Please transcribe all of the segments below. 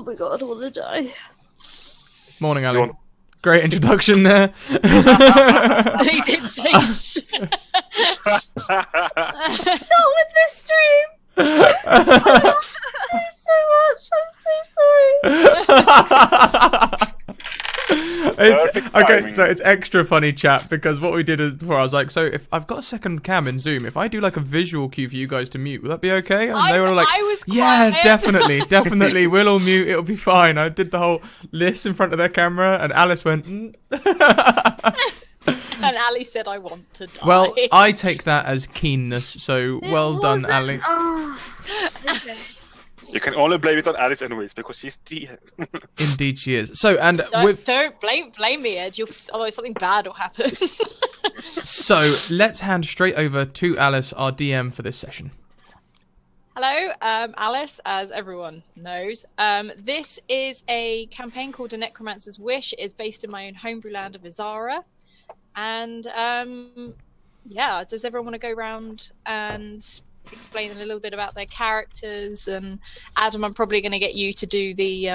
my god, I want to die. Morning, Ali. Great introduction there. He did say Not with this stream! Thank you so much, I'm so sorry. Okay, so it's extra funny, chat, because what we did is before I was like, so if I've got a second cam in Zoom, if I do like a visual cue for you guys to mute, will that be okay? And they were like, yeah, definitely, we'll all mute, it'll be fine. I did the whole list in front of their camera, and Alice went, And Ali said, I want to die. Well, I take that as keenness, so well done, Ali. Oh, okay. You can only blame it on Alice anyways, because she's DM. Indeed she is. So, and don't blame me, Ed. Otherwise something bad will happen. So, let's hand straight over to Alice, our DM for this session. Hello, Alice, as everyone knows. This is a campaign called A Necromancer's Wish. It is based in my own homebrew land of Izara. And, yeah, does everyone want to go around and explain a little bit about their characters? And Adam, I'm probably going to get you to do the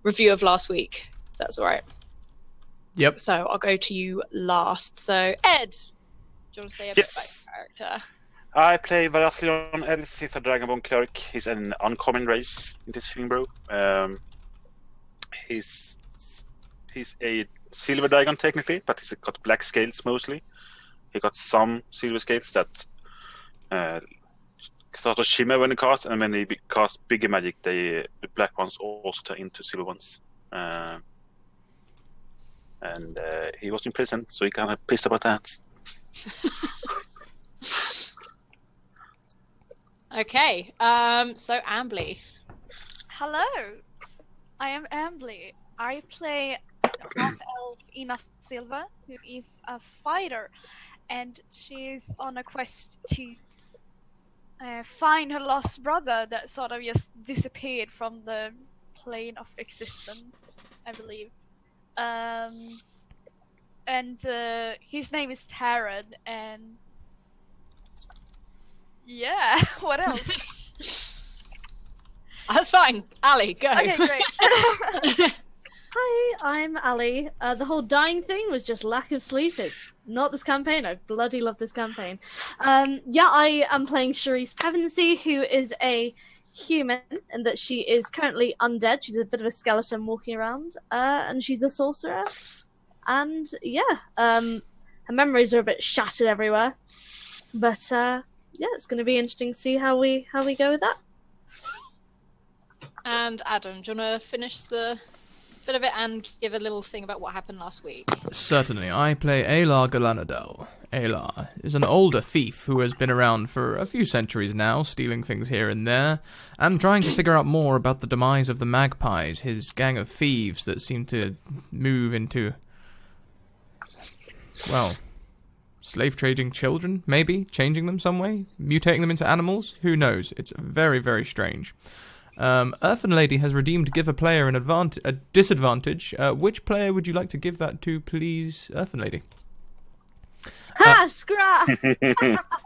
review of last week, if that's all right. Yep. So I'll go to you last. So, Ed, do you want to say a bit about your character? I play Varathion Elf, he's a Dragonborn cleric. He's an uncommon race in this thing, bro. He's a silver dragon technically, but he's got black scales mostly. He got some silver scales that sort of shimmer when he casts, and when he casts bigger magic, the black ones also turn into silver ones. And he was in prison, so he kind of pissed about that. Okay, so Ambly. Hello, I am Ambly. I play half elf Ina Silva, who is a fighter, and she's on a quest to find her lost brother that sort of just disappeared from the plane of existence, I believe. And his name is Taryn, and yeah, what else? That's fine. Ali, go. Okay, great. Hi, I'm Ali. The whole dying thing was just lack of sleep. It's not this campaign. I bloody love this campaign. Yeah, I am playing Charisse Pevensey, who is a human, and that she is currently undead. She's a bit of a skeleton walking around, and she's a sorcerer. And yeah, her memories are a bit shattered everywhere. But yeah, it's going to be interesting to see how we go with that. And Adam, do you want to finish the bit of it and give a little thing about what happened last week? Certainly. I play Alar Galanadel. Alar is an older thief who has been around for a few centuries now, stealing things here and there, and trying to figure out more about the demise of the Magpies, his gang of thieves that seem to move into, well, slave trading children, maybe? Changing them some way? Mutating them into animals? Who knows? It's very, very strange. Earthen Lady has redeemed give a player a disadvantage. Which player would you like to give that to, please, Earthen Lady? Ha! Scrap!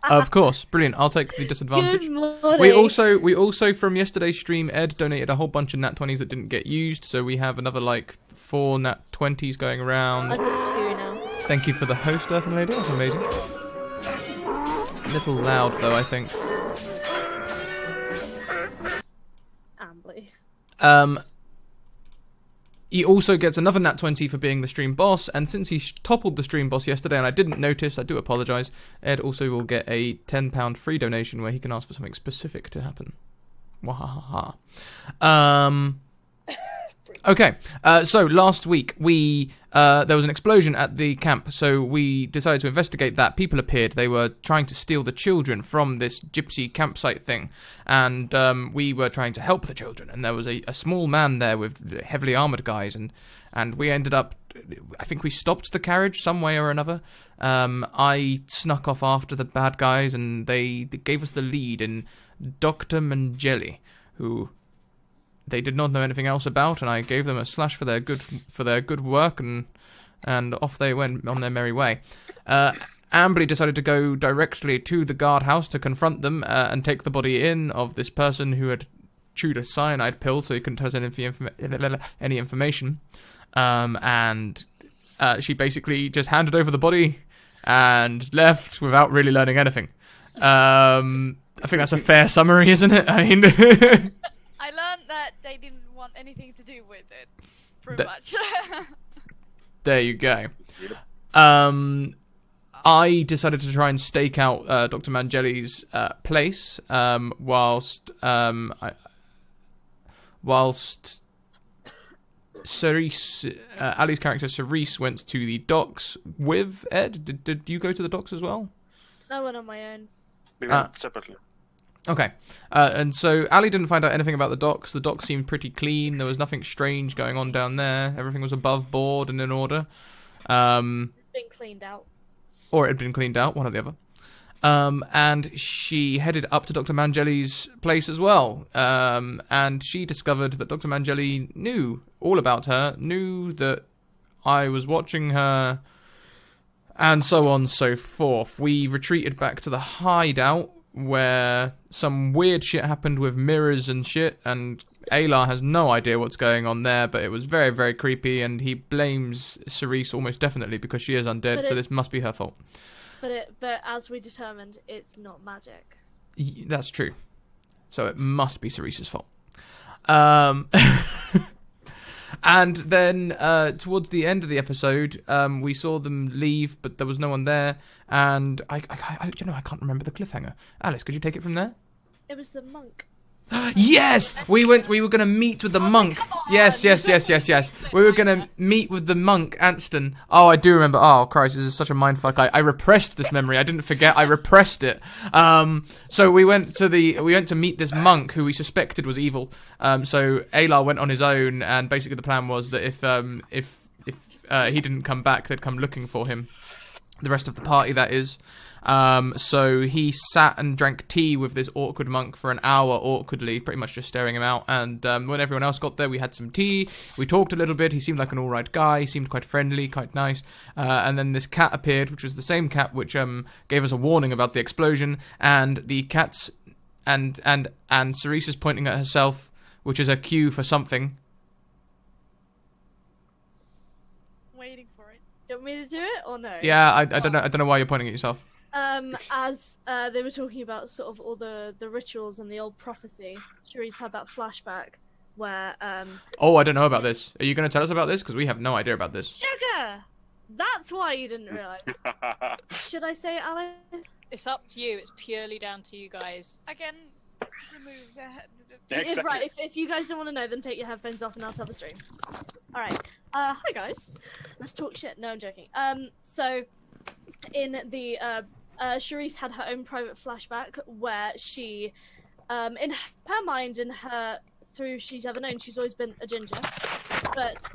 Of course, brilliant. I'll take the disadvantage. Good morning. We also from yesterday's stream, Ed donated a whole bunch of nat 20s that didn't get used, so we have another like 4 nat 20s going around. I've got 2 now. Thank you for the host, Earthen Lady. That's amazing. A little loud though, I think. He also gets another nat 20 for being the stream boss, and since he toppled the stream boss yesterday and I didn't notice, I do apologise, Ed also will get a £10 free donation where he can ask for something specific to happen. Wahaha. Okay, so last week there was an explosion at the camp, so we decided to investigate that. People appeared. They were trying to steal the children from this gypsy campsite thing, and we were trying to help the children, and there was a small man there with heavily armoured guys, and we ended up, I think we stopped the carriage some way or another. I snuck off after the bad guys, and they gave us the lead in Dr. Mangeli, who they did not know anything else about, and I gave them a slash for their good work, and off they went on their merry way. Ambly decided to go directly to the guardhouse to confront them and take the body in of this person who had chewed a cyanide pill, so he couldn't tell us any information. And she basically just handed over the body and left without really learning anything. I think that's a fair summary, isn't it? I mean, I learned that they didn't want anything to do with it, pretty much. there you go. I decided to try and stake out Dr. Mangeli's place whilst Cerise, Ali's character Cerise, went to the docks with Ed. Did you go to the docks as well? I went on my own. We went separately. Okay. And so Ali didn't find out anything about the docks. The docks seemed pretty clean. There was nothing strange going on down there. Everything was above board and in order. Been cleaned out. Or it had been cleaned out, one or the other. And she headed up to Dr. Mangeli's place as well. And she discovered that Dr. Mangeli knew all about her, knew that I was watching her, and so on and so forth. We retreated back to the hideout, where some weird shit happened with mirrors and shit, and Aylar has no idea what's going on there, but it was very, very creepy, and he blames Cerise almost definitely because she is undead, so this must be her fault. But as we determined, it's not magic. That's true. So it must be Cerise's fault. And then towards the end of the episode, we saw them leave, but there was no one there. And I can't remember the cliffhanger. Alice, could you take it from there? It was the monk. Yes, we were going to meet with the monk. Yes. We were going to meet with the monk, Anston. Oh, I do remember. Oh, Christ, this is such a mindfuck. I repressed this memory. I didn't forget. I repressed it. So we went to meet this monk who we suspected was evil. So Aylar went on his own, and basically the plan was that if he didn't come back, they'd come looking for him. The rest of the party, that is. So he sat and drank tea with this awkward monk for an hour awkwardly, pretty much just staring him out. And when everyone else got there, we had some tea. We talked a little bit. He seemed like an alright guy. He seemed quite friendly, quite nice. And then this cat appeared, which was the same cat which gave us a warning about the explosion. And the cat's and Cerise is pointing at herself, which is a cue for something. Waiting for it. Do you want me to do it or no? Yeah, I don't know why you're pointing at yourself. As they were talking about sort of all the rituals and the old prophecy, Cherise had that flashback where Oh, I don't know about this. Are you going to tell us about this? Because we have no idea about this. Sugar! That's why you didn't realise. Should I say it, Alice? It's up to you. It's purely down to you guys. I can remove the Yeah, exactly. Right, if you guys don't want to know, then take your headphones off and I'll tell the stream. Alright. Hi guys. Let's talk shit. No, I'm joking. So in the Cherise had her own private flashback where she, in her mind, through she's ever known, she's always been a ginger. But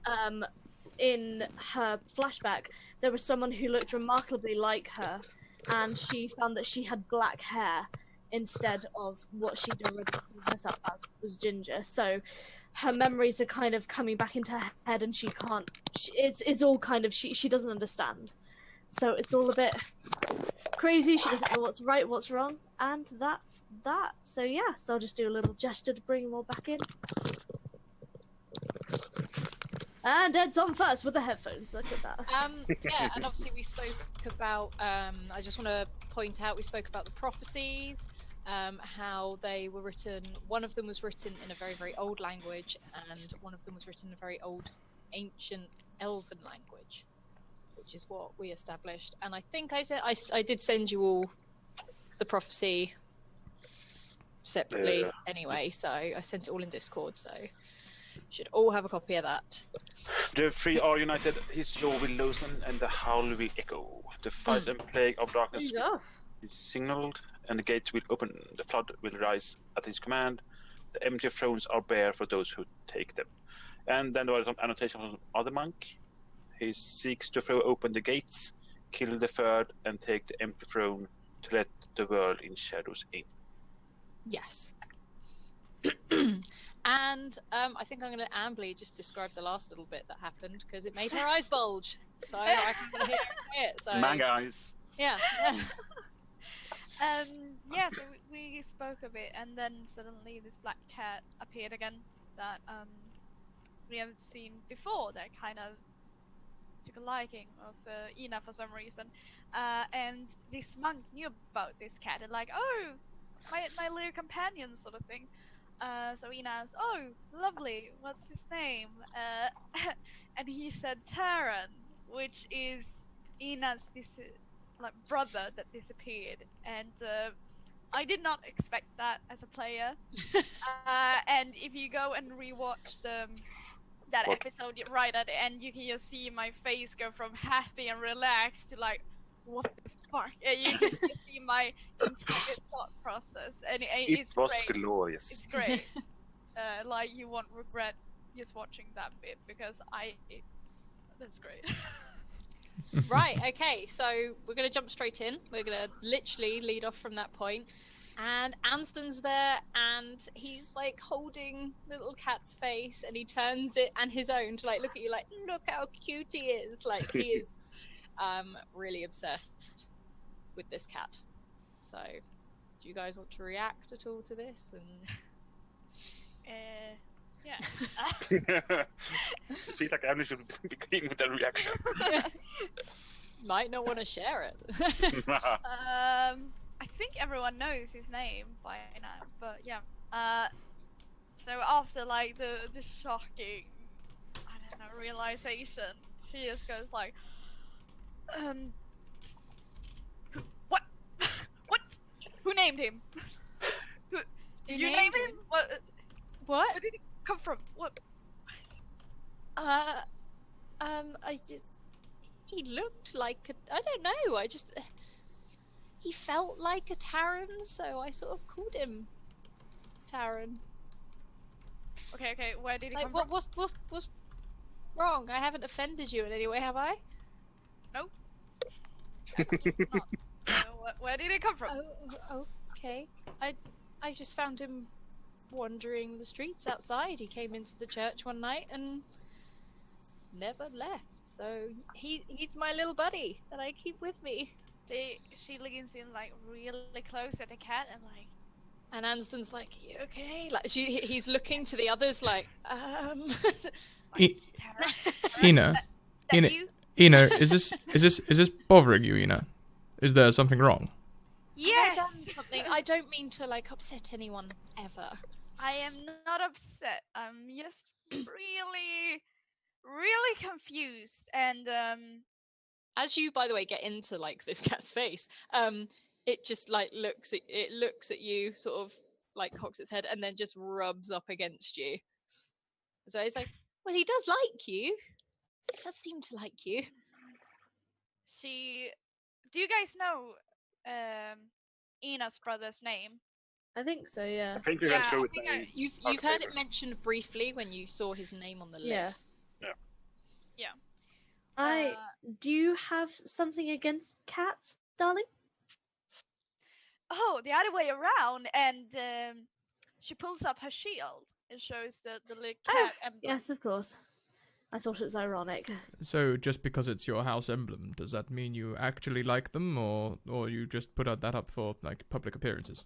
in her flashback, there was someone who looked remarkably like her, and she found that she had black hair instead of what she'd already seen herself as was ginger. So her memories are kind of coming back into her head, and it's all kind of she doesn't understand. So it's all a bit crazy. She doesn't know what's right, what's wrong, and that's that. So yeah, so I'll just do a little gesture to bring them all back in. And Ed's on first with the headphones. Look at that. Yeah, and obviously we spoke about. I just want to point out we spoke about the prophecies, how they were written. One of them was written in a very, very old language, and one of them was written in a very old, ancient Elven language, which is what we established. And I think I said I did send you all the prophecy separately anyway, so I sent it all in Discord, so you should all have a copy of that. The three are united, his jaw will loosen and the howl will echo. The fires and plague of darkness is signaled, and the gates will open. The flood will rise at his command. The empty thrones are bare for those who take them. And then there was some annotation from other monk. He seeks to throw open the gates, kill the third, and take the empty throne to let the world in shadows in. Yes. And I think I'm going to ambly just describe the last little bit that happened because it made her eyes bulge. So I can hear it. So. Manga eyes. Yeah. Yeah, so we spoke a bit, and then suddenly this black cat appeared again that we haven't seen before. That kind of took a liking of Ina for some reason, and this monk knew about this cat and like, oh, my little companion sort of thing. So Ina asked, oh, lovely, what's his name? And he said Taran, which is Ina's like brother that disappeared, and I did not expect that as a player. And if you go and rewatch that episode right at the end, you can just see my face go from happy and relaxed to like, what the fuck? And you can just see my entire thought process, and it's was great. glorious. It's great. Like you won't regret just watching that bit because that's great. Right, okay, so we're going to jump straight in. We're going to literally lead off from that point. And Anston's there, and he's like holding little cat's face, and he turns it and his own to like look at you like, look how cute he is. Like, he is really obsessed with this cat. So, do you guys want to react at all to this? And Yeah. I feel like Emily should begin with that reaction. Might not want to share it. I think everyone knows his name by now, but yeah. So after like the shocking, I don't know, realization, she just goes like, what? What? Who named him? Who you named him? What? What? Where did he come from? What? I just... He looked like a... I don't know, he felt like a Taran, so I sort of called him Taran. Okay, where did he Like, come from? what's wrong? I haven't offended you in any way, have I? Nope. Absolutely not. So, where did he come from? Oh, okay. I just found him wandering the streets outside. He came into the church one night and never left. So he's my little buddy that I keep with me. She leans in like really close at the cat and like. And Anston's like, "You okay?" Like he's looking to the others like, Ina, Ina, is this bothering you, Ina? Is there something wrong? Yes. Have I done something? I don't mean to like upset anyone ever. I am not upset. I'm just really confused and As you, by the way, get into like this cat's face, it just like looks at you, sort of like cocks its head, and then just rubs up against you. So it's like, well, he does like you. He does seem to like you. Do you guys know Ina's brother's name? I think so, yeah. I think we went through it. You've heard it mentioned briefly when you saw his name on the Yeah. list. Yeah. Do you have something against cats, darling? Oh, the other way around, and she pulls up her shield and shows the little cat emblem. Yes, of course. I thought it was ironic. So just because it's your house emblem, does that mean you actually like them, or you just put that up for like public appearances?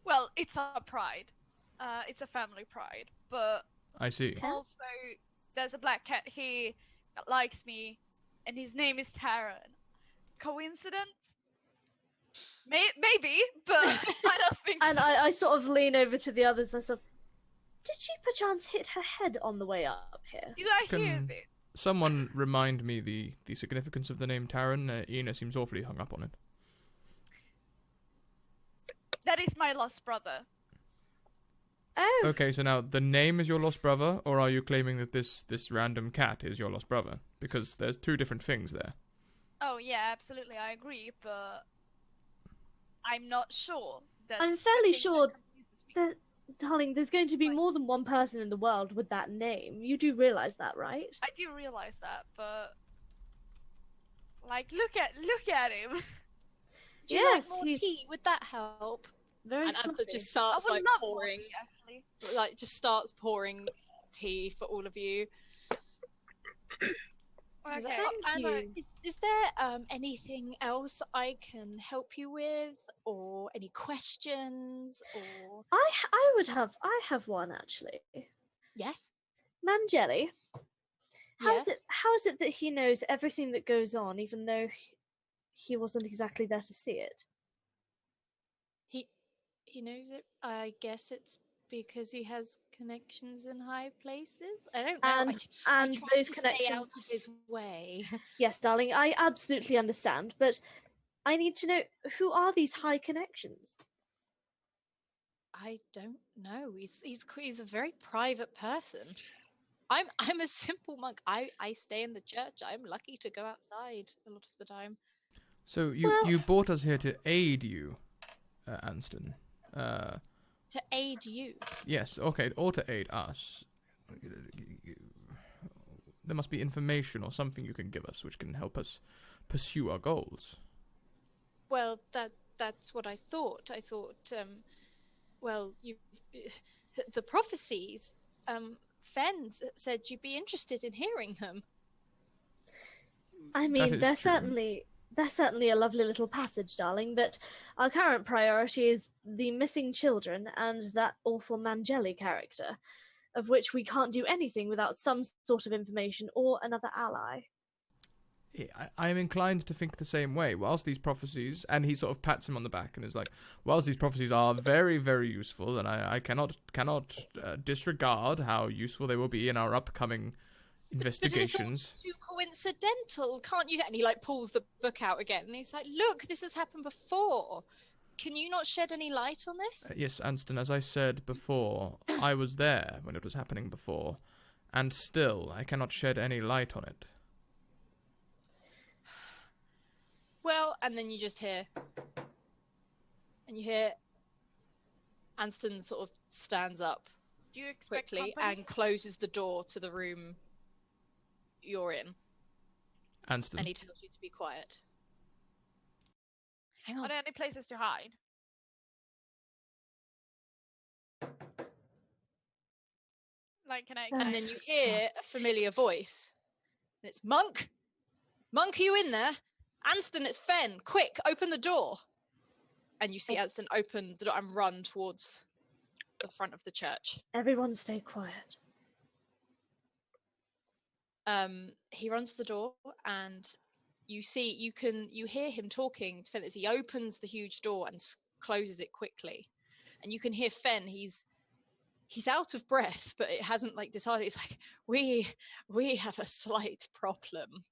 Well, it's our pride. It's a family pride, but I see. also there's a black cat here that likes me, and his name is Taran. Coincidence? Maybe, but I don't think And so. I sort of lean over to the others and I said, did she perchance hit her head on the way up here? Do I hear Can- this? Someone remind me the significance of the name Taran. Ina seems awfully hung up on it. That is my lost brother. Oh, Okay, so now the name is your lost brother, or are you claiming that this random cat is your lost brother? Because there's two different things there. Oh yeah, absolutely, I agree, but I'm not sure. I'm fairly sure that, darling, there's going to be more than one person in the world with that name. You do realise that, right? I do realize that, but like, look at him. Do you Yes, like more he's tea? Would that help? very And Anston fluffy. just I starts would like love more pouring, tea, actually. like just starts pouring tea for all of you. He's Okay. like, Thank you. Is there anything else I can help you with, or any questions, or I have one actually. yes, Mangeli, yes? how is it that he knows everything that goes on, even though he wasn't exactly there to see it? He knows it. I guess it's because he has connections in high places. I don't know. I And try those to connections. stay out of his way. Yes, darling, I absolutely understand, but I need to know, who are these high connections? I don't know. He's a very private person. I'm a simple monk. I stay in the church. I'm lucky to go outside a lot of the time. So you brought us here to aid you, Anston. To aid you. Yes, okay, or to aid us. There must be information or something you can give us which can help us pursue our goals. Well, that's what I thought. I thought, well, the prophecies. Fen said you'd be interested in hearing them. I That mean, is they're true. certainly a lovely little passage, darling, but our current priority is the missing children and that awful Mangeli character, of which we can't do anything without some sort of information or another ally. I am inclined to think the same way. Whilst these prophecies, and he sort of pats him on the back and is like, whilst these prophecies are very, very useful, and I cannot disregard how useful they will be in our upcoming investigations. But it's all too coincidental, can't you? And he like pulls the book out again, and he's like, "Look, this has happened before. Can you not shed any light on this?" Yes, Anston, as I said before, I was there when it was happening before, and still I cannot shed any light on it. Well, and then you just hear, Anston sort of stands up Do you expect quickly company? and closes the door to the room you're in, Anston. and he tells you to be quiet. Hang Are on. there any places to hide? Like, can I? And then you hear a familiar voice. And it's Monk. Monk, are you in there? Anston, it's Fen. Quick, open the door. And you see Anston open the door and run towards the front of the church. Everyone stay quiet. He runs to the door, and you hear him talking to Fen as he opens the huge door and closes it quickly. And you can hear Fen. He's out of breath, but it hasn't like decided. It's like, we have a slight problem.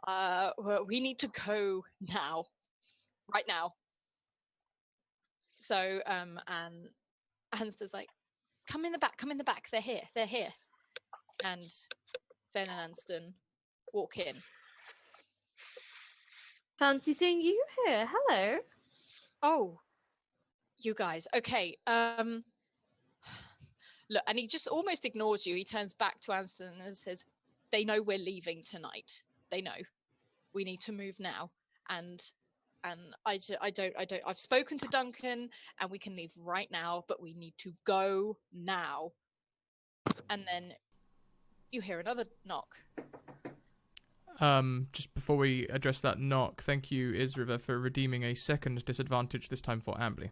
Well, we need to go now, right now. So, and Anston's like, come in the back. They're here. And Fen and Anston walk in. Fancy seeing you here. Hello. Oh, you guys. Okay. Look, and he just almost ignores you. He turns back to Anston and says, "They know we're leaving tonight. They know. We need to move now." And I don't. I've spoken to Duncan, and we can leave right now, but we need to go now. And then you hear another knock. Just before we address that knock, thank you, Isriva, for redeeming a second disadvantage, this time for Ambly.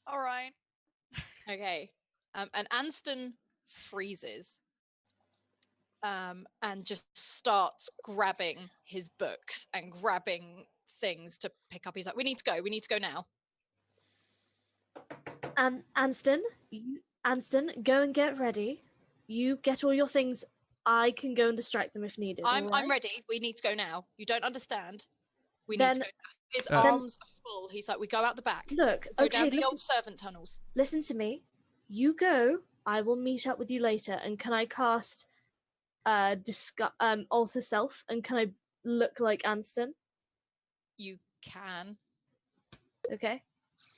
All right. Okay. And Anston freezes. And just starts grabbing his books and grabbing things to pick up. He's like, we need to go now. Anston, go and get ready. You get all your things. I can go and distract them if needed. I'm ready. We need to go now. You don't understand. We need Then- to go now. His arms are full. He's like, we go out the back. Look, Go okay, down the old servant tunnels. listen to me. You go. I will meet up with you later. And can I cast alter self? And can I look like Anston? You can. Okay.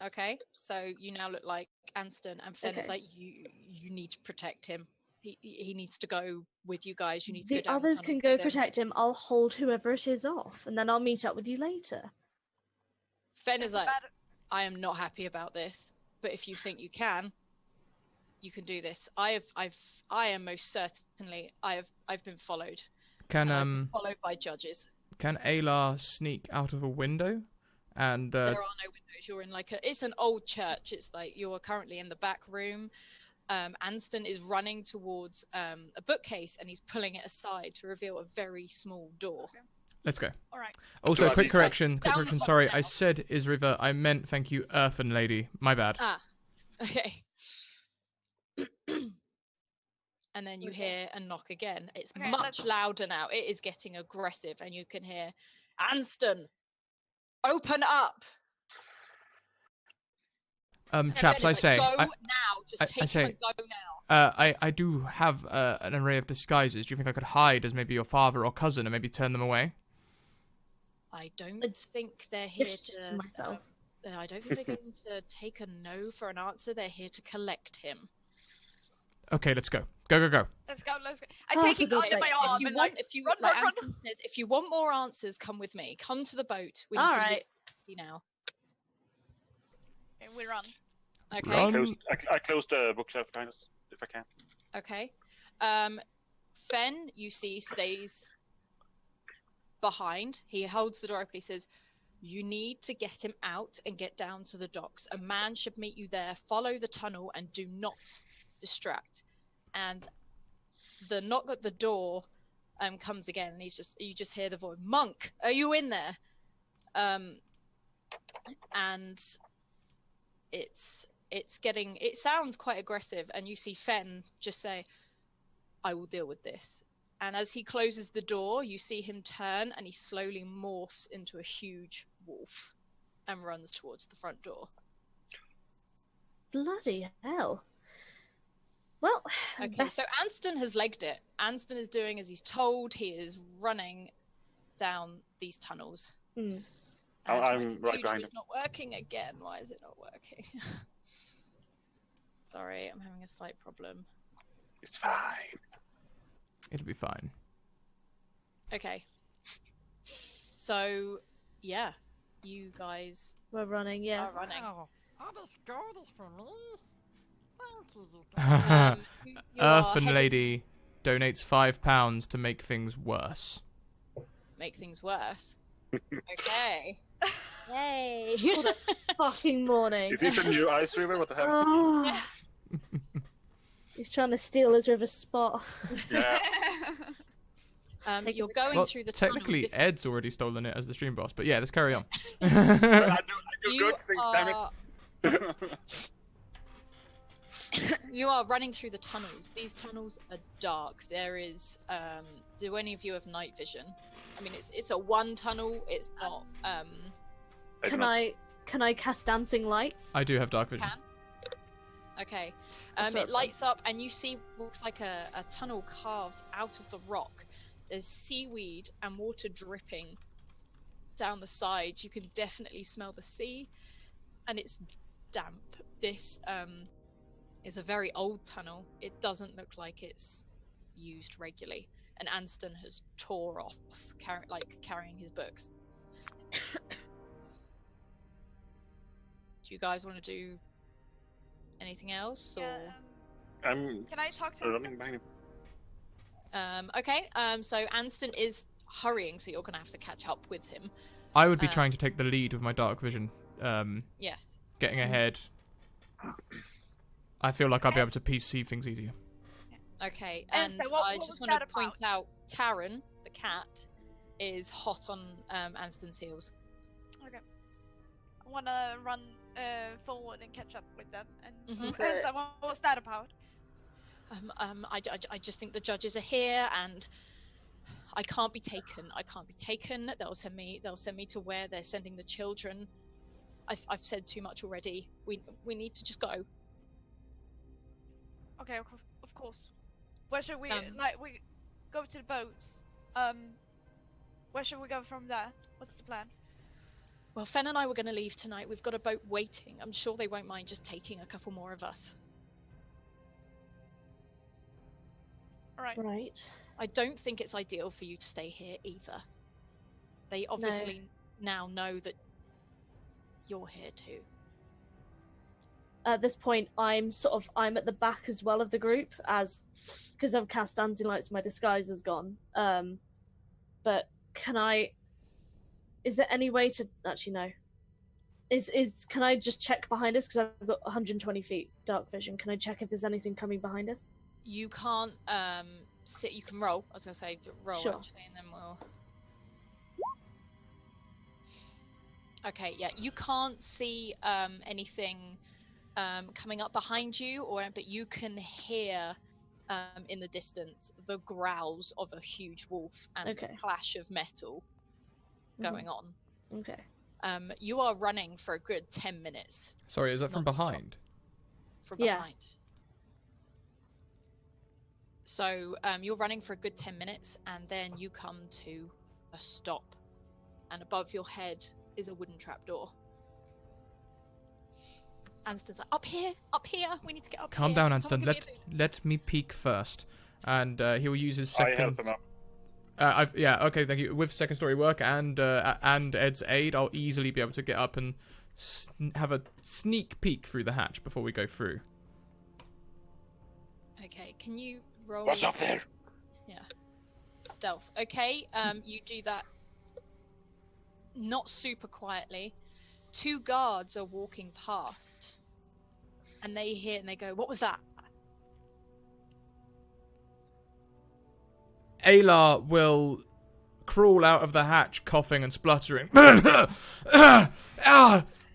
Okay. So you now look like Anston, and Fen is Okay. like, you need to protect him. He needs to go with you guys. You need to go The down others the can tunnel go with him. protect him. I'll hold whoever it is off, and then I'll meet up with you later. Fen is like, Bad- I am not happy about this, but if you think you can, you can do this. I am most certainly. I've been followed. Can I've been followed by judges. Can Aylar sneak out of a window? And there are no windows. You're in it's an old church. It's like you are currently in the back room. Anston is running towards a bookcase and he's pulling it aside to reveal a very small door. Okay. let's go. All right. Also, quick correction. down the Sorry, front I now. said Isriver. I meant thank you, Earthen Lady. My bad. Ah, okay. And then you hear a knock again. It's Okay, much louder now. It is getting aggressive, and you can hear, Anston, open up. Chaps, And I then it's say, like, go I, now. Just I take say- him and go now. I do have an array of disguises. Do you think I could hide as maybe your father or cousin and maybe turn them away? I don't think they're here Just to. myself. I don't think they're going to take a no for an answer. They're here to collect him. Okay, let's go. Go. Let's go. I Oh, take for it God's under my sake. arm and like run. Anston says, if you want more answers, come with me. Come to the boat. We need All to right. leave now. Okay, we run. Okay. Run. I closed the bookshelf, kind of, if I can. Okay. Fen, you see, stays behind. He holds the door open. He says, you need to get him out and get down to the docks. A man should meet you there. Follow the tunnel and do not distract. And the knock at the door comes again. And you just hear the voice, Monk, are you in there? And it sounds quite aggressive, and you see Fen just say, I will deal with this. And as he closes the door, you see him turn and he slowly morphs into a huge wolf and runs towards the front door. Bloody hell. Well, Okay, best... so Anston has legged it. Anston is doing as he's told. He is running down these tunnels. Hmm. I'm And my right computer behind is not working again. Why is it not working? Sorry, I'm having a slight problem. It's fine. It'll be fine. Okay. So, yeah, you guys We're running, yeah. are running. Wow, all this gold is for me? Thank you, you guys. You are Earthen heading- Lady donates £5 to make things worse. Make things worse. Okay. Yay. Fucking morning. Is this a new ice river? What the hell? Oh. He's trying to steal his river spot. Yeah. You're going Well, through the tunnel. technically, This- Ed's already stolen it as the stream boss, but yeah, let's carry on. I do You good things, damn it. You are running through the tunnels. These tunnels are dark. There is do any of you have night vision? I mean, it's a one tunnel. It's not Can I cast dancing lights? I do have dark vision. can. Okay. That's It what- lights up and you see what looks like a tunnel carved out of the rock. There's seaweed and water dripping down the sides. You can definitely smell the sea and it's damp. This is a very old tunnel. It doesn't look like it's used regularly. And Anston has tore off, carrying his books. Do you guys want to do anything else? Or... Yeah, I'm can I talk to running him? behind him. Okay, so Anston is hurrying, so you're going to have to catch up with him. I would be trying to take the lead with my dark vision, Yes. getting ahead. I feel like I'll be able to see things easier. Okay, And and so what I was just want to that point out Taran, the cat, is hot on Anston's heels. Okay. I want to run forward and catch up with them. And Mhm. so, what was that about? I just think the judges are here, and I can't be taken. I can't be taken. They'll send me to where they're sending the children. I've said too much already. We need to just go. Okay, of course. Where should we we go to the boats? Where should we go from there? What's the plan? Well, Fen and I were going to leave tonight. We've got a boat waiting. I'm sure they won't mind just taking a couple more of us. All right. Right. I don't think it's ideal for you to stay here either. They obviously now know that you're here too. at this point, I'm at the back as well of the group, as because I've cast dancing lights, my disguise is gone. But can I? Is there any way to actually no? Can I just check behind us, because I've got 120 feet dark vision? Can I check if there's anything coming behind us? You can't sit. You can roll. I was gonna say roll Sure. actually, and then we'll. Okay, yeah, you can't see anything coming up behind you, but you can hear in the distance the growls of a huge wolf and Okay. the clash of metal going on. Okay. You are running for a good 10 minutes. Sorry, is that from Non-stop. behind? From Yeah. behind. So you're running for a good 10 minutes, and then you come to a stop. And above your head is a wooden trapdoor. Anston's like, up here, we need to get up Calm here. down, Can Anston. someone give me a Let me peek first, and he will use his I second. help him up. Okay, thank you. With second story work and Ed's aid, I'll easily be able to get up and have a sneak peek through the hatch before we go through. Okay, can you roll? What's up there? Yeah. Stealth. Okay, you do that not super quietly. 2 guards are walking past, and they hear and they go, "What was that?" Ayla will crawl out of the hatch, coughing and spluttering. And they're like,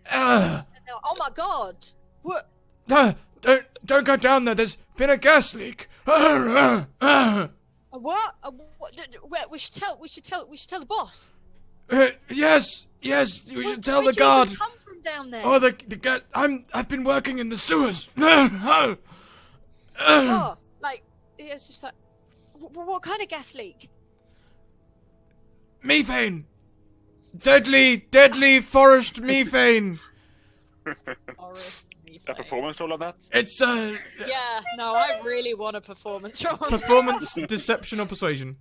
"Oh my god! What? Don't go down there. There's been a gas leak. What? We should tell the boss." Yes, we should tell the Where'd you guard. even come from down there? Oh, the guard. I've been working in the sewers. Oh, like it's just like, what kind of gas leak? Methane. Deadly forest methane. A performance roll on that? It's Yeah, no, I really want a performance roll. performance, deception, or persuasion.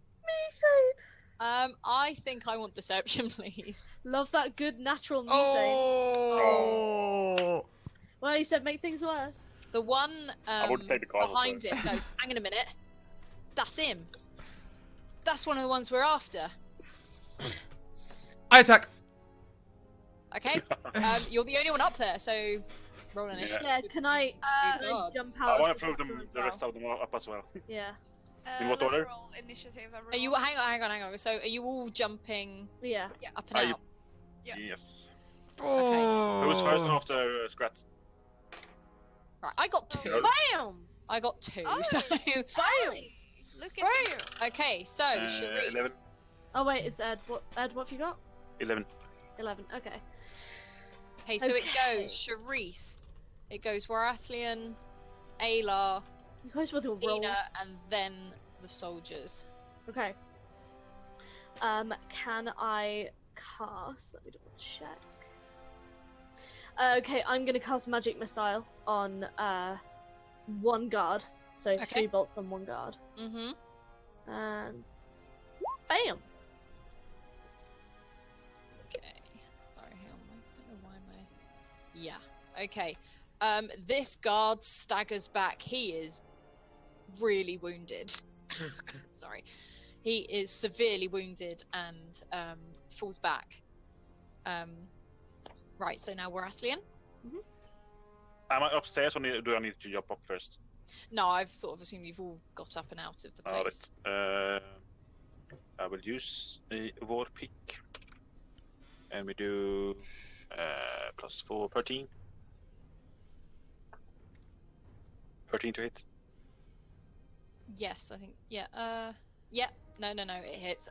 I think I want deception, please. Love that good natural methane. Oh. Well, you said make things worse. The one would take the card behind also. it goes, hang on a minute. That's him. That's one of the ones we're after. I attack. Okay? You're the only one up there, so roll an initiative. Yeah, can I guards. jump I out? want of to prove the them, as the well? rest of them up as well. Yeah. In what let's order? roll initiative. Are you hang on. So are you all jumping Yeah. up and Are you- out? Yeah. Yes. Oh. Who was first after Scrat? Right, I got 2. Bam! I got 2. Oh. So Bam! Look at you. okay, so Charisse. 11. Oh wait, it's Ed. What have you got? 11. 11. Okay. Okay, so it Okay. goes Charisse. It goes Warathlian, Ayla, You guys with your rolls. Ina, and then the soldiers. Okay. Can I cast? Let me double check. Okay, I'm gonna cast magic missile on one guard. So Okay. 3 bolts on one guard. Mm-hmm. And bam! Okay. Sorry, hang on. I don't know why my. Yeah. Okay. This guard staggers back. He is really wounded. Sorry. He is severely wounded and falls back. Right, so now we're Athlian. Am I upstairs or do I need to jump up first? No, I've sort of assumed you've all got up and out of the place. Alright. I will use a war pick. And we do +4, 13. 13 to hit. Yes, I think. Yeah. Yeah. No. It hits.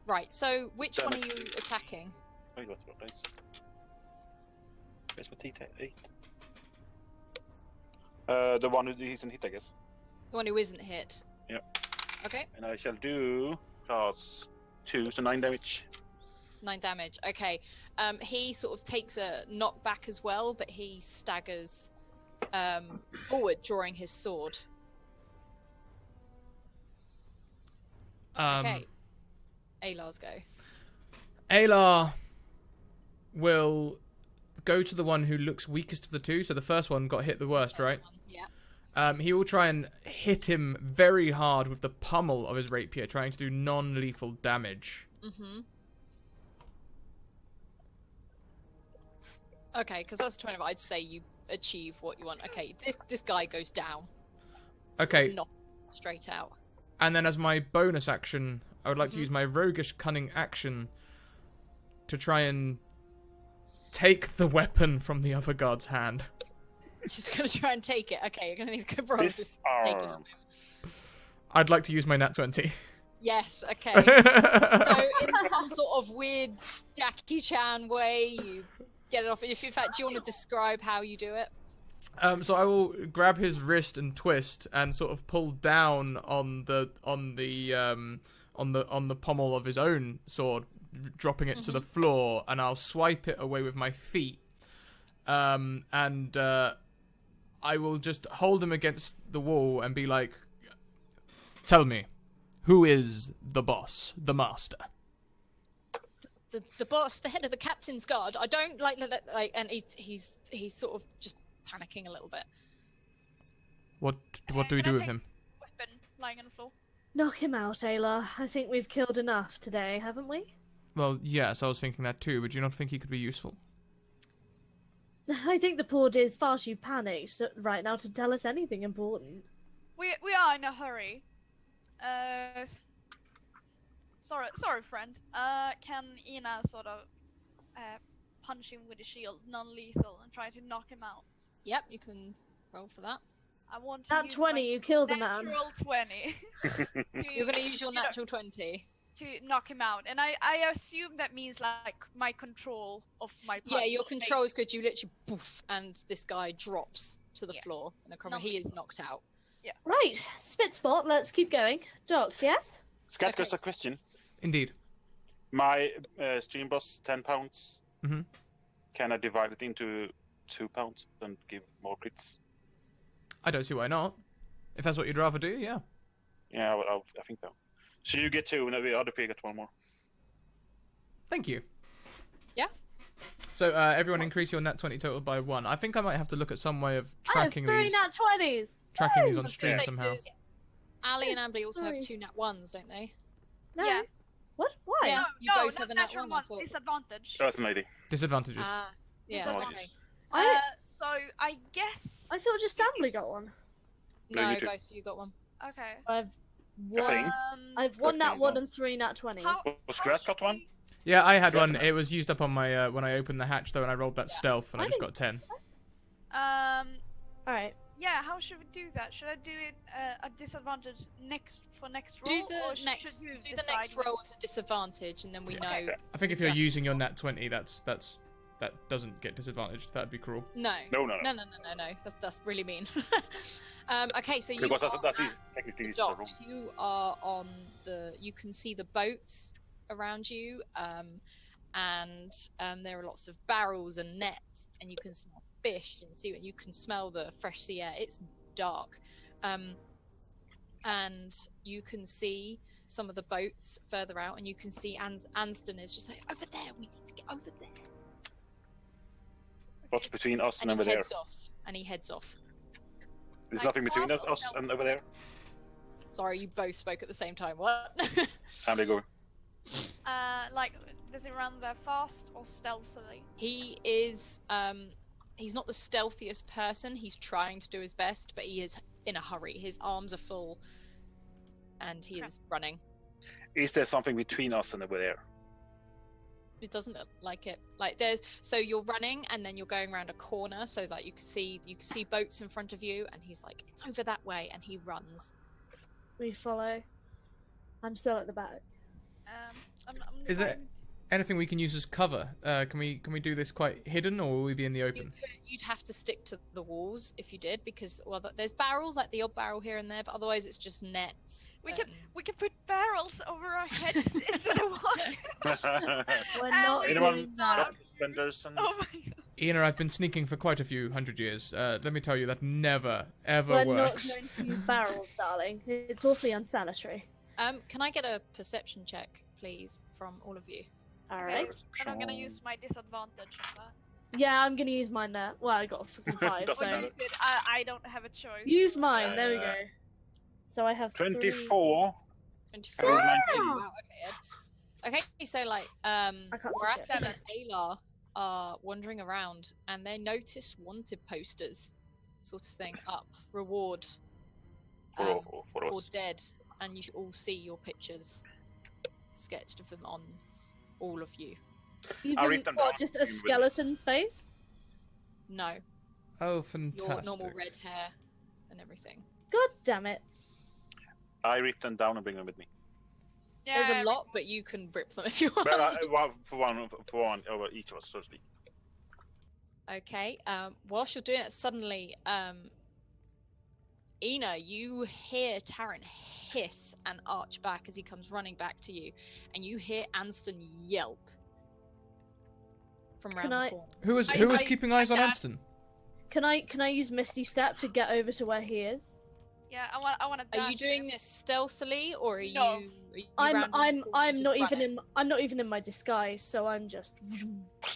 Right. So, which Damn one are it. you attacking? Oh, you got what dice? Where's my T8? The one who isn't hit, I guess. The one who isn't hit. Yep. Okay. And I shall do +2, so 9 damage. 9 damage. Okay. He sort of takes a knockback as well, but he staggers forward, drawing his sword. Okay. Aylar's go. Ayla will go to the one who looks weakest of the two. So the first one got hit the worst, right? Yeah. He will try and hit him very hard with the pummel of his rapier, trying to do non-lethal damage. Mm-hmm. Okay, because that's 20. I'd say you achieve what you want. Okay, this guy goes down. Okay. Not straight out. And then as my bonus action, I would like to use my roguish cunning action to try and take the weapon from the other guard's hand. She's gonna try and take it. Okay, you're gonna need a good roll This just to take it. arm. I'd like to use my nat 20. Yes, okay. So in some sort of weird Jackie Chan way, you get it off. In fact, do you want to describe how you do it? So I will grab his wrist and twist and sort of pull down on the pommel of his own sword, dropping it to the floor, and I'll swipe it away with my feet. I will just hold him against the wall and be like, "Tell me, who is the boss, the master?" The boss, the head of the captain's guard. I don't like, and he's sort of just panicking a little bit. What do we do with him? Weapon lying on the floor. Knock him out, Ayla. I think we've killed enough today, haven't we? Well, yes, I was thinking that too. But do you not think he could be useful? I think the poor dear's far too panicked right now to tell us anything important. We are in a hurry. Sorry, friend. Can Ina sort of punch him with a shield, non-lethal, and try to knock him out? Yep, you can roll for that. I want to At use 20, my you kill the man. natural 20. You're gonna use your natural 20. To knock him out, and I assume that means like my control of my punch. Yeah, your control is good. You literally poof, and this guy drops to the floor. And he is knocked out. Yeah. Right, spit spot, let's keep going. Docs, yes? Scat, Okay. just a question. Indeed. My stream boss, 10 pounds. Mhm. Can I divide it into 2 pounds and give more crits? I don't see why not. If that's what you'd rather do, yeah. Yeah, well, I think so. So you get 2, and the other 3 get 1 more. Thank you. Yeah. So everyone increase your nat 20 total by 1. I think I might have to look at some way of tracking I have 3 these. nat 20s! Tracking these Woo! on I was stream gonna say, somehow. 'cause Ali and Ambly also have Sorry. 2 nat 1s, don't they? No. Yeah. What? Why? Yeah. No, You both not have a nat natural 1, I one. thought. Disadvantage. Earth lady. Disadvantages. Ah, yeah. Disadvantage. Okay. So I guess. I thought just Stanley got one. No, No, you do. both of you got one. Okay. I've I think. one. I've 1 nat 1 and 3 nat 20s. Was Scrat got one? Yeah, I had one. It was used up on my when I opened the hatch though, and I rolled that stealth, and I just got 10. Alright. Yeah. How should we do that? Should I do it at disadvantage next roll? Do or the next. should you Do the decide next roll as a disadvantage, and then we know. I think if you're Yeah. using your nat 20, that doesn't get disadvantaged. That'd be cruel. No. No. No. That's really mean. Okay, so you Because are that's at his, technically the his room. docks. You are on the. You can see the boats around you, and there are lots of barrels and nets, and you can smell fish and see. You can smell the fresh sea air. It's dark, and you can see some of the boats further out, and you can see Anston is just like, over there. We need to get over there. What's between us and And over he there? heads off. And he heads off. There's Like nothing between half us of and over there. Sorry, you both spoke at the same time. What? And they go. Like, does he run there fast or stealthily? He is. He's not the stealthiest person. He's trying to do his best, but he is in a hurry. His arms are full, and he is running. Is there something between us and over there? It doesn't look like it. Like there's. So you're running, and then you're going around a corner, so that you can see boats in front of you, and he's like, "It's over that way," and he runs. We follow. I'm still at the back. I'm Is there trying- anything we can use as cover? Can we do this quite hidden, or will we be in the open? You'd have to stick to the walls if you did, because there's barrels, like the odd barrel here and there, but otherwise it's just nets. We can put barrels over our heads instead of walking. We're not Anyone doing that. got suspenders and Oh my god. Ian, I've been sneaking for quite a few hundred years. Let me tell you, that never, ever We're works. not going to use barrels, darling. It's awfully unsanitary. Can I get a perception check, please, from all of you? Alright. And I'm gonna use my disadvantage on that. Yeah, I'm gonna use mine there. Well, I got a fucking 5, Doesn't so matter. Use it. I don't have a choice. use mine. There we go. So I have 24. 24. Roll 19. Wow, okay, Ed. Okay, so like can't see Wrath shit. and Ayla are wandering around and they notice wanted posters sort of thing up. Reward For for us. dead, and you all see your pictures sketched of them on all of you. Even, I'll read them down. just a skeleton's face? No, Oh, fantastic. your normal red hair and everything. God damn it. I rip them down and bring them with me. Yeah, There's a lot, but you can rip them if you want. Well, for one over each of us, so to speak. Okay. Whilst you're doing it, suddenly, Ina, you hear Tarrant hiss and arch back as he comes running back to you, and you hear Anston yelp from round the corner. Who was keeping eyes on Anston? Can I use Misty Step to get over to where he is? Yeah, I want to. Are you doing this stealthily, or are No. you? Are you I'm rounding the corner I'm just not even running? I'm not even in my disguise, so I'm just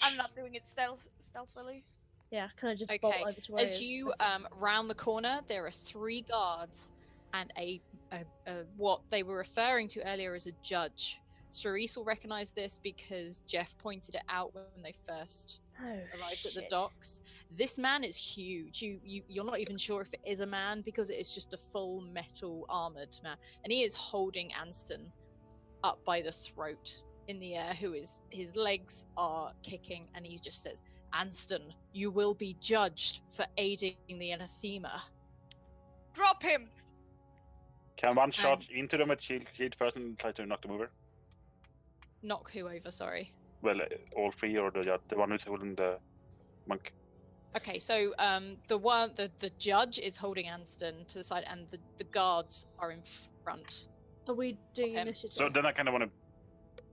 I'm not doing it stealthily. yeah. Can I just bolt Okay. over to where As he is? you round the corner, there are 3 guards and a what they were referring to earlier as a judge. Cerise will recognize this because Jeff pointed it out when they first arrived at the docks. This man is huge. You're not even sure if it is a man because it is just a full metal armored man, and he is holding Anston up by the throat in the air. His legs are kicking, and he just says, "Anston, you will be judged for aiding the anathema." Drop him. Can one shot into them at shield first and try to knock them over? Knock who over? Sorry. Well, all 3 or the one who's holding the monk. Okay, so the judge is holding Anston to the side, and the guards are in front. Are we doing Okay. initiative? So then I kind of want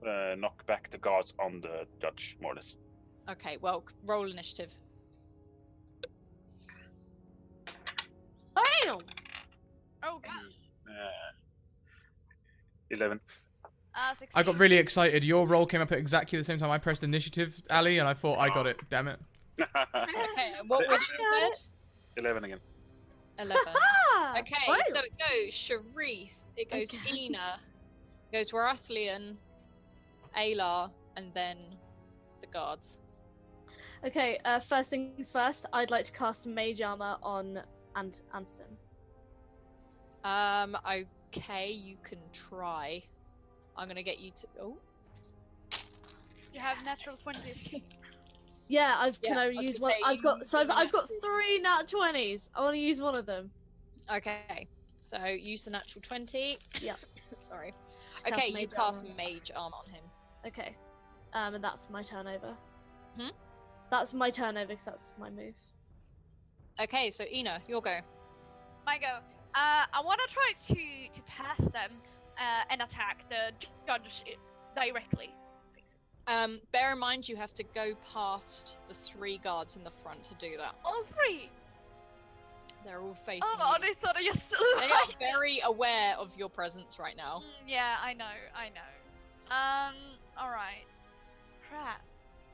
to knock back the guards on the judge, more or less. Okay, well, roll initiative. Bam! Oh gosh. 11. 16. I got really excited. Your roll came up at exactly the same time I pressed initiative, Ali, and I thought I got it. Damn it. Okay, what was your third? 11 again. 11. Ah, Okay, fine. so it goes Charisse, it goes Okay. Ina, it goes Warathlian, Ayla, and then the guards. Okay, first things first, I'd like to cast Mage Armor on Anston. Okay, you can try. I'm gonna get you to. Oh, You have natural 20. Yeah, can Yeah, I I was use gonna one? say, I've got you I've got natural- 3 nat 20s. I want to use one of them. okay. So use the natural 20. Yeah. Sorry. Cast Okay, you Mage cast Armor. Mage Armor on him. Okay, and that's my turnover. Hmm? That's my turnover because that's my move. Okay, so Ina, your go. My go. I want to try to pass them and attack the judge directly. Bear in mind you have to go past the 3 guards in the front to do that. All 3. They're all facing Oh, you. they sort of just. They are very aware of your presence right now. Yeah, I know. All right. Crap.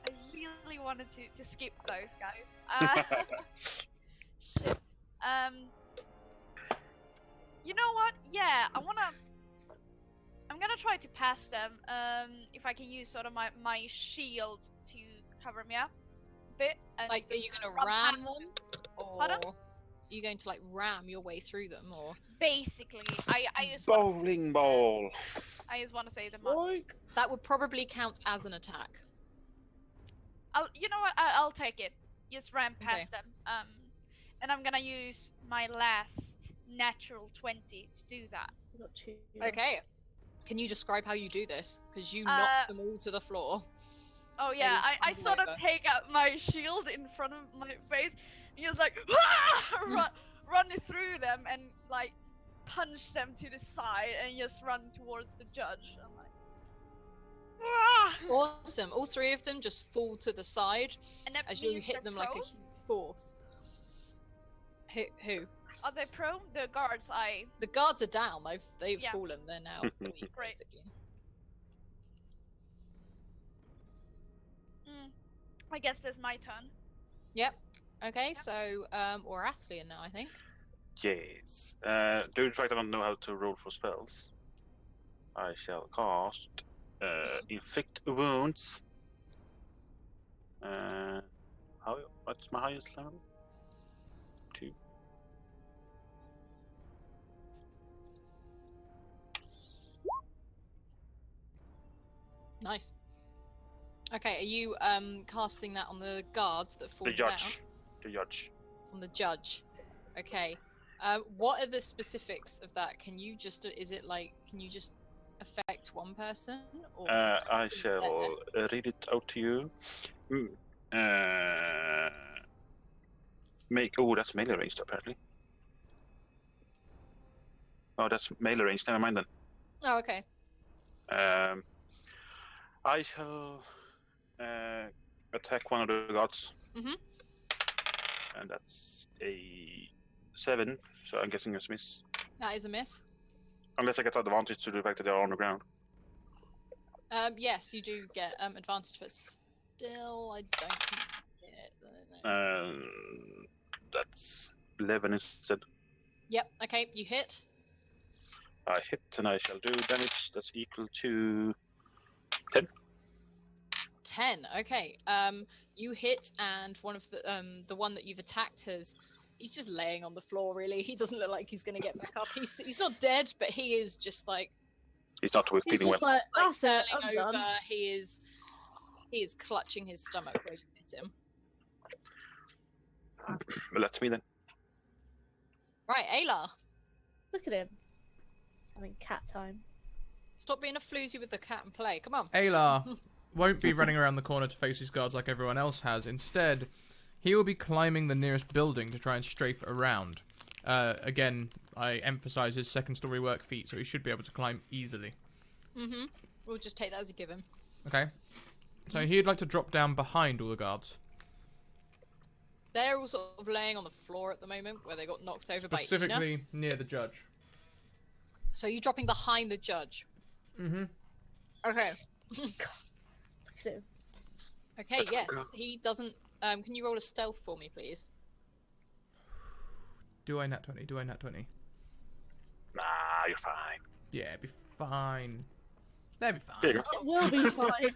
I really wanted to skip those guys. Shit. You know what? Yeah, I'm gonna try to pass them. If I can use sort of my shield to cover me up a bit. And Like, are you gonna run ram past them? Or Pardon? are you going to, like, ram your way through them? Or Basically, I just want Bowling ball. to say them up. that would probably count as an attack. You know what? I'll take it. Just ram past them. And I'm gonna use my last natural 20 to do that. I got 2. Okay. Can you describe how you do this? Because you Uh, knocked them all to the floor. Oh yeah, Maybe I tumble sort of over. take out my shield in front of my face, and just like run through them and like punch them to the side and just run towards the judge. I'm like, "Ah!" Awesome. All 3 of them just fall to the side And that as you means hit they're them like a prone? huge force. Who? Are they prone? The guards, The guards are down. They've Yeah. fallen. They're now weak, Great. basically. I guess that's my turn. Yep. Okay, so or Athelian now, I think. Yes. Due to the fact I don't know how to roll for spells, I shall cast Inflict Wounds. What's my highest level? 2. Nice. Okay, are you casting that on the guards that fall The down? judge. The judge. On the judge. Okay. What are the specifics of that? Can you just affect one person? Or I shall read it out to you. That's melee ranged apparently. Oh, that's melee ranged. Never mind then. Oh, okay. I shall attack one of the gods. Mhm. And that's a 7, so I'm guessing it's a miss. That is a miss. Unless I get advantage to the fact that they're on the ground. Yes, you do get advantage, but still, I don't think you get it. That's 11 instead. Yep. Okay, you hit. I hit and I shall do damage that's equal to 10. 10. Okay. You hit, and one of the one that you've attacked he's just laying on the floor. Really, he doesn't look like he's going to get back up. He's not dead, but he is just like He's not He's feeling well. just like, that's it, turning I'm over. done. He is clutching his stomach where you hit him. Well, that's me then. Right, Ayla. Look at him. Having cat time. Stop being a floozy with the cat and play. Come on. Ayla won't be running around the corner to face his guards like everyone else has. Instead, he will be climbing the nearest building to try and strafe around. Again, I emphasize his second story work feat, so he should be able to climb easily. Mm-hmm. We'll just take that as a given. Okay. So he'd like to drop down behind all the guards. They're all sort of laying on the floor at the moment, where they got knocked over by Ina. Specifically near the judge. So you're dropping behind the judge. Mm-hmm. Okay. So, Okay, yes. He doesn't... can you roll a stealth for me, please? Do I nat 20? Do I nat 20? Nah, you're fine. Yeah, it'd be fine. That'd be fine. There you it will be fine.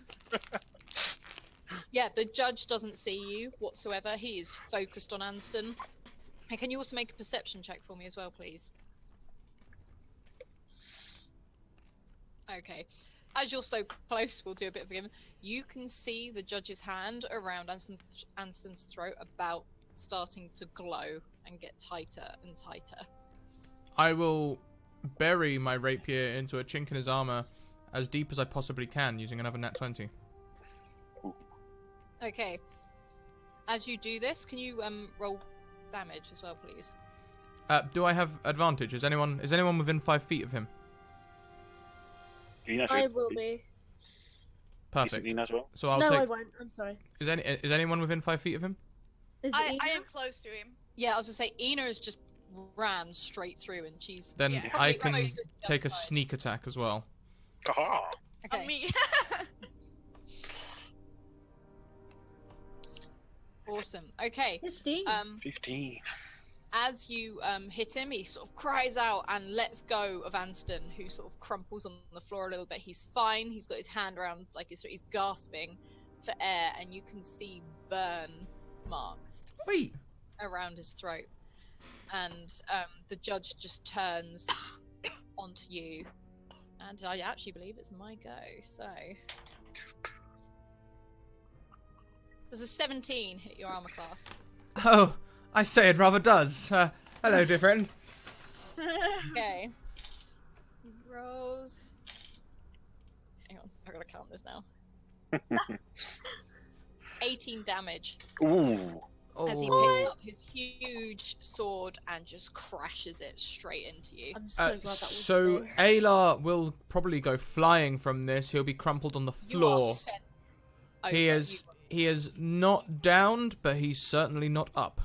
Yeah, the judge doesn't see you whatsoever. He is focused on Anston. And can you also make a perception check for me as well, please? Okay. As you're so close, we'll do a bit of a game. You can see the judge's hand around Anston's throat about starting to glow and get tighter and tighter. I will bury my rapier into a chink in his armor as deep as I possibly can using another nat 20. Okay. As you do this, can you roll damage as well, please? Do I have advantage? Is anyone within 5 feet of him? Ina I should- will be. Perfect. Ina as well. So I'll No, I take. won't. I'm sorry. Is anyone within 5 feet of him? Is it I Ina? am close to him. Yeah, I was gonna say Ina has just ran straight through, and she's Then Yeah. I probably can almost at the take a other side. sneak attack as well. Aha! Okay. On me. Awesome. Okay. 15. 15. As you hit him, he sort of cries out and lets go of Anston, who sort of crumples on the floor a little bit. He's fine. He's got his hand around, like he's gasping for air, and you can see burn marks Wait. around his throat. And the judge just turns onto you, and I actually believe it's my go. So, does a 17 hit your armor class? Oh, I say it rather does. Hello, dear friend. Okay. Rose. Hang on, I gotta count this now. 18 damage Ooh. as he Oh. picks up his huge sword and just crashes it straight into you. I'm so glad that was So me. Ayla will probably go flying from this. He'll be crumpled on the You floor. are sent over. He is not downed, but he's certainly not up.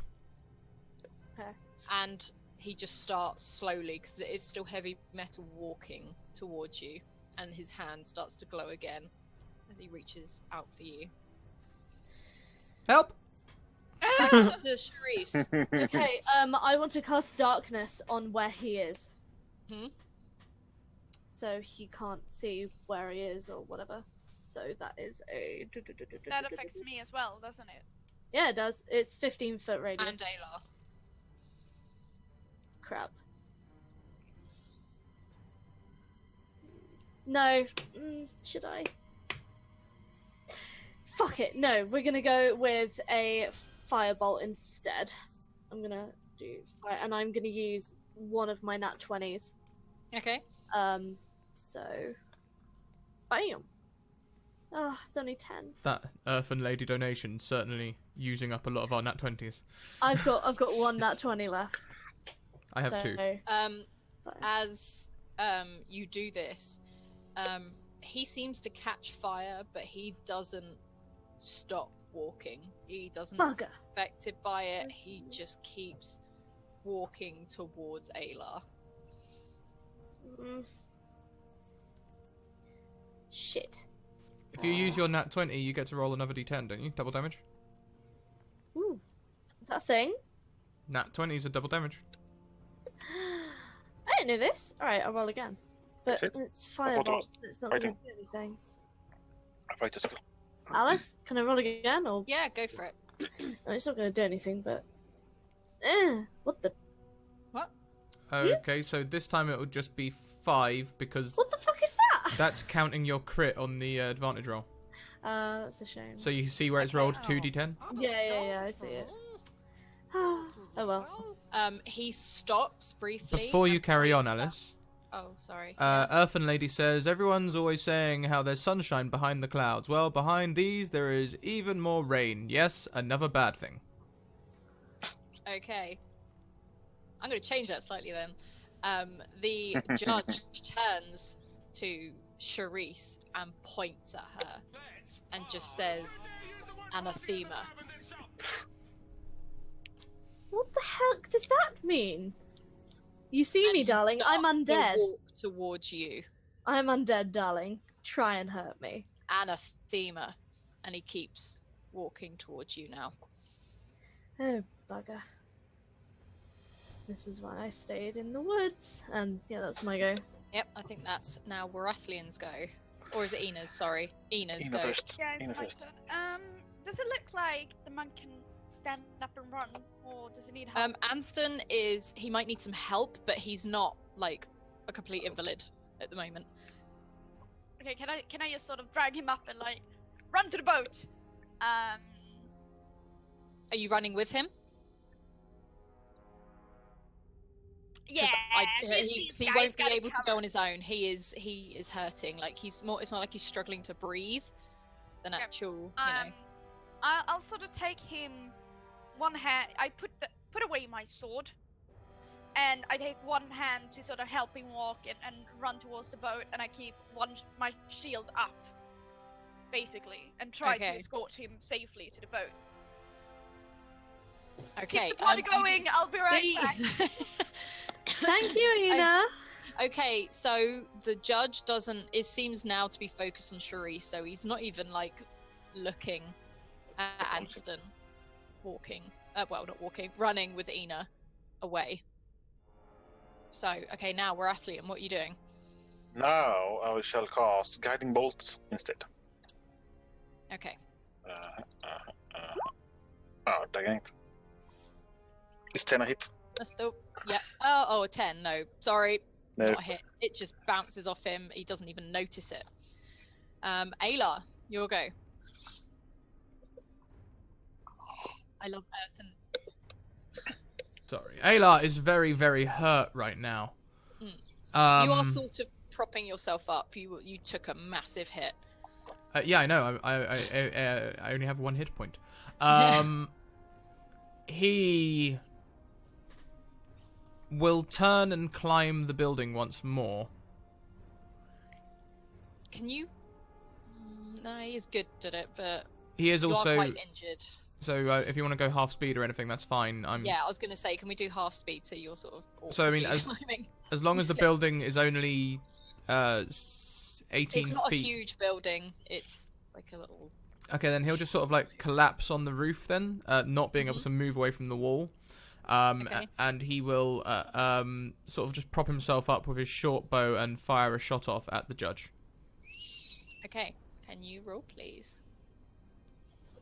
And he just starts slowly, because it is still heavy metal, walking towards you, and his hand starts to glow again as he reaches out for you. Help! to Charisse. Okay, I want to cast darkness on where he is. Hmm? So he can't see where he is or whatever. So that is a... That affects me as well, doesn't it? Yeah, it does. It's 15-foot radius. And Ayla. Crap. No. Should I? Fuck it. No, we're gonna go with a firebolt instead. I'm gonna do fire, and I'm gonna use one of my nat 20s. Okay. So... Bam! Oh, it's only 10. That Earthen Lady donation certainly using up a lot of our nat 20s. I've got one nat 20 left. I have two. As you do this, he seems to catch fire, but he doesn't stop walking. He doesn't Bugger. get affected by it. He just keeps walking towards Ayla. Shit. If you use your nat 20, you get to roll another d10, don't you? Double damage. Ooh. Is that a thing? Nat 20 is a double damage. I didn't know this. Alright, I'll roll again. But That's it? it's firebolt, so it's not going to Fighting. do anything. Right, the skill. Alice, can I roll again? Or Yeah, go for it. no, it's not going to do anything, but... what the... What? Okay, so this time it will just be 5 because What the fuck is that? that's counting your crit on the advantage roll. That's a shame. So you see where it's rolled 2d10? Yeah, I see it. Oh well. He stops briefly. Before you carry on, Alice, Oh, sorry. Earthen Lady says, everyone's always saying how there's sunshine behind the clouds. Well, behind these, there is even more rain. Yes, another bad thing. Okay. I'm going to change that slightly then. The judge turns to Charisse and points at her and just says, anathema. What the heck does that mean? You see me, And he darling. I'm starts to undead. walk towards you. I'm undead, darling. Try and hurt me. Anathema. And he keeps walking towards you now. Oh, bugger. This is why I stayed in the woods. And yeah, that's my go. Yep, I think that's now Warathlian's go. Or is it Ina's? Sorry. Ina's Ina go. first. Yeah, Ina it's my first. turn. Does it look like the monk can stand up and run, or does he need help? Anston he might need some help, but he's not like a complete invalid at the moment. Okay, can I just sort of drag him up and like run to the boat? Are you running with him? Yeah. He won't be able to go on his own. He is hurting. Like it's not like he's struggling to breathe than Okay. actual, I'll sort of take him one hand. I put away my sword, and I take one hand to sort of help him walk and run towards the boat, and I keep my shield up, basically, and try to Okay. escort him safely to the boat. Okay. Keep the water going. I'll be right back. Thank you, Ina. Okay, so the judge it seems now to be focused on Charisse, so he's not even like looking at Anston running with Ina away. So, okay, now we're Athlean. What are you doing? Now I shall cast Guiding Bolt instead. Okay. Oh, dang it. Is 10 a hit? That's still, yeah. Oh, a 10. No, sorry. No. Not a hit. It just bounces off him. He doesn't even notice it. Ayla, your go. I love Earth and Sorry. Ayla is very, very hurt right now. you are sort of propping yourself up. You took a massive hit. Yeah, I know. I only have 1 hit point. He will turn and climb the building once more. Can you? No, he's good at it, but He is you also are quite injured. so. If you want to go half speed or anything, that's fine. Yeah, I was going to say, can we do half speed so you're sort of So, I mean, awkwardly climbing? as long as the Slip. building is only 18 It's not feet. a huge building. It's like a little. Okay, then he'll just sort of like collapse on the roof then, not being able to move away from the wall. Okay. And he will sort of just prop himself up with his short bow and fire a shot off at the judge. Okay. Can you roll, please?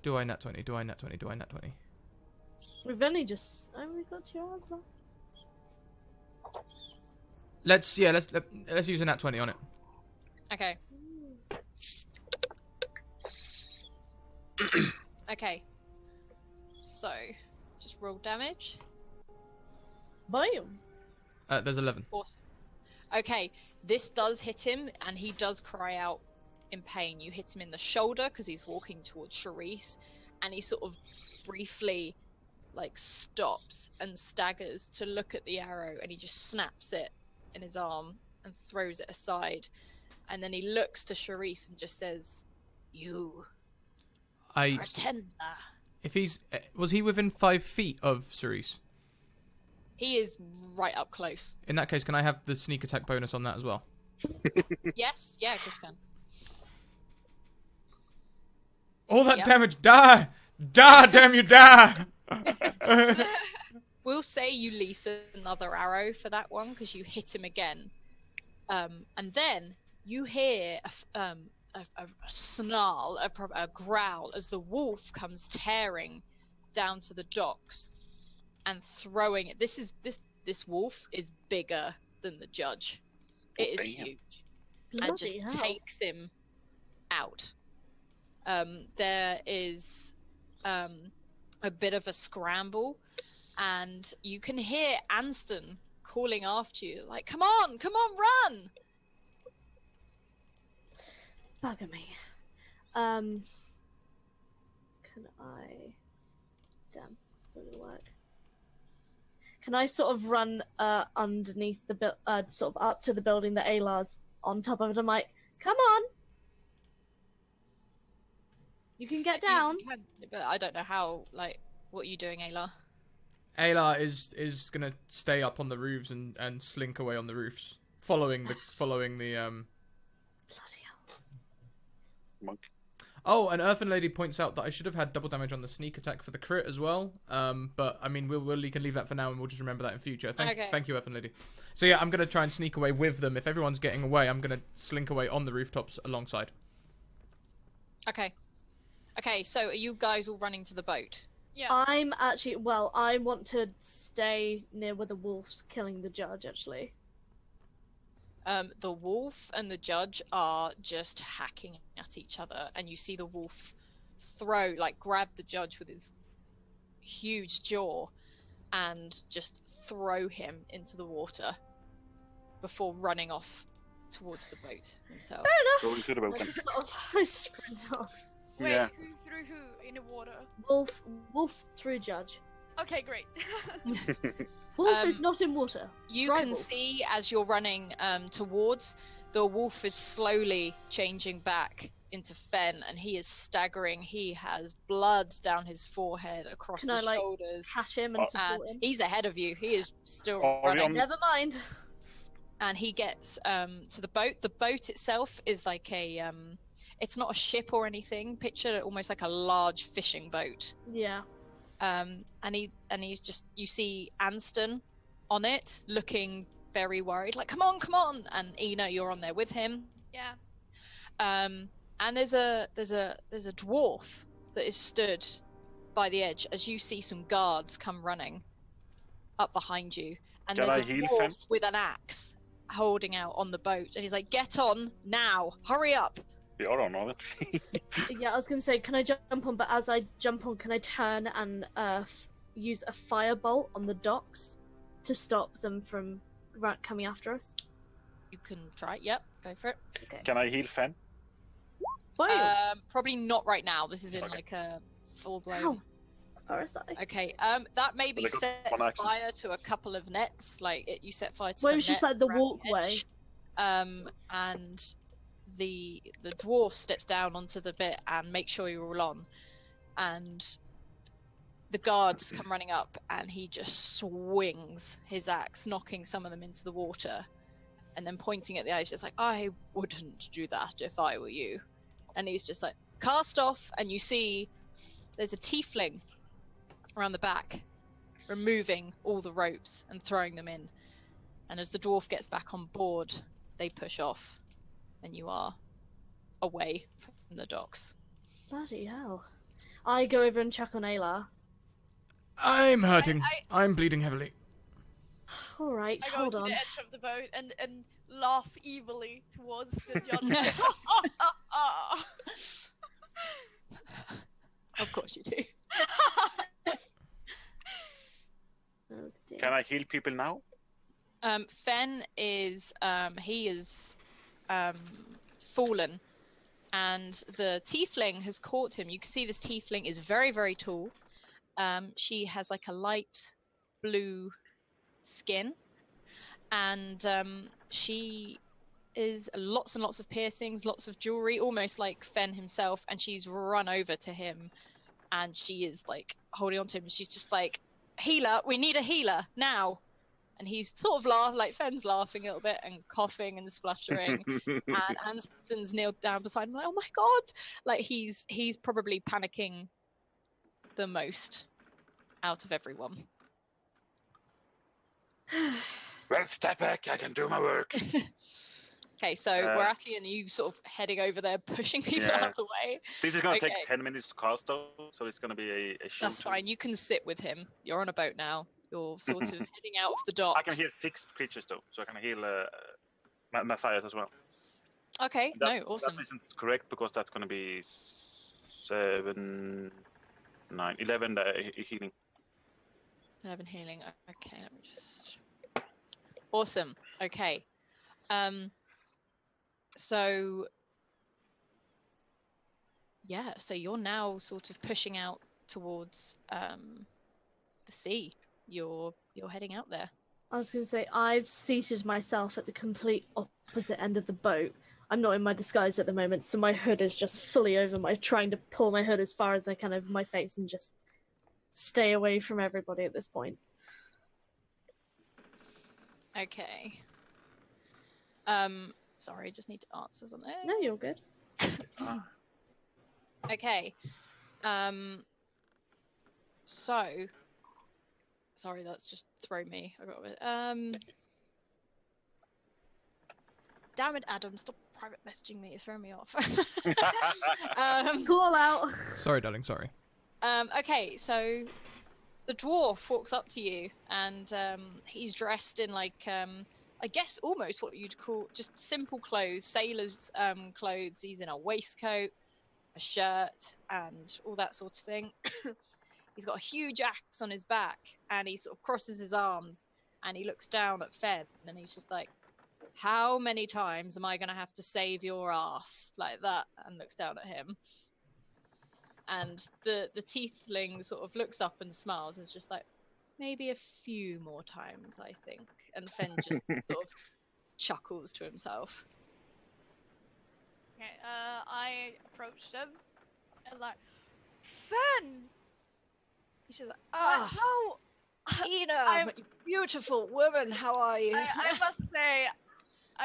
Do I nat 20? Do I nat 20? Do I nat 20? We've only got 2 hours left. Let's use a nat 20 on it. Okay. Okay. So, just roll damage. Boom. There's 11. Awesome. Okay, this does hit him, and he does cry out in pain. You hit him in the shoulder because he's walking towards Charisse, and he sort of briefly, like, stops and staggers to look at the arrow, and he just snaps it in his arm and throws it aside. And then he looks to Charisse and just says, "You pretender." If he's... Was he within 5 feet of Cerise? He is right up close. In that case, can I have the sneak attack bonus on that as well? Yes? Yeah, of course you can. All that Yep. damage! Die! Die, damn you, die! We'll say you lease another arrow for that one because you hit him again. And then you hear a snarl, a growl as the wolf comes tearing down to the docks and throwing it. This wolf is bigger than the judge. It is Damn. huge, and just Bloody hell. takes him out. There is a bit of a scramble, and you can hear Anston calling after you, like, "Come on, run!" Bugger me. Can I... Damn, that didn't work. Can I sort of run underneath the sort of up to the building that Alar's on top of it? I'm like, come on! You can get down. You can, but I don't know how. Like, what are you doing, Ayla? Ayla is gonna stay up on the roofs and slink away on the roofs, following the Bloody hell. Monk. Oh, and Earthen Lady points out that I should have had double damage on the sneak attack for the crit as well. But I mean, we can leave that for now, and we'll just remember that in future. Thank you, Earthen Lady. So yeah, I'm gonna try and sneak away with them. If everyone's getting away, I'm gonna slink away on the rooftops alongside. Okay. Okay, so are you guys all running to the boat? Yeah. I'm actually... Well, I want to stay near where the wolf's killing the judge, actually. The wolf and the judge are just hacking at each other, and you see the wolf grab the judge with his huge jaw and just throw him into the water before running off towards the boat himself. Fair Going to the boat enough. then. I just sort of I sprint off. Wait, Yeah. who threw who in the water? Wolf through judge. Okay, great. Wolf is not in water. You Dry can wolf. see as you're running towards, the wolf is slowly changing back into Fen, and he is staggering. He has blood down his forehead, across Can the I, like, shoulders. Catch him and And support him. he's ahead of you. He is still Are we running. on- Never mind. And he gets to the boat. The boat itself is like a it's not a ship or anything. Picture it almost like a large fishing boat. Yeah. And he's just, you see Anston on it looking very worried, like, come on, and Ina, you're on there with him. Yeah. And there's a dwarf that is stood by the edge as you see some guards come running up behind you, and Can there's I a heal dwarf Fen? with an axe holding out on the boat, and he's like, "Get on now, hurry up!" We are on it. Yeah, I was gonna say, can I jump on? But as I jump on, can I turn and use a firebolt on the docks to stop them from coming after us? You can try. Yep, go for it. Okay. Can I heal Fen? Fire. Probably not right now. This is in Okay. like a full Ow. blown. RSI. Okay. That maybe Well, they got sets one axis. fire to a couple of nets. Like you set fire to. Well, some it was just nets like the around walkway. edge. And the dwarf steps down onto the bit and makes sure you're all on, and the guards come running up, and he just swings his axe, knocking some of them into the water, and then pointing at the eyes, just like, "I wouldn't do that if I were you." And he's just like, cast off, and you see there's a tiefling around the back, removing all the ropes and throwing them in. And as the dwarf gets back on board, they push off, and you are away from the docks. Bloody hell. I go over and check on Ayla. I'm hurting. I'm bleeding heavily. Alright, I go hold to on. the edge of the boat and laugh evilly towards the judge. Of course you do. Oh, dear. Can I heal people now? Fen is fallen, and the tiefling has caught him. You can see this tiefling is very, very tall. She has like a light blue skin, and she is lots and lots of piercings, lots of jewelry, almost like Fen himself. And she's run over to him, and she is like holding on to him. She's just like, "Healer, we need a healer now." And he's sort of like Fen's laughing a little bit and coughing and spluttering. And Anston's kneeled down beside him, like, "Oh my god!" Like he's probably panicking the most out of everyone. Well, step back. I can do my work. Okay, so Warathi and you sort of heading over there, pushing people Yeah. out of the way. This is gonna Okay. take 10 minutes to cast, though, so it's gonna be a shoot. That's fine. You can sit with him. You're on a boat now. You're sort of heading out of the docks. I can heal 6 creatures, though, so I can heal Matthias as well. Okay, That, no, awesome. That isn't correct, because that's gonna be 7, 9, 11 healing. 11 healing. Okay, let me just. Awesome. Okay. So. Yeah, so you're now sort of pushing out towards the sea. You're heading out there. I was going to say, I've seated myself at the complete opposite end of the boat. I'm not in my disguise at the moment, so my hood is just fully over my... trying to pull my hood as far as I can over my face and just stay away from everybody at this point. Okay. Sorry, just need to answer something. No, you're good. Okay. So. Sorry, that's just thrown me. I got it. Damn it, Adam! Stop private messaging me. It's throwing me off. Call out! Sorry, darling, sorry. Okay, so the dwarf walks up to you, and he's dressed in like I guess almost what you'd call just simple clothes, sailor's clothes. He's in a waistcoat, a shirt, and all that sort of thing. He's got a huge axe on his back, and he sort of crosses his arms, and he looks down at Fen, and he's just like, "How many times am I going to have to save your ass?" Like that, and looks down at him. And the tiefling sort of looks up and smiles, and is just like, "Maybe a few more times, I think." And Fen just sort of chuckles to himself. Okay, I approached him and like, Fen! He's just like, No! Ina, beautiful woman, how are you? I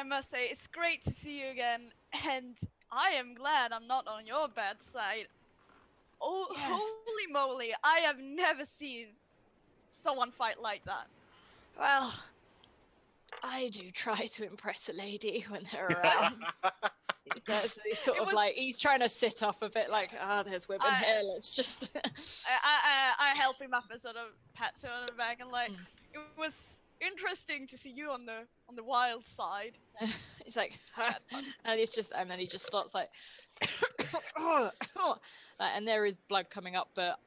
must say, it's great to see you again, and I am glad I'm not on your bad side. Oh, Yes. holy moly, I have never seen someone fight like that. Well, I do try to impress a lady when they're around. He's sort of like, he's trying to sit up a bit like, there's women here, let's just... I help him up and sort of pat him on the back and like, it was interesting to see you on the wild side. He's like, and then he just starts like, and there is blood coming up, but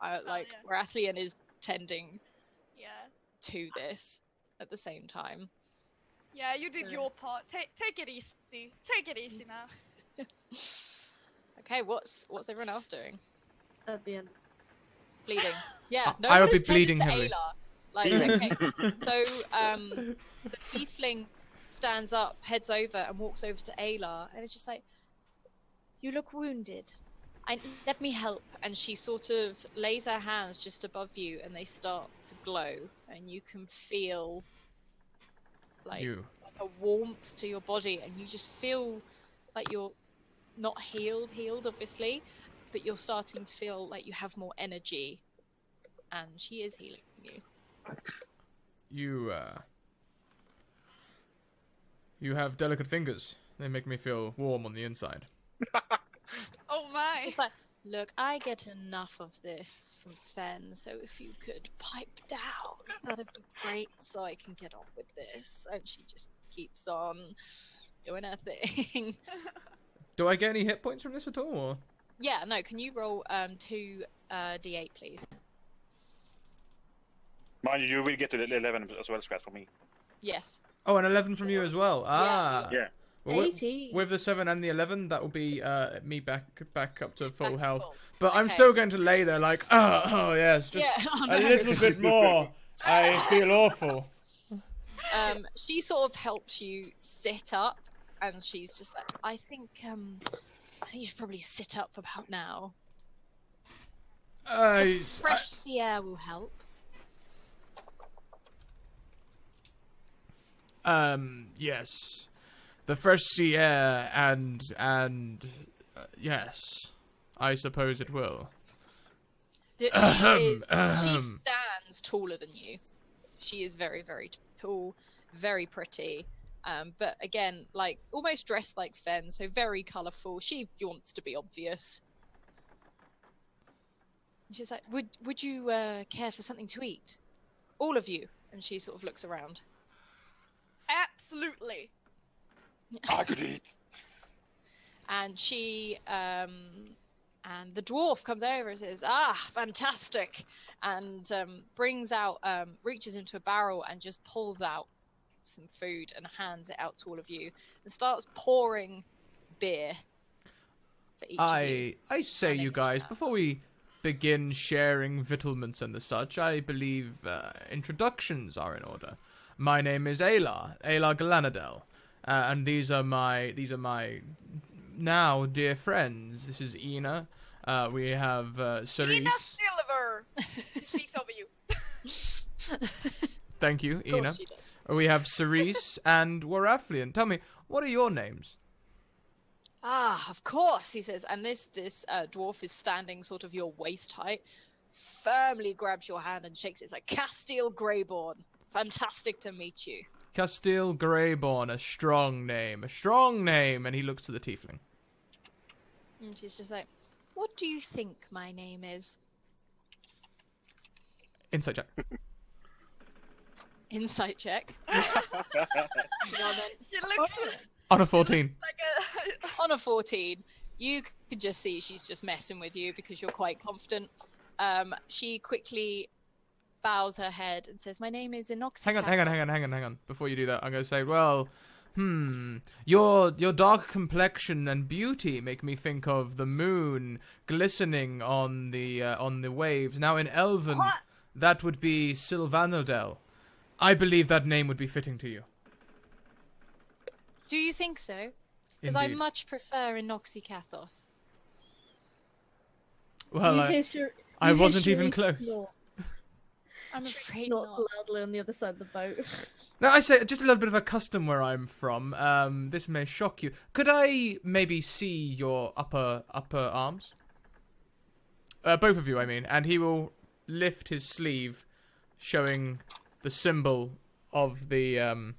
Warathi is tending to this at the same time. Yeah, you did your part. Take it easy. Take it easy now. Okay, what's everyone else doing? At the end. Bleeding. Yeah, no I one will be has tended bleeding to heavily. Ayla. Like, okay. So the tiefling stands up, heads over, and walks over to Ayla, and it's just like, "You look wounded. Let me help." And she sort of lays her hands just above you, and they start to glow, and you can feel like a warmth to your body, and you just feel like you're not healed, obviously, but you're starting to feel like you have more energy, and she is healing you. You have delicate fingers. They make me feel warm on the inside. Oh my! She's like, look, I get enough of this from Fen, so if you could pipe down, that'd be great, so I can get on with this. And she just keeps on doing her thing. Do I get any hit points from this at all? Or? Yeah, no, can you roll 2 d8, please? Mind you will get to 11 as well, Scratch, for me. Yes. Oh, an 11 from you as well. Ah. Yeah. Well, 18. with the 7 and the 11, that will be me back up to full Back to health. full. But I'm Okay. still going to lay there like, oh yes, just Yeah, oh, a no. little bit more. I feel awful. She sort of helps you sit up, and she's just like, I think you should probably sit up about now. Fresh sea air will help. Yes. The fresh sea air and yes, I suppose it will. She stands taller than you. She is very, very tall, very pretty. But again, like almost dressed like Fen, so very colourful. She wants to be obvious. She's like, "Would you care for something to eat, all of you?" And she sort of looks around. Absolutely. I could eat. And she and the dwarf comes over and says, "Ah, fantastic!" And brings out, reaches into a barrel and just pulls out some food and hands it out to all of you and starts pouring beer for each of you. I say, you guys, before we begin sharing victualments and the such, I believe introductions are in order. My name is Aylar Galanadel, and these are my now dear friends. This is Ina. We have Cerise. Ina Silver speaks over you. Thank you, Of course Ina. she does. We have Cerise and Waraflian. Tell me, what are your names? Ah, of course, he says. And this dwarf is standing sort of your waist height, firmly grabs your hand and shakes it. It's like, Castile Greyborn. Fantastic to meet you. Castile Greyborn, a strong name, and he looks to the tiefling. And she's just like, what do you think my name is? Insight check. Insight check. Well then, She looks On a 14. like a. on a 14, you could just see she's just messing with you because you're quite confident. She quickly bows her head and says, my name is Inoxy. Hang on. Before you do that, I'm going to say, well, your dark complexion and beauty make me think of the moon glistening on the waves. Now in Elven, that would be Sylvanodel. I believe that name would be fitting to you. Do you think so? Because I Indeed. much prefer Inoxycathos. Well, I wasn't even close. I'm afraid Not not. loudly on the other side of the boat. Now, I say, just a little bit of a custom where I'm from. This may shock you. Could I maybe see your upper arms? Both of you, I mean. And he will lift his sleeve, showing the symbol of the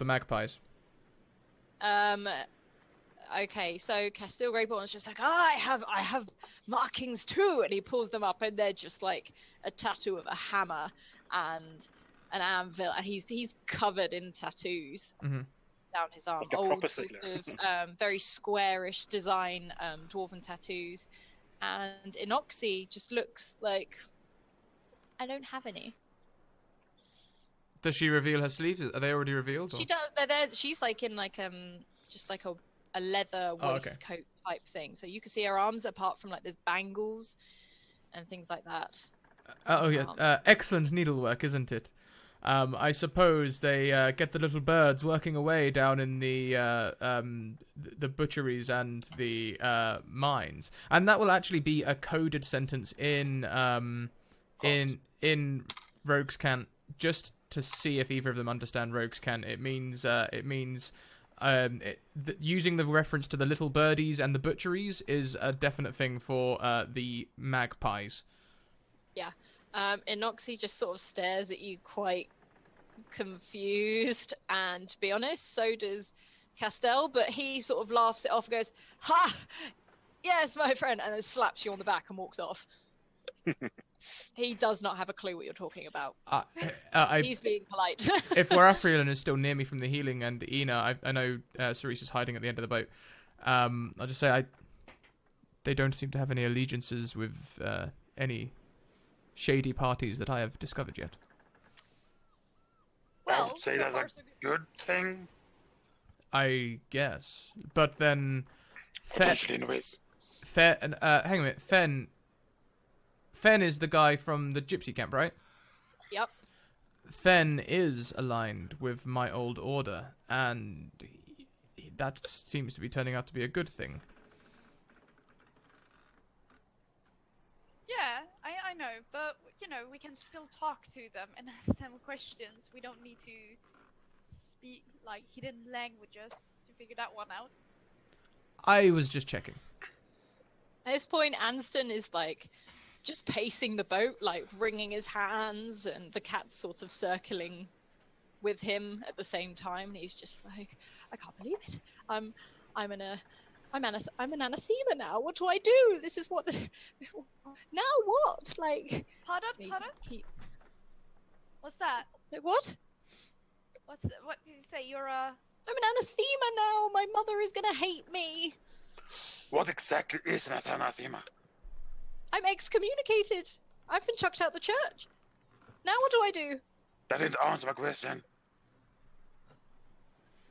magpies. Okay, so Castile Greyborn's just like, I have markings too, and he pulls them up, and they're just like a tattoo of a hammer and an anvil, and he's covered in tattoos down his arm. Like a Old proper sort sailor. of very squarish design dwarven tattoos, and Inoxy just looks like, I don't have any. Does she reveal her sleeves? Are they already revealed? Or? She does. She's like in like just like a leather Oh, okay. waistcoat type thing, so you can see her arms apart from like there's bangles and things like that. Oh yeah, excellent needlework, isn't it? I suppose they get the little birds working away down in the butcheries and the mines, and that will actually be a coded sentence in Rogues Can, just to see if either of them understand Rogues Can. It means using the reference to the little birdies and the butcheries is a definite thing for the magpies. Yeah. Inoxie just sort of stares at you quite confused, and to be honest, so does Castell, but he sort of laughs it off and goes, "Ha! Yes, my friend," and then slaps you on the back and walks off. He does not have a clue what you're talking about. He's being polite. If Warathriel is still near me from the healing, and Ina, I know Cerise is hiding at the end of the boat, I'll just say they don't seem to have any allegiances with any shady parties that I have discovered yet. I Well, would say that's a good thing. I guess. But then... Potentially, anyways. hang a minute. Fen is the guy from the gypsy camp, right? Yep. Fen is aligned with my old order, and that seems to be turning out to be a good thing. yeah, I know, but we can still talk to them and ask them questions. We don't need to speak like hidden languages to figure that one out. I was just checking. At this point, Anston is like just pacing the boat, like wringing his hands, and the cat's sort of circling with him at the same time. And he's just like, "I can't believe it. I'm an anathema now. What do I do? This is what. Now what? Like." Pardon? he Pardon? just keeps- What's that? Like, what? What did you say? You're a... I'm an anathema now. My mother is gonna hate me. What exactly is an anathema? I'm excommunicated. I've been chucked out the church. Now what do I do? That didn't answer my question.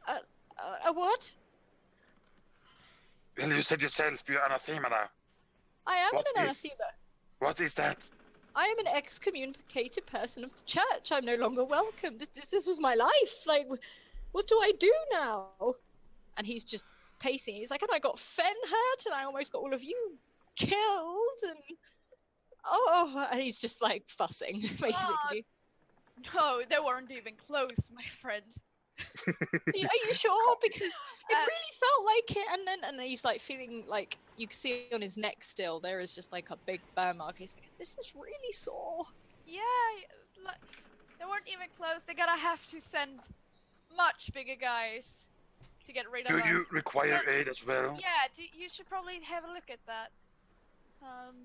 A what? Well, you said yourself you're anathema now. I am What an is- anathema. What is that? I am an excommunicated person of the church. I'm no longer welcome. This was my life. Like, what do I do now? And he's just pacing. He's like, and I got Fen hurt, and I almost got all of you killed, and and he's just like fussing, basically. No, they weren't even close, my friend. Are you sure? Because it really felt like it, and then he's like feeling like you can see on his neck still there is just like a big burn mark. He's like, this is really sore. Yeah, like, they weren't even close. They're gonna have to send much bigger guys to get rid of Do us. you require But- aid as well? Yeah, you should probably have a look at that.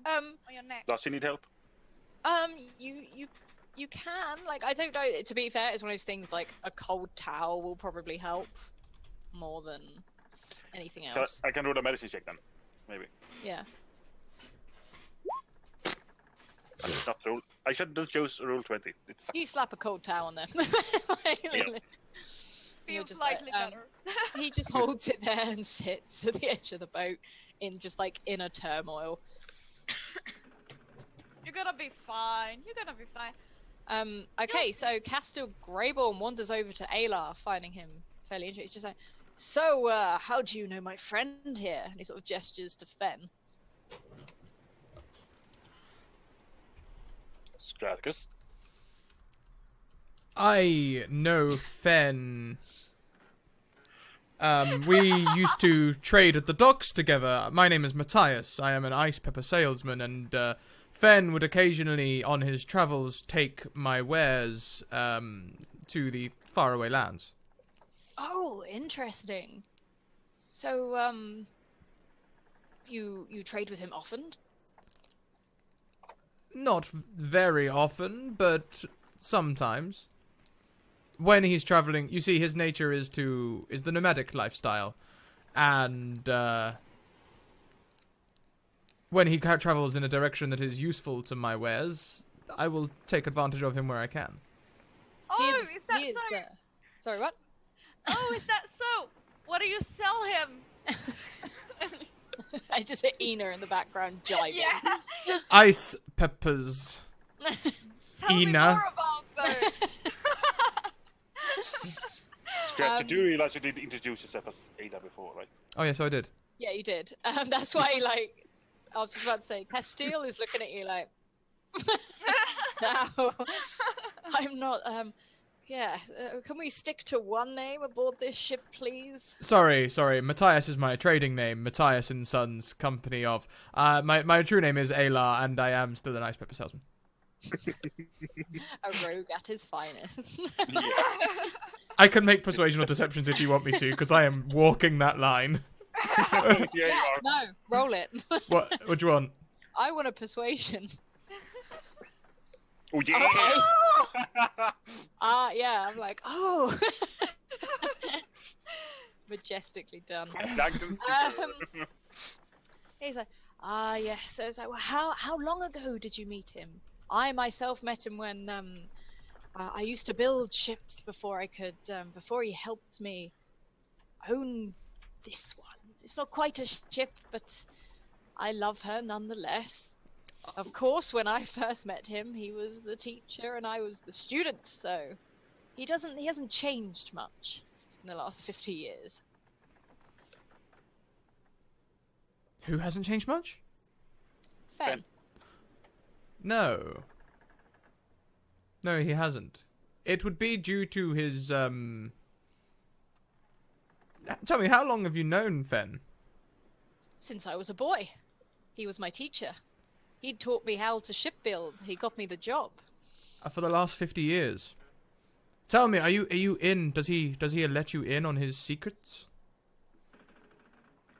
On your neck. Does he need help? You can, like, I don't know, to be fair, it's one of those things like a cold towel will probably help more than anything So else. I can do the medicine check then, maybe. Yeah. That's not rule. I should just choose rule 20. It sucks. You slap a cold towel on there. Yeah. You're Feels just slightly like, better. he just holds it there and sits at the edge of the boat in just like inner turmoil. You're gonna be fine. You're gonna be fine. Okay, so Castle Greyborn wanders over to Alar, finding him fairly interesting. He's just like, so, how do you know my friend here? And he sort of gestures to Fen. Straticus. I know Fen. We used to trade at the docks together. My name is Matthias. I am an ice pepper salesman, and Fen would occasionally, on his travels, take my wares to the faraway lands. Oh, interesting. So, you trade with him often? Not very often, but sometimes. When he's traveling, you see, his nature is the nomadic lifestyle, and when he travels in a direction that is useful to my wares, I will take advantage of him where I can. Oh, is that so? Sorry, what? Oh, is that so? What do you sell him? I just hit Ina in the background jibing. Yeah. Ice peppers. Tell me Ina. more about those. Scrap, did you realize you did introduce yourself as Ada before, right? Oh yeah, so I did. Yeah, you did. That's why, like, I was just about to say, Castile is looking at you like, no, I'm not, Yeah, can we stick to one name aboard this ship, please? Sorry. Matthias is my trading name. Matthias and Sons, company of. My true name is Ayla, and I am still an ice pepper salesman. A rogue at his finest. Yeah. I can make persuasion or deceptions if you want me to, because I am walking that line. Yeah, you Yeah, are. no, roll it. What do you want? I want a persuasion. Oh yeah. Yeah, I'm like, oh. Majestically done. He's like, yes. So it's like, well, how long ago did you meet him? I myself met him when I used to build ships before I could before he helped me own this one. It's not quite a ship, but I love her nonetheless. Of course, when I first met him, he was the teacher and I was the student, so he hasn't changed much in the last 50 years. Who hasn't changed much? Fen. No, he hasn't. It would be due to his. Tell me, how long have you known Fen? Since I was a boy. He was my teacher. He taught me how to ship build. He got me the job. For the last 50 years. Tell me, are you in? Does he let you in on his secrets?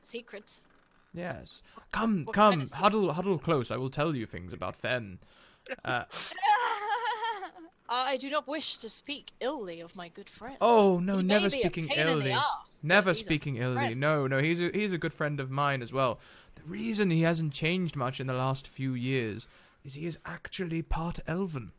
Secrets? Yes. Come, What kind of huddle close. I will tell you things about Fen. I do not wish to speak illy of my good friend. Oh no, He may never be a speaking pain in the illy. arse, but Never he's a speaking illy. friend. No, he's a good friend of mine as well. The reason he hasn't changed much in the last few years is he is actually part elven.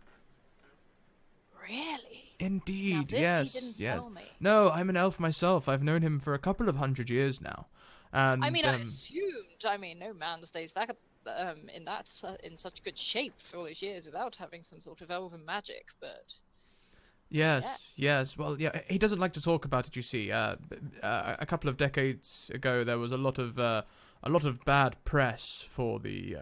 Really? Indeed, Now this yes, he didn't yes. tell me. No, I'm an elf myself. I've known him for a couple of 100 years now. And I mean, I assumed. I mean, no man stays that in such good shape for all these years without having some sort of elven magic. But Yes. Well, yeah, he doesn't like to talk about it. You see, a couple of decades ago, there was a lot of bad press for the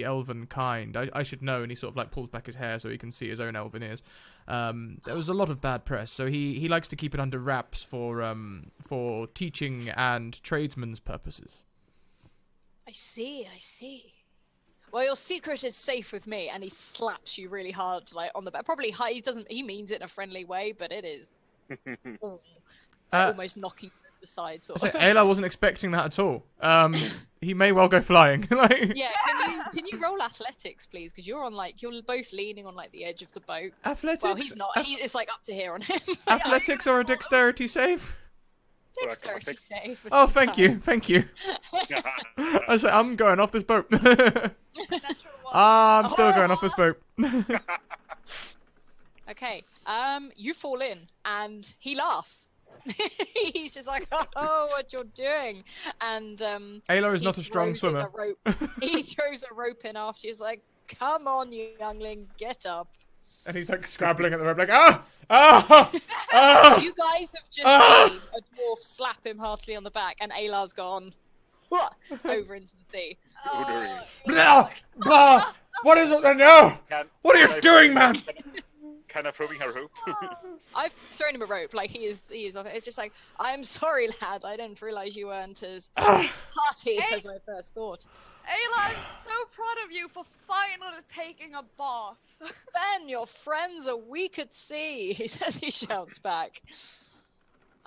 elven kind. I should know, and he sort of like pulls back his hair so he can see his own elven ears. There was a lot of bad press, so he likes to keep it under wraps for teaching and tradesmen's purposes. I see. Well, your secret is safe with me, and he slaps you really hard, like on the back. Probably he means it in a friendly way, but it is almost knocking you to the side, sort of. Ayla wasn't expecting that at all. He may well go flying. Like, Yeah, can you roll athletics, please? Because you're both leaning on like the edge of the boat. athletics. Well, he's not. It's like up to here on him. Athletics or a dexterity save? Dexterity save. Oh, thank you. I say I'm going off this boat. I'm still going off this boat. Okay. You fall in, and he laughs. He's just like, "Oh, what you're doing?" And Ayla is he not a strong throws in swimmer. a rope. He throws a rope in after you. He's like, "Come on, you youngling, get up." And he's like scrabbling at the rope, like ah. You guys have just seen a dwarf slap him heartily on the back, and Aylar's gone over into the sea. Blah, blah. What is it? No. What are you doing, man? Kind of throwing her rope. I've thrown him a rope, like he is. It's just like, I'm sorry, lad. I didn't realize you weren't as hearty as I first thought. Ayla, I'm so proud of you for finally taking a bath. Ben, your friends are weak at sea. He says. He shouts back,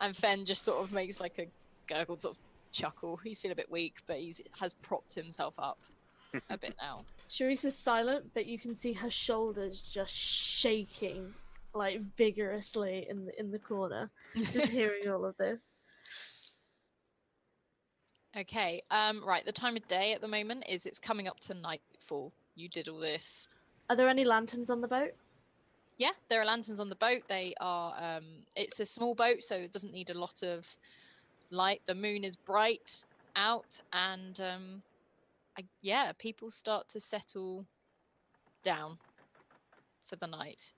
and Fen just sort of makes like a gurgled sort of chuckle. He's feeling a bit weak, but has propped himself up a bit now. Charisse is silent, but you can see her shoulders just shaking, like vigorously in the corner. Just hearing all of this. Okay. Right. The time of day at the moment is it's coming up to nightfall. You did all this. Are there any lanterns on the boat? Yeah, there are lanterns on the boat. They are. It's a small boat, so it doesn't need a lot of light. The moon is bright out, and people start to settle down for the night.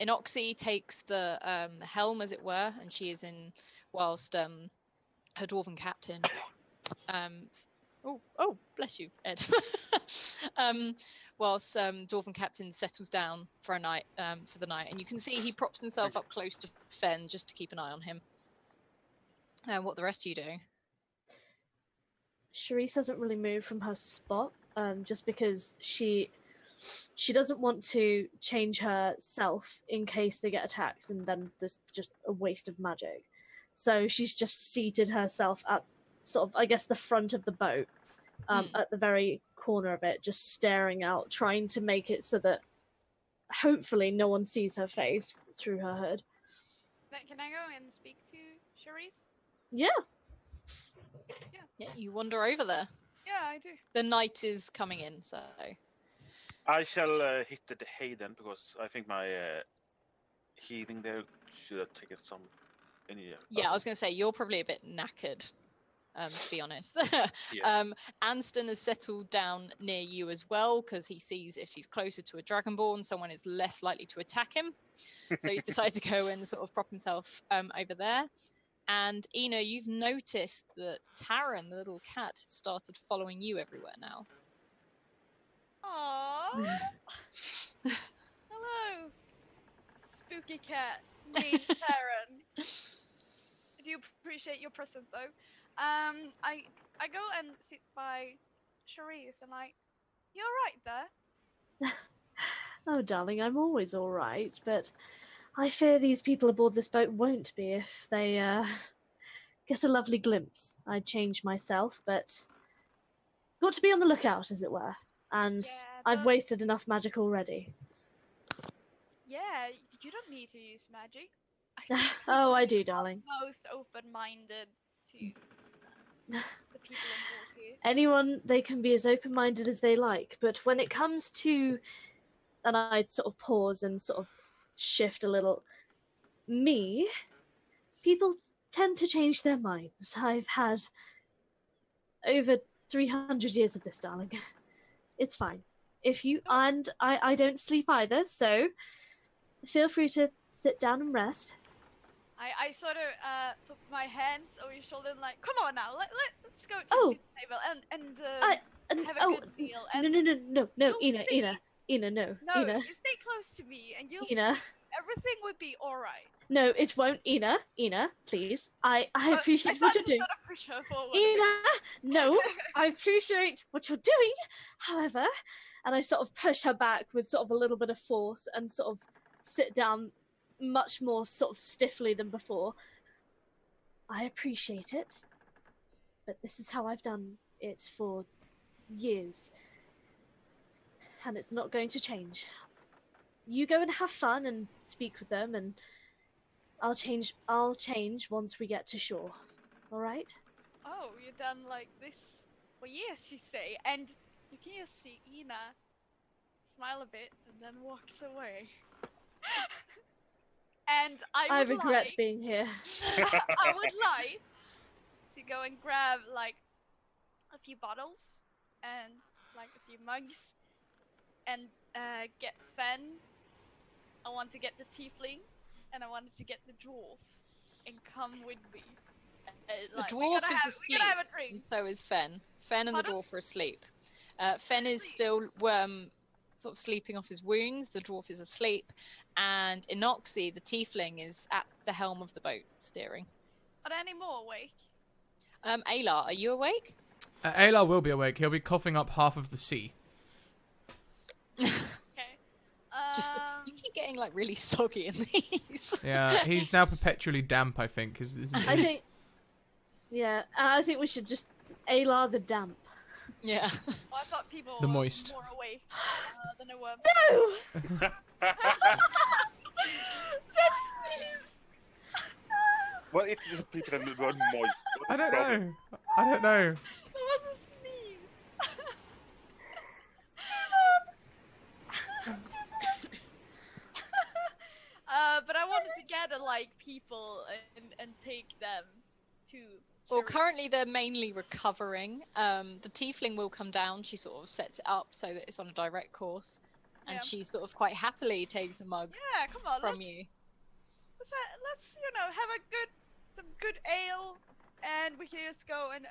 Inoxie takes the helm, as it were, and she is in, whilst her dwarven captain Oh, bless you, Ed. Whilst Dwarven Captain settles down for a night, for the night, and you can see he props himself up close to Fen just to keep an eye on him. What the rest of you doing? Charisse hasn't really moved from her spot, just because she doesn't want to change herself in case they get attacked, and then there's just a waste of magic. So she's just seated herself at sort of, I guess, the front of the boat, at the very corner of it, just staring out, trying to make it so that hopefully no one sees her face through her hood. Can I go and speak to Charisse? Yeah. Yeah, you wander over there. Yeah, I do. The night is coming in, so... I shall hit the hay then, because I think my healing there should have taken some... Yeah, I was going to say, you're probably a bit knackered, to be honest. Yeah. Anston has settled down near you as well, because he sees if he's closer to a Dragonborn, someone is less likely to attack him. So he's decided to go and sort of prop himself over there. And Ina, you've noticed that Taran, the little cat, has started following you everywhere now. Aww. Hello, spooky cat named Taran. I do appreciate your presence, though. I go and sit by Charisse and you alright there? Oh, darling, I'm always all right, but I fear these people aboard this boat won't be if they get a lovely glimpse. I'd change myself, but got to be on the lookout, as it were. And I've wasted enough magic already. Yeah, you don't need to use magic. Oh, I do, darling. Most open-minded to the people on board here. Anyone, they can be as open-minded as they like, but when it comes to... And I'd sort of pause and sort of shift a little. Me, people tend to change their minds. I've had over 300 years of this, darling. It's fine. If you... And I don't sleep either, so feel free to sit down and rest. I sort of put my hands over your shoulder and come on now, let's go to the table and have a good meal. And No, Ina, no. No, Ina. you stay close to me and you'll Ina. see everything will be alright. No, it won't, Ina, please. I appreciate what you're doing. Sort of push her forward Ina, no, I appreciate what you're doing. However, and I sort of push her back with sort of a little bit of force and sort of sit down much more sort of stiffly than before. I appreciate it, but this is how I've done it for years. And it's not going to change. You go and have fun and speak with them, and I'll change once we get to shore. All right? Oh, you've done like this for years, you say, and you can just see Ina smile a bit and then walks away. And I regret being here. I would like to go and grab like a few bottles and like a few mugs and get Fen. I want to get the tiefling and I wanted to get the dwarf and come with me. The dwarf is asleep. We're gonna have a drink. So is Fen. Fen and Pardon? the dwarf are asleep. Fen is still sort of sleeping off his wounds. The dwarf is asleep. And Inoxie, the tiefling, is at the helm of the boat, steering. Are there any more awake? Aylar, are you awake? Aylar will be awake. He'll be coughing up half of the sea. Okay. Just you keep getting like really soggy in these. Yeah, he's now perpetually damp, I think. I think... Yeah, I think we should just... Aylar the damp. Yeah. Well, I thought people The were moist. more awake than they were. No! Well, it's just people that were moist. I don't know. I don't know. That was a sneeze. But I wanted to gather like people and take them to. Well, currently they're mainly recovering. The tiefling will come down. She sort of sets it up so that it's on a direct course, and Yeah. she sort of quite happily takes a mug Yeah, come on. from you. Let's have some good ale, and we can just go and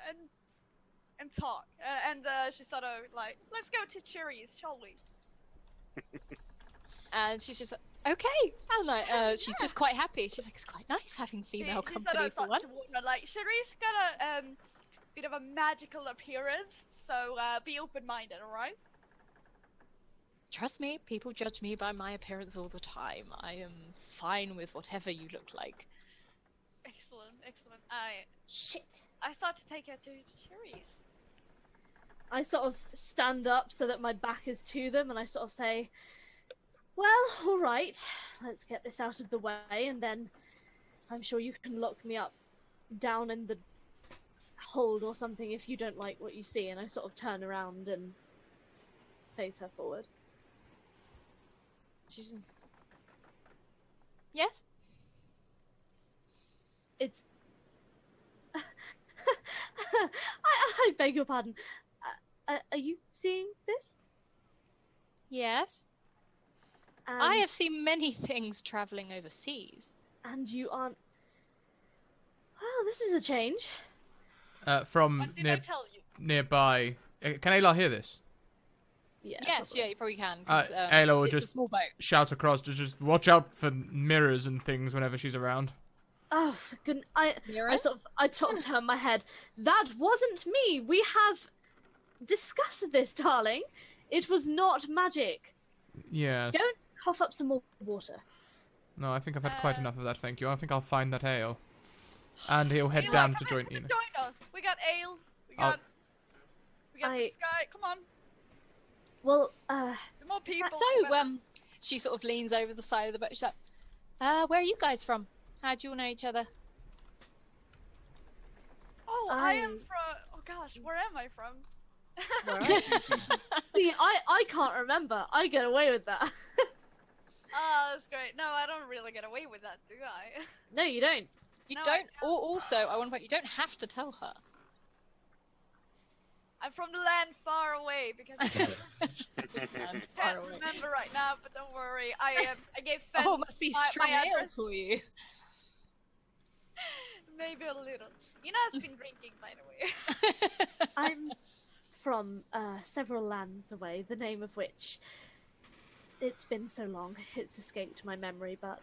and talk. And she sort of like, let's go to Cherries, shall we? And she's just like, okay. And like, she's just quite happy. She's like, it's quite nice having female She company sort of for starts once. to warn her, like, Cherries got a bit of a magical appearance, so be open-minded, alright? Trust me, people judge me by my appearance all the time. I am fine with whatever you look like. Excellent. Shit. I start to take her to Cherries. I sort of stand up so that my back is to them, and I sort of say, well, all right, let's get this out of the way, and then I'm sure you can lock me up down in the hold or something if you don't like what you see. And I sort of turn around and face her forward. She's... Yes? It's... I beg your pardon. Are you seeing this? Yes. And, I have seen many things travelling overseas. And you aren't... Well, this is a change. From What did I tell you? nearby. Can Ayla hear this? Yeah. Yes, probably. yeah, you probably can. 'Cause, Ayla will it's a just small boat. shout across to just watch out for mirrors and things whenever she's around. Oh, for goodness. I Mirrors? sort of turn my head. That wasn't me. We have discussed this, darling. It was not magic. Yes. Don't cough up some more water. No, I think I've had quite enough of that, thank you. I think I'll find that ale. And he'll head Ayla, down come to in, join Ina. Join us. We got ale. We I'll- got this guy. Come on. Well, There's more people. So, she sort of leans over the side of the boat. She's like, where are you guys from? How do you all know each other? Oh, I am from. Oh gosh, where am I from? see, I can't remember. I get away with that. Oh, that's great. No, I don't really get away with that, do I? No, you don't. You No, I don't. don't. Or also, I want to point. You don't have to tell her. I'm from the land far away because I Far can't away. remember right now. But don't worry, I gave Fen Oh, it must be my strong ale address. for you. Maybe a little. Ina's been drinking, by the way. I'm from several lands away, the name of which it's been so long it's escaped my memory, but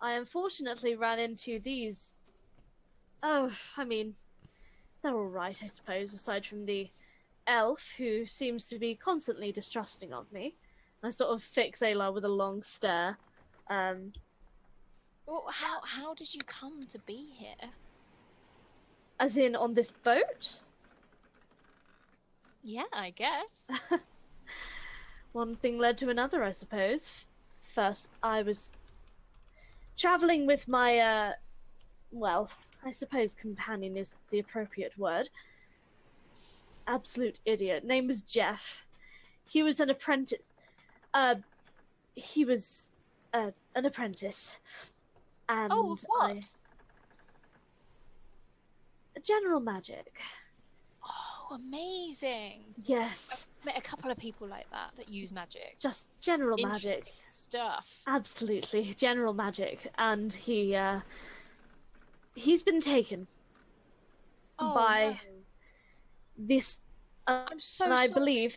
I unfortunately ran into these. Oh, I mean, they're all right, I suppose, aside from the elf who seems to be constantly distrusting of me. I sort of fix Ayla with a long stare. Well, how did you come to be here? As in on this boat? Yeah, I guess. One thing led to another, I suppose. First, I was traveling with my, well, I suppose companion is the appropriate word. Absolute idiot. Name was Jeff. He was an apprentice. He was an apprentice. And Oh, what? General magic. Oh, amazing. Yes. I've met a couple of people like that use magic. Just general Interesting magic. stuff. Absolutely. General magic. And he's been taken Oh, by no. this, I'm so and I sorry. believe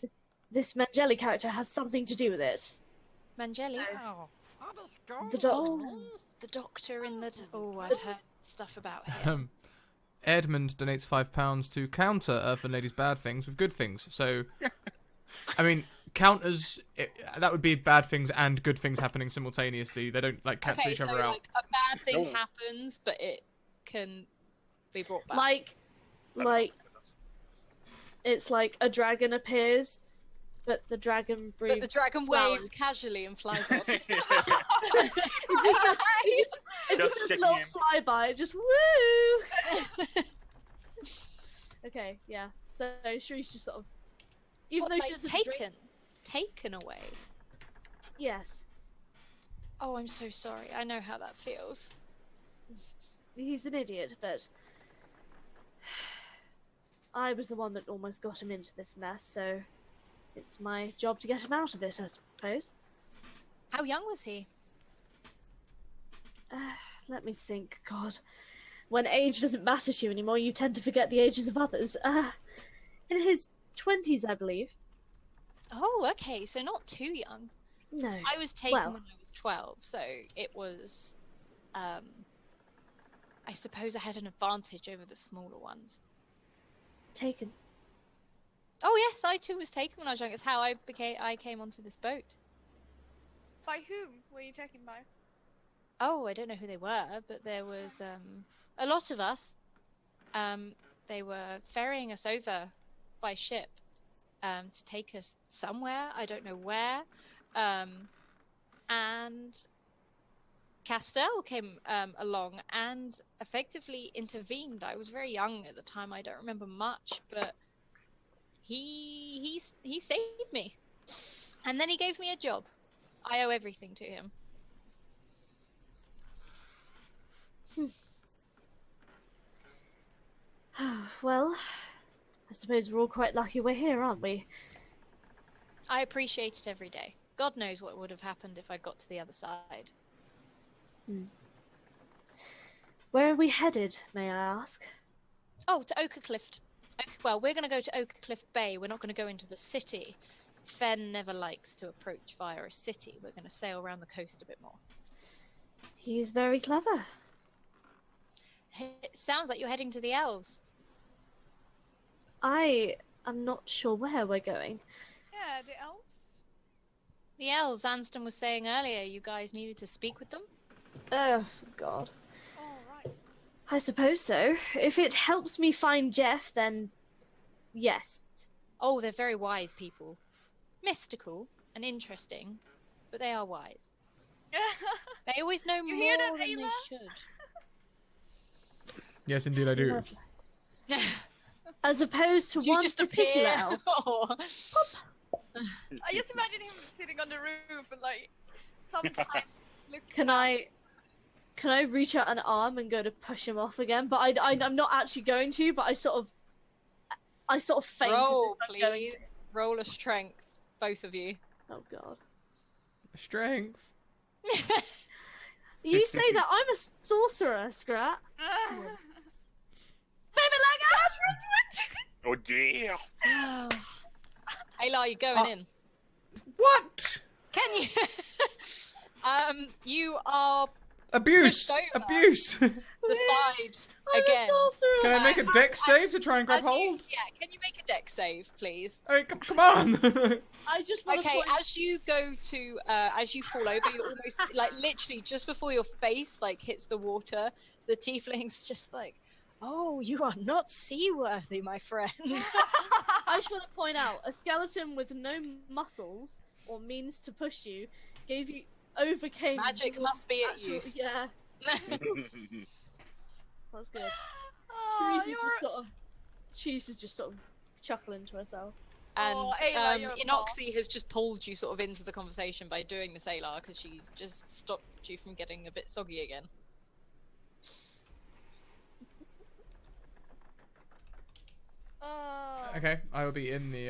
this Mangeli character has something to do with it. Mangeli, Wow, all this gold The for doc- me? the doctor in the... Oh, I've heard stuff about him. Edmund donates £5 to counter Earth and Ladies' bad things with good things. So, I mean, counters, that would be bad things and good things happening simultaneously. They don't, like, cancel Okay, each so other out. like a bad thing No. happens, but it can be brought back. Like, it's like a dragon appears, but the dragon but breathes. the dragon flowers. waves casually and flies off. It just does. It just does a checking little in. flyby. It just woo. Okay, yeah. So Sharice just sort of, even What, though like, she doesn't drink- taken away. yes, Oh, I'm so sorry. I know how that feels. he's an idiot, but I was the one that almost got him into this mess. So it's my job to get him out of it, I suppose. How young was he? Let me think. God, when age doesn't matter to you anymore, you tend to forget the ages of others. In his 20s, I believe. Oh, okay, so not too young. No. I was taken Well. when I was 12, so it was, I suppose I had an advantage over the smaller ones. Taken. Oh yes, I too was taken when I was young. It's how I came onto this boat. By whom were you taken by? Oh, I don't know who they were, but there was a lot of us. They were ferrying us over by ship to take us somewhere. I don't know where. And Castell came along and effectively intervened. I was very young at the time. I don't remember much, but he saved me, and then he gave me a job. I owe everything to him. Well, I suppose we're all quite lucky we're here, aren't we? I appreciate it every day. God knows what would have happened if I got to the other side. Where are we headed, may I ask? Oh, to Oakercliff. Well, we're going to go to Oakercliff Bay. We're not going to go into the city. Fen never likes to approach via a city. We're going to sail around the coast a bit more. He's very clever. It sounds like you're heading to the elves. I am not sure where we're going. Yeah, the elves. The elves, Anston was saying earlier, you guys needed to speak with them? Oh, God. All right. I suppose so. If it helps me find Jeff, then yes. Oh, they're very wise people. Mystical and interesting, but they are wise. They always know You more hear that, than they Ayla? should. Yes, indeed, I do. As opposed to Do you one just particular appear? elf. Oh. I just imagine him sitting on the roof and like sometimes look. Can I reach out an arm and go to push him off again? But I'm not actually going to. But I sort of feint. as Roll, if I'm going please. to. Roll a strength, both of you. Oh God. Strength. You say that I'm a sorcerer, Scrat. Oh yeah. Ayla, you're going in. What? Can you? You are Abuse! Pushed over. Abuse! the side I'm again. a sorcerer. Can I make a dex save to try and grab As you- hold? Yeah, can you make a dex save, please? Hey, come on! I just want to Okay, point. as you go to, as you fall over, you're almost, like, literally just before your face, like, hits the water, the tiefling's just like, oh, you are not seaworthy, my friend. I just want to point out a skeleton with no muscles or means to push you overcame. Magic your must be at actual- use. Yeah, that's good. Oh, She's just sort of chuckling to herself. And Oh, Ayla, you're a Inoxie has just pulled you sort of into the conversation by doing this, Ayla, because she's just stopped you from getting a bit soggy again. Oh. Okay, I will be in the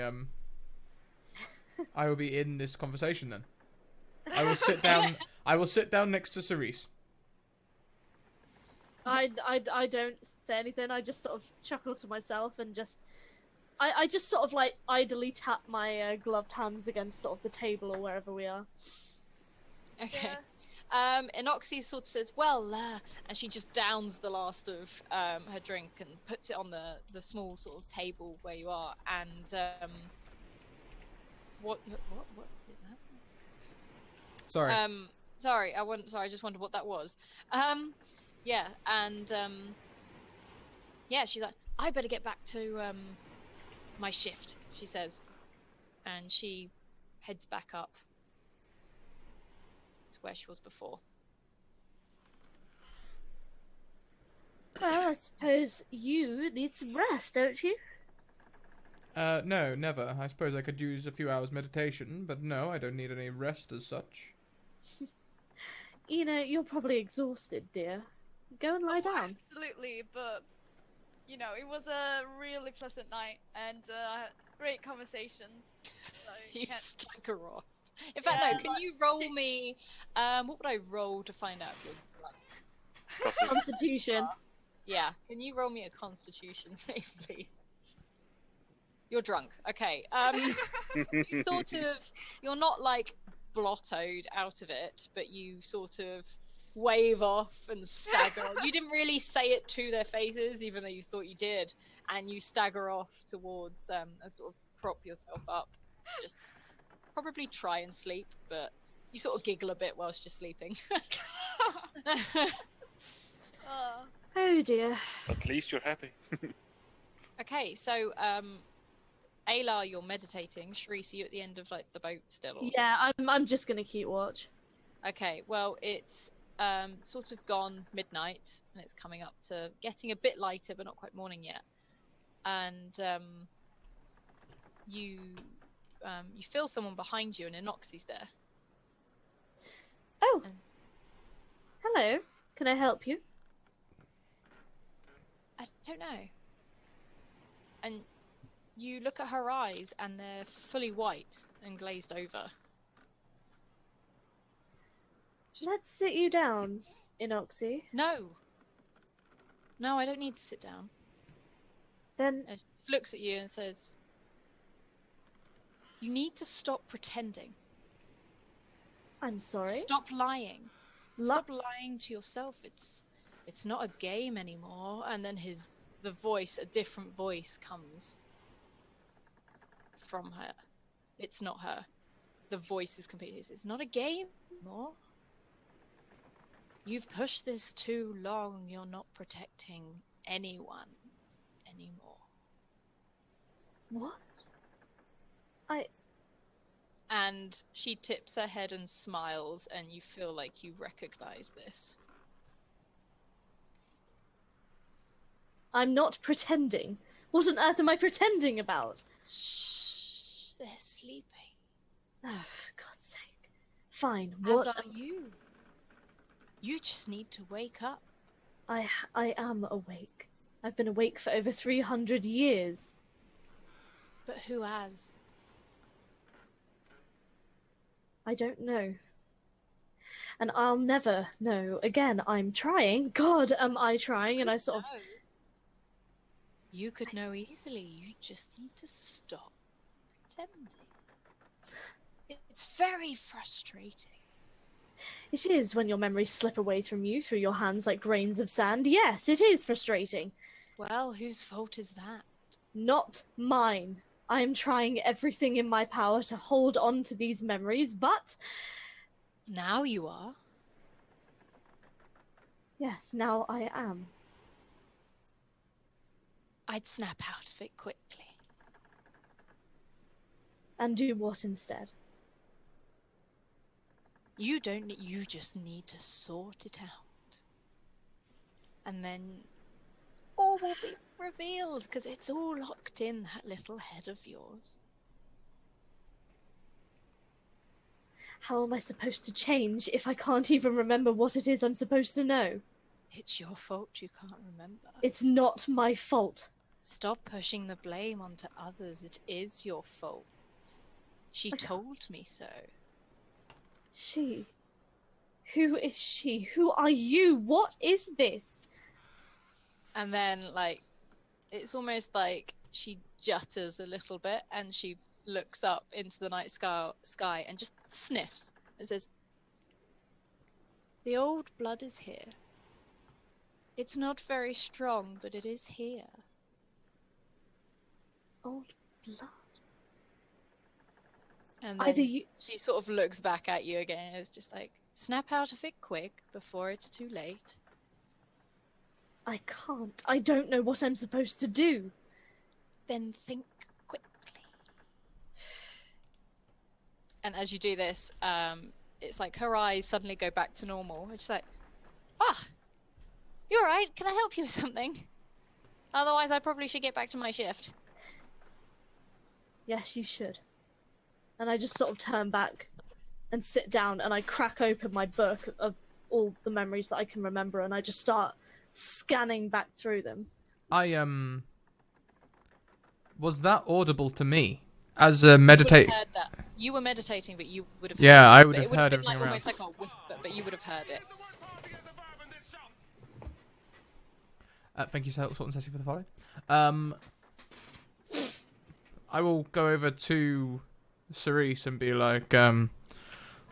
I will be in this conversation then. I will sit down. I will sit down next to Cerise. I don't say anything. I just sort of chuckle to myself and I just sort of like idly tap my gloved hands against sort of the table or wherever we are. Okay. Yeah. Inoxie sort of says, well, and she just downs the last of her drink and puts it on the small sort of table where you are. And what is that? Sorry. Sorry, I just wondered what that was. Yeah, and yeah, she's like, I better get back to my shift, she says, and she heads back up to where she was before. Well, I suppose you need some rest, don't you? No, never. I suppose I could use a few hours meditation, but no, I don't need any rest as such. You know, you're probably exhausted, dear. Go and lie down. Absolutely, but you know, it was a really pleasant night and great conversations. So You can't- stagger off. In fact, Yeah, no, can you roll me, what would I roll to find out if you're drunk? Constitution. Yeah. Can you roll me a Constitution save, please? You're drunk. Okay. You sort of, you're not like blottoed out of it, but you sort of wave off and stagger. You didn't really say it to their faces, even though you thought you did, and you stagger off towards and sort of prop yourself up. Just probably try and sleep, but you sort of giggle a bit whilst you're sleeping. Oh dear. At least you're happy. Okay, so Aylar, you're meditating. Sharice, are you at the end of like the boat still? Or Yeah, I'm just gonna keep watch. Okay, well, it's sort of gone midnight, and it's coming up to getting a bit lighter, but not quite morning yet. And you feel someone behind you, and Inoxi's there. Oh. And- Hello. Can I help you? I don't know. And you look at her eyes, and they're fully white and glazed over. Let's sit you down, Inoxy. No, I don't need to sit down. Then And she looks at you and says, "You need to stop pretending. I'm sorry. Stop lying. Stop lying to yourself. It's not a game anymore." And then the voice, a different voice, comes from her. It's not her. The voice is completely. It's not a game anymore. You've pushed this too long. You're not protecting anyone anymore. What? And she tips her head and smiles, and you feel like you recognize this. I'm not pretending. What on earth am I pretending about? Shh, they're sleeping. Oh, for God's sake. Fine. As What? are you. You just need to wake up. I am awake. I've been awake for over 300 years. But who has? I don't know. And I'll never know. Again, I'm trying. God, am I trying? And I sort of... No. You could know easily. You just need to stop pretending. It's very frustrating. It is when your memories slip away from you through your hands like grains of sand. Yes, it is frustrating. Well, whose fault is that? Not mine. I am trying everything in my power to hold on to these memories, but... Now you are. Yes, now I am. I'd snap out of it quickly. And do what instead? You don't need, you just need to sort it out. And then all will be revealed, because it's all locked in that little head of yours. How am I supposed to change if I can't even remember what it is I'm supposed to know? It's your fault you can't remember. It's not my fault. Stop pushing the blame onto others. It is your fault. She told me so. She? Who is she? Who are you? What is this? And then, like, it's almost like she jutters a little bit, and she looks up into the night sky and just sniffs and says, "The old blood is here. It's not very strong, but it is here." Old blood? And then Either you... she sort of looks back at you again and is just like, "Snap out of it quick before it's too late." I can't. I don't know what I'm supposed to do. Then think quickly. And as you do this, it's like her eyes suddenly go back to normal. And she's like, "Ah, you alright? Can I help you with something? Otherwise I probably should get back to my shift." Yes, you should. And I just sort of turn back and sit down and I crack open my book of all the memories that I can remember and I just start scanning back through them. Was that audible to me? As a meditate... Heard that. You were meditating, but you would have heard Yeah, I it. would have It would heard have been like everything almost else. like a whisper, but you would have heard it. Thank you, Salt and Sassy, for the follow. I will go over to Cerise and be like,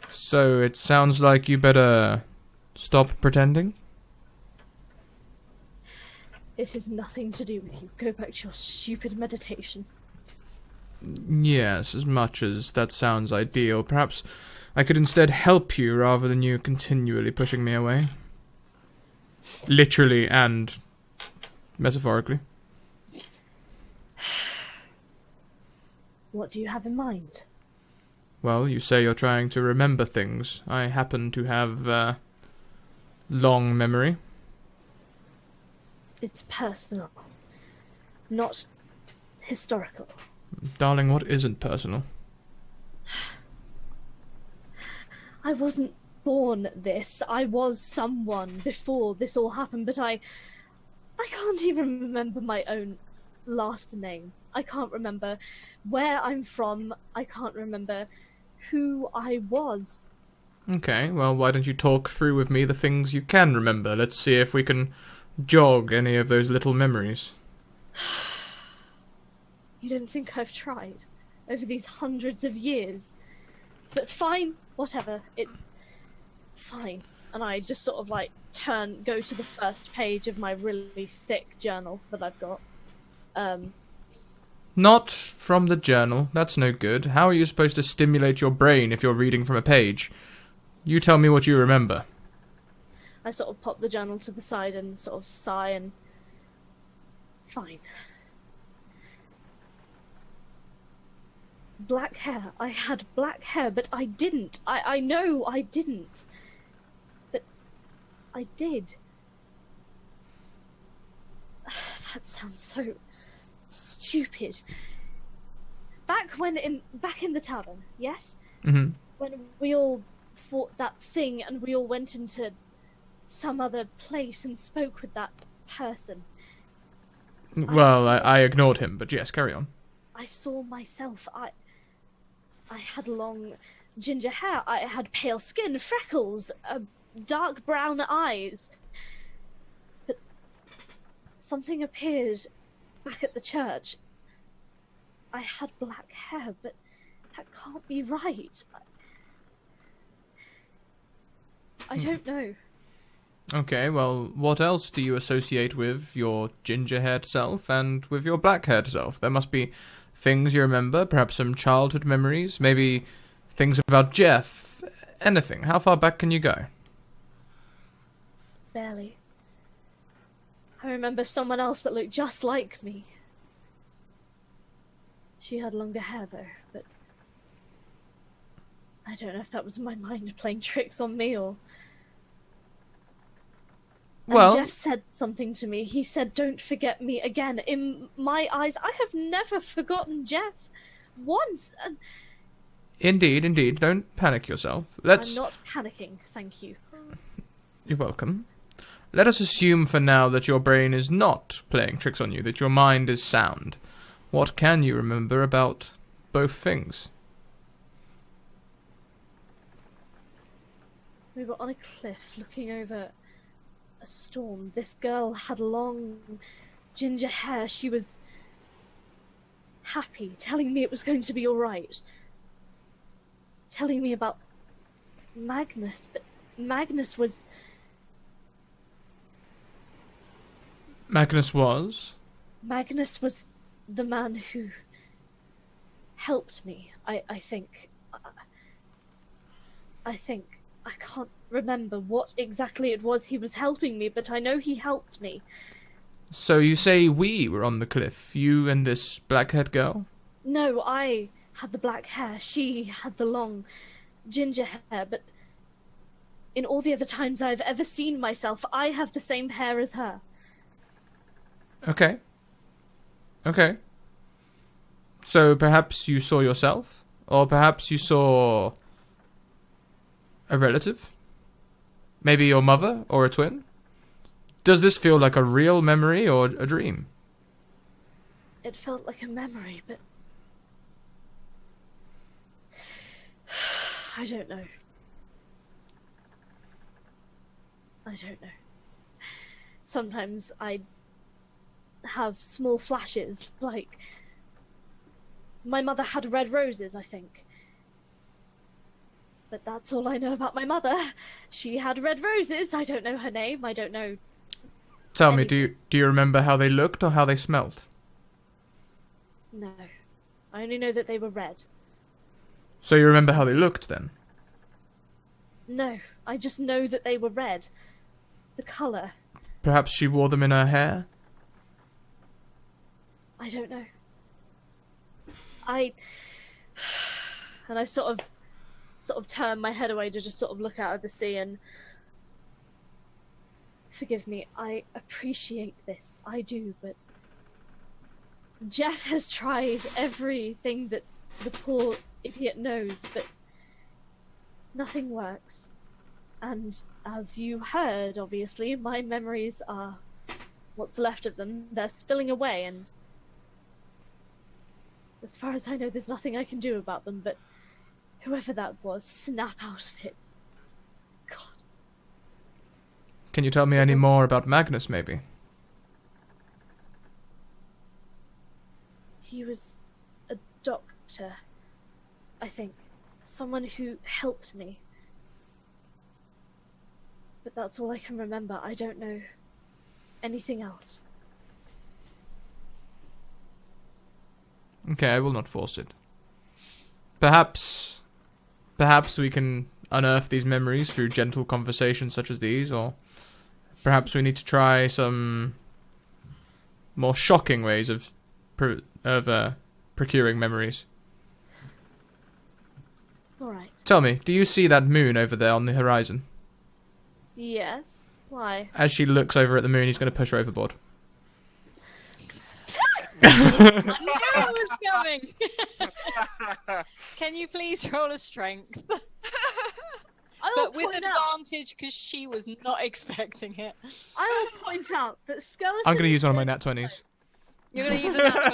so it sounds like you better stop pretending? It has nothing to do with you. Go back to your stupid meditation. Yes, as much as that sounds ideal, perhaps I could instead help you rather than you continually pushing me away. Literally and metaphorically. What do you have in mind? Well, you say you're trying to remember things. I happen to have, long memory. It's personal, not historical. Darling, what isn't personal? I wasn't born this. I was someone before this all happened, but I can't even remember my own last name. I can't remember where I'm from. I can't remember who I was. Okay, well, why don't you talk through with me the things you can remember? Let's see if we can jog any of those little memories. You don't think I've tried over these hundreds of years? But fine, whatever. It's fine. And I just sort of like go to the first page of my really thick journal that I've got. Not from the journal. That's no good. How are you supposed to stimulate your brain if you're reading from a page? You tell me what you remember. I sort of pop the journal to the side and sort of sigh and... Fine. Black hair. I had black hair, but I didn't. I know I didn't. But I did. That sounds so stupid. Back in the tavern, yes? Mm-hmm. When we all fought that thing and we all went into some other place and spoke with that person. Well, I ignored him, but yes, carry on. I saw myself. I had long ginger hair. I had pale skin, freckles, dark brown eyes. But something appeared back at the church. I had black hair, but that can't be right. I don't know. Okay, well, what else do you associate with your ginger-haired self and with your black-haired self? There must be things you remember, perhaps some childhood memories, maybe things about Jeff, anything. How far back can you go? Barely. I remember someone else that looked just like me. She had longer hair, though, but I don't know if that was my mind playing tricks on me or... Well, Jeff said something to me. He said, "Don't forget me again." In my eyes, I have never forgotten Jeff. Once. And Indeed. Don't panic yourself. I'm not panicking, thank you. You're welcome. Let us assume for now that your brain is not playing tricks on you, that your mind is sound. What can you remember about both things? We were on a cliff looking over a storm. This girl had long ginger hair. She was happy, telling me it was going to be alright. Telling me about Magnus, but Magnus was... Magnus was? Magnus was the man who helped me, I think. I think. I can't remember what exactly it was he was helping me, but I know he helped me. So you say we were on the cliff, you and this black-haired girl? No, I had the black hair. She had the long ginger hair, but in all the other times I've ever seen myself, I have the same hair as her. Okay. So perhaps you saw yourself? Or perhaps you saw a relative? Maybe your mother or a twin? Does this feel like a real memory or a dream? It felt like a memory, but... I don't know. Sometimes I have small flashes, like my mother had red roses, I think. But that's all I know about my mother. She had red roses. I don't know her name. I don't know. Tell me, do you remember how they looked or how they smelt? No. I only know that they were red. So you remember how they looked then? No, I just know that they were red. The colour. Perhaps she wore them in her hair? I don't know. And I sort of turn my head away to just sort of look out at the sea and... Forgive me, I appreciate this. I do, but... Jeff has tried everything that the poor idiot knows, but... nothing works. And as you heard, obviously, my memories are what's left of them. They're spilling away, and as far as I know, there's nothing I can do about them, but whoever that was, snap out of it. God. Can you tell me any more about Magnus, maybe? He was a doctor, I think. Someone who helped me. But that's all I can remember. I don't know anything else. Okay, I will not force it. Perhaps we can unearth these memories through gentle conversations such as these, or perhaps we need to try some more shocking ways of procuring memories. Alright. Tell me, do you see that moon over there on the horizon? Yes? Why? As she looks over at the moon, he's going to push her overboard. I knew it was coming. Can you please roll a strength? But with advantage, because she was not expecting it. I will point out that skeletons... I'm going to use one of my nat 20s. You're going to use a nat 20.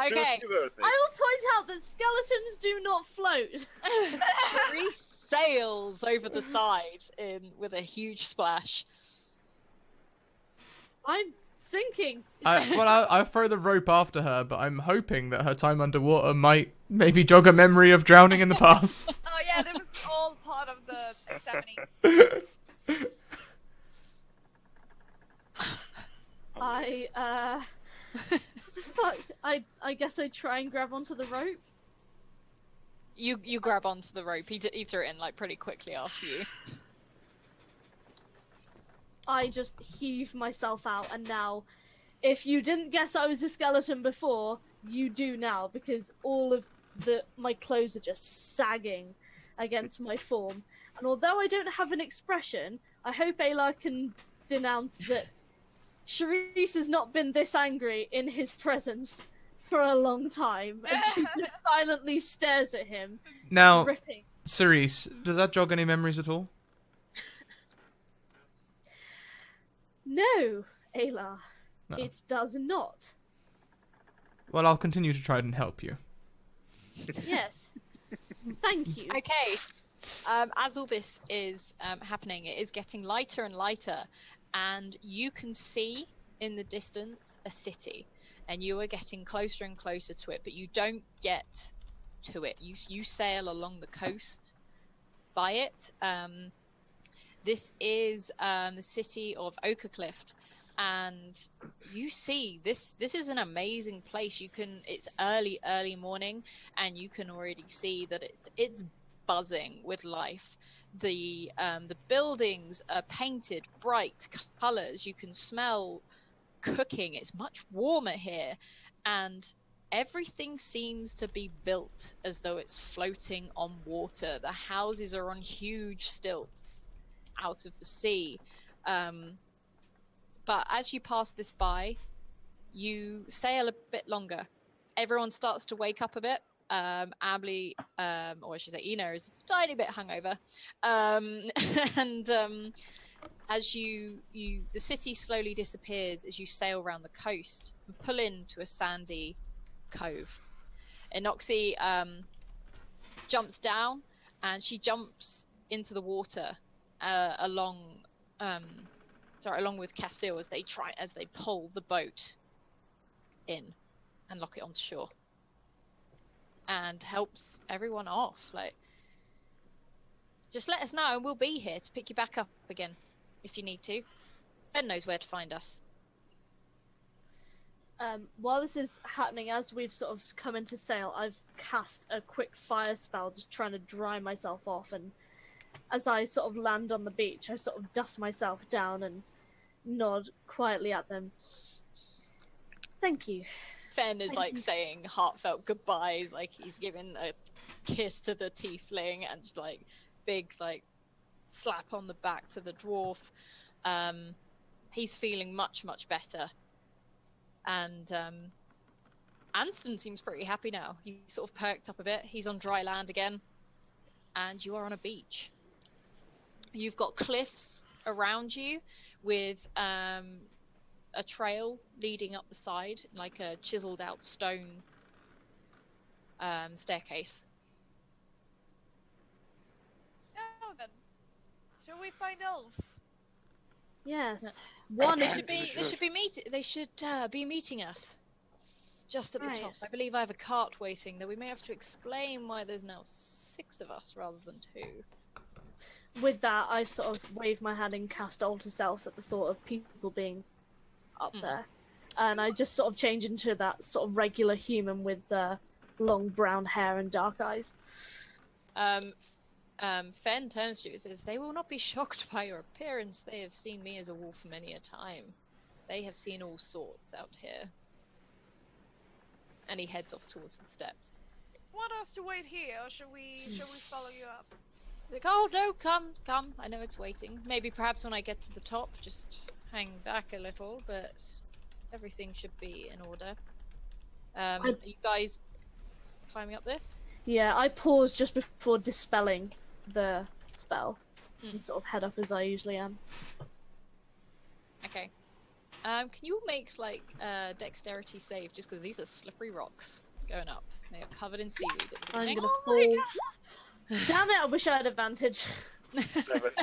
Okay. I will point out that skeletons do not float. Three sails over the side with a huge splash. I'm sinking. I'll throw the rope after her, but I'm hoping that her time underwater might maybe jog a memory of drowning in the past. Oh yeah, that was all part of the examining. Fucked. I guess I try and grab onto the rope. You grab onto the rope. He threw it in like pretty quickly after you. I just heave myself out, and now, if you didn't guess I was a skeleton before, you do now, because all of my clothes are just sagging against my form. And although I don't have an expression, I hope Ayla can denounce that Charisse has not been this angry in his presence for a long time, and she just silently stares at him, Now, ripping. Cerise, does that jog any memories at all? No, Ayla, No. it does not. Well, I'll continue to try and help you. Yes. Thank you. Okay. As all this is happening, it is getting lighter and lighter, and you can see in the distance a city, and you are getting closer and closer to it, but you don't get to it. You sail along the coast by it. This is the city of Oakercliff, and you see this is an amazing place. It's early morning, and you can already see that it's buzzing with life. The buildings are painted bright colors. You can smell cooking. It's much warmer here, and everything seems to be built as though it's floating on water. The houses are on huge stilts out of the sea. But as you pass this by, you sail a bit longer. Everyone starts to wake up a bit. Ambly, or I should say Ina, is a tiny bit hungover. As the city slowly disappears as you sail around the coast and pull into a sandy cove. Enoxie jumps down, and she jumps into the water along along with Castile, as they pull the boat in and lock it onto shore, and helps everyone off. Like, just let us know and we'll be here to pick you back up again if you need to. Ben knows where to find us. While this is happening, as we've sort of come into sail, I've cast a quick fire spell, just trying to dry myself off, and as I sort of land on the beach, I sort of dust myself down and nod quietly at them. Thank you. Fen is saying heartfelt goodbyes, like he's giving a kiss to the tiefling and just like big like slap on the back to the dwarf. He's feeling much better, and Anston seems pretty happy now. He's sort of perked up a bit. He's on dry land again, and you are on a beach. You've got cliffs around you with a trail leading up the side, like a chiseled out stone staircase. Now then, shall we find elves? Yes. They should be meeting us just at the top. I believe I have a cart waiting, though we may have to explain why there's now 6 of us rather than 2. With that, I sort of wave my hand and cast Alter Self at the thought of people being up there. And I just sort of change into that sort of regular human with long brown hair and dark eyes. Fen turns to you and says, "They will not be shocked by your appearance. They have seen me as a wolf many a time. They have seen all sorts out here." And he heads off towards the steps. Want us to wait here, or shall we follow you up? Like, "Oh no, come. I know it's waiting. Maybe perhaps when I get to the top, just hang back a little, but everything should be in order." Are you guys climbing up this? Yeah, I pause just before dispelling the spell and sort of head up as I usually am. Okay. Can you make like a dexterity save, just because these are slippery rocks going up. They are covered in seaweed at the I'm beginning. gonna fall. Damn it! I wish I had advantage. 7.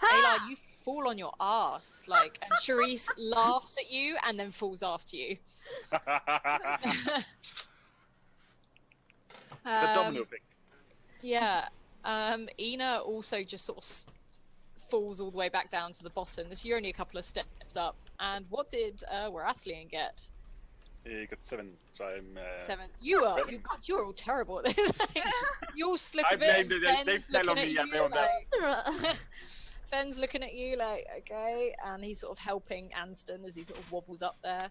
Ayla, you fall on your ass, like, and Charisse laughs at you and then falls after you. It's a domino thing. Yeah. Ina also just sort of falls all the way back down to the bottom. This you're only a couple of steps up. And what did Warathlian get? He got 7, so I'm 7. You are all terrible at this. You all slip a I bit. blamed And it. They Fen's fell on looking me at and you they on that. like- Fen's looking at you like, okay, and he's sort of helping Anston as he sort of wobbles up there.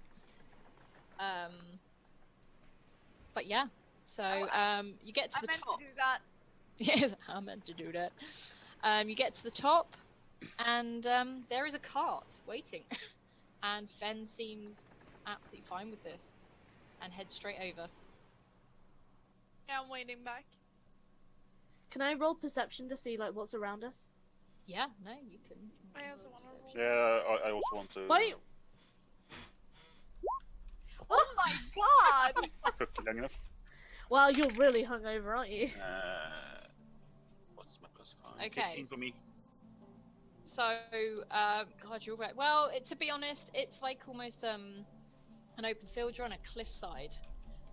But yeah, so you get to the top. I meant to do that. Yes, I meant to do that. You get to the top, and there is a cart waiting, and Fen seems absolutely fine with this, and heads straight over. Yeah, I'm waiting back. Can I roll perception to see like what's around us? Yeah, no, you can. I also want to roll. Yeah, I also want to. Wait. Oh my god! Took long enough. Well, you're really hungover, aren't you? What's my plus 5? Okay. 15 for me. So, God, you're right. Well, to be honest, it's like almost an open field. You're on a cliffside.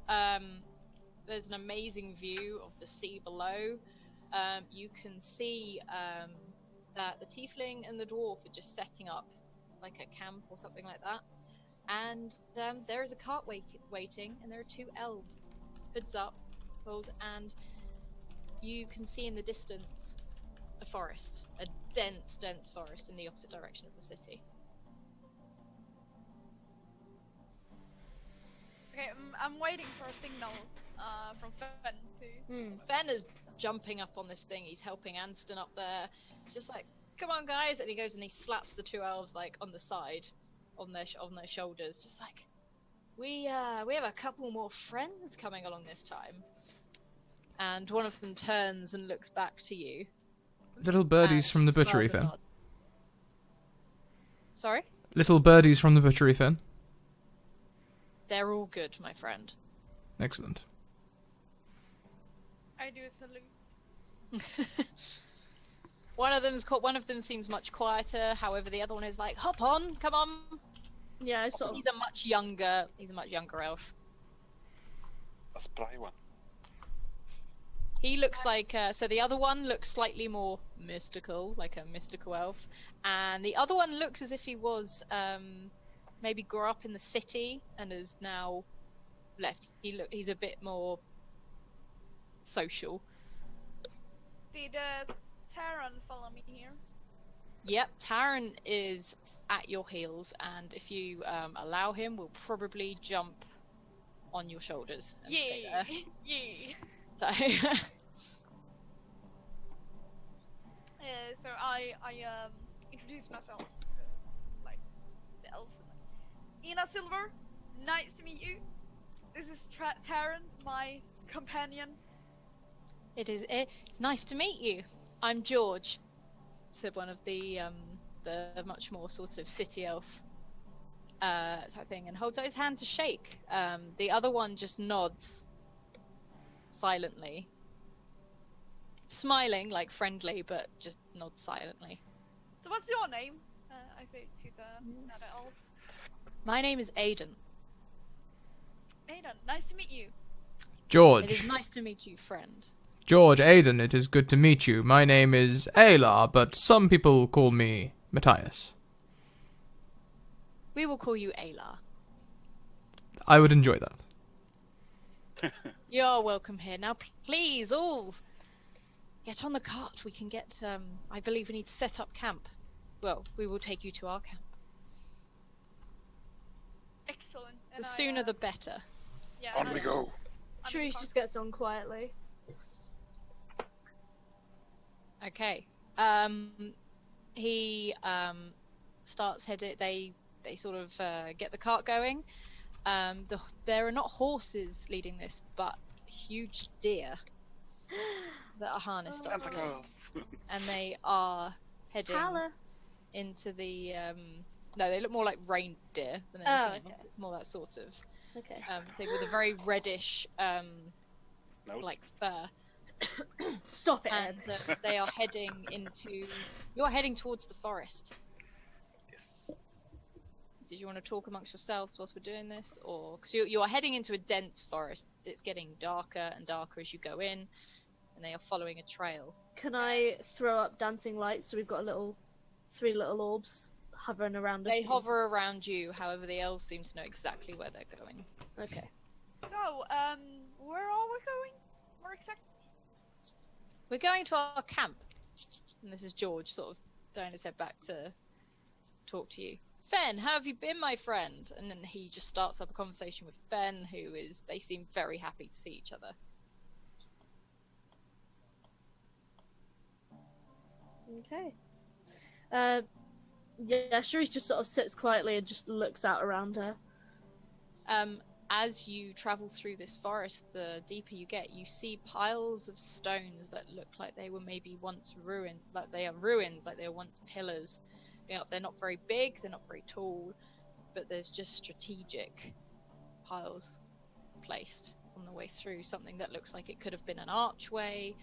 There's an amazing view of the sea below. You can see that the tiefling and the dwarf are just setting up like a camp or something like that. And there is a cart waiting, and there are 2 elves, hoods up, and you can see in the distance a forest, a dense forest in the opposite direction of the city. Okay, I'm waiting for a signal from Fen too. Ben is jumping up on this thing. He's helping Anston up there. It's just like, "Come on, guys!" And he goes and he slaps the 2 elves like on the side, on their shoulders, just like, we have a couple more friends coming along this time. And one of them turns and looks back to you. Little birdies from the butchery, Smiles and Fen. nods. Sorry? Little birdies from the butchery, Fen. They're all good, my friend. Excellent. I do a salute. One of them seems much quieter. However, the other one is like, "Hop on, come on." Yeah, I sort of. He's a much younger elf. A spry one. He looks like so the other one looks slightly more mystical, like a mystical elf, and the other one looks as if he was maybe grew up in the city and is now left. He's a bit more social. Did Taran follow me here? Yep, Taran is at your heels, and if you allow him, will probably jump on your shoulders and stay there. Yay! So So I introduce myself to like the elves. Ina Silver, nice to meet you. This is Taran, my companion. it's nice to meet you. I'm George, said one of the much more sort of city elf type thing, and holds out his hand to shake. The other one just nods silently, smiling like friendly, but just nods silently. So what's your name? I say to the other elf. My name is Aiden. Aiden, nice to meet you. It is George. nice to meet you, friend. George, Aiden, it is good to meet you. My name is Ayla, but some people call me Matthias. We will call you Ayla. I would enjoy that. You're welcome here. Now, please, all get on the cart. We can get. I believe we need to set up camp. Well, we will take you to our camp. Excellent. The sooner the better. Yeah, On we go. Shrews just gets on quietly. Okay. He starts headed. They sort of get the cart going. There are not horses leading this, but huge deer that are harnessed up to this, and they are heading Tala. into the. No, they look more like reindeer than anything else. It's more that sort of Okay. thing with a very reddish, Nose. like fur. Stop it, And Ed. they are heading into. You're heading towards the forest. Yes. Did you want to talk amongst yourselves whilst we're doing this, or because you are heading into a dense forest? It's getting darker and darker as you go in, and they are following a trail. Can I throw up dancing lights so we've got three little orbs hovering around us? They hover around you. However, the elves seem to know exactly where they're going. Okay. So, where are we going? More exactly? We're going to our camp, and this is George, sort of throwing his head back to talk to you. Fen, how have you been, my friend? And then he just starts up a conversation with Fen, they seem very happy to see each other. Okay. Yeah, Shrews just sort of sits quietly and just looks out around her. As you travel through this forest, the deeper you get, you see piles of stones that look like they were maybe once ruined, like they are ruins, like they were once pillars. You know, they're not very big, they're not very tall, but there's just strategic piles placed on the way through. Something that looks like it could have been an archway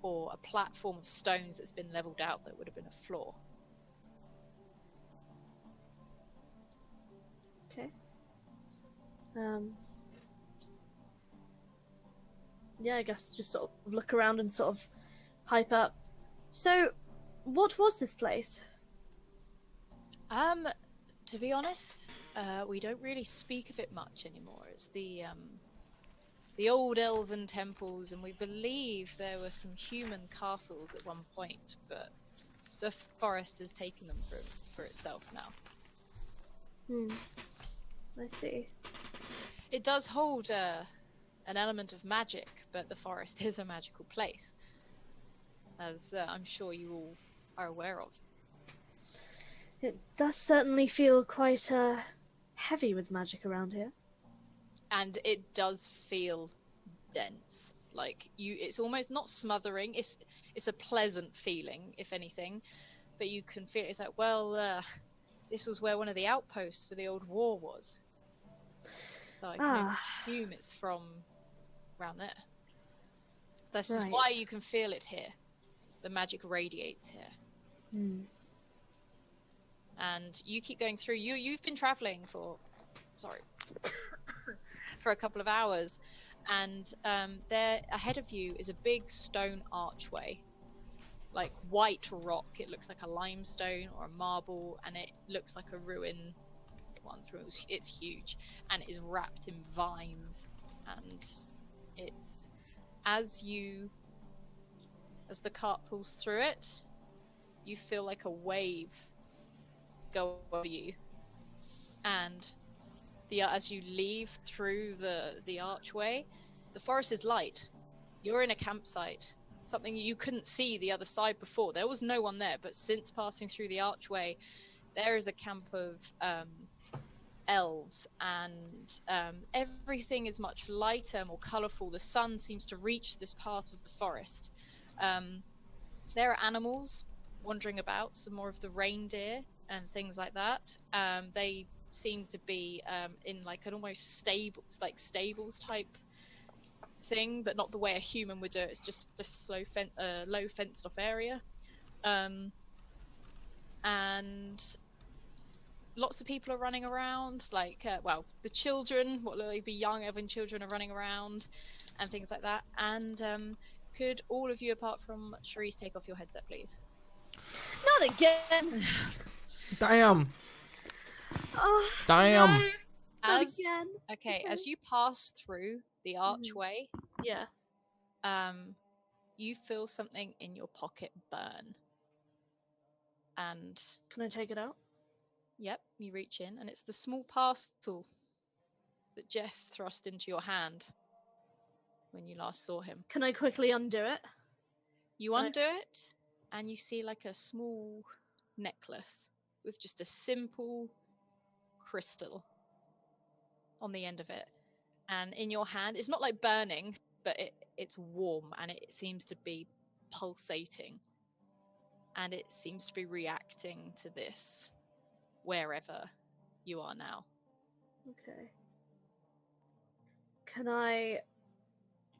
or a platform of stones that's been leveled out that would have been a floor. Okay. Yeah, I guess just sort of look around and sort of hype up. So, what was this place? To be honest, we don't really speak of it much anymore. It's the old elven temples, and we believe there were some human castles at one point, but the forest has taken them for itself now. I see. It does hold an element of magic, but the forest is a magical place, as I'm sure you all are aware of. It does certainly feel quite heavy with magic around here. And it does feel dense. Like it's almost not smothering. It's a pleasant feeling, if anything, but you can feel it's like, well, this was where one of the outposts for the old war was. So I can assume it's from around there. This is why you can feel it here. The magic radiates here. Hmm. And you keep going through. You've been traveling for a couple of hours, and there ahead of you is a big stone archway, like white rock. It looks like a limestone or a marble, and it looks like a ruin one through. It's huge, and it is wrapped in vines, and it's as the cart pulls through it, you feel like a wave go over you, and as you leave through the archway, the forest is light. You're in a campsite, something you couldn't see the other side before. There was no one there, but since passing through the archway, there is a camp of elves, and everything is much lighter, more colourful. The sun seems to reach this part of the forest. There are animals wandering about, some more of the reindeer and things like that. They seem to be in like an almost stables type thing, but not the way a human would do it. It's just a low fenced off area. And lots of people are running around, like the children, what will they be, young elven children, are running around and things like that. And could all of you, apart from Cherise, take off your headset, please? Not again. Damn. Oh, Damn. no, not again. Okay, as you pass through the archway, Yeah. you feel something in your pocket burn. And Can I take it out? yep, you reach in, and it's the small parcel that Jeff thrust into your hand when you last saw him. Can I quickly undo it? You undo it, and you see like a small necklace with just a simple crystal on the end of it. And in your hand, it's not like burning, but it's warm, and it seems to be pulsating. And it seems to be reacting to this wherever you are now. Okay. Can I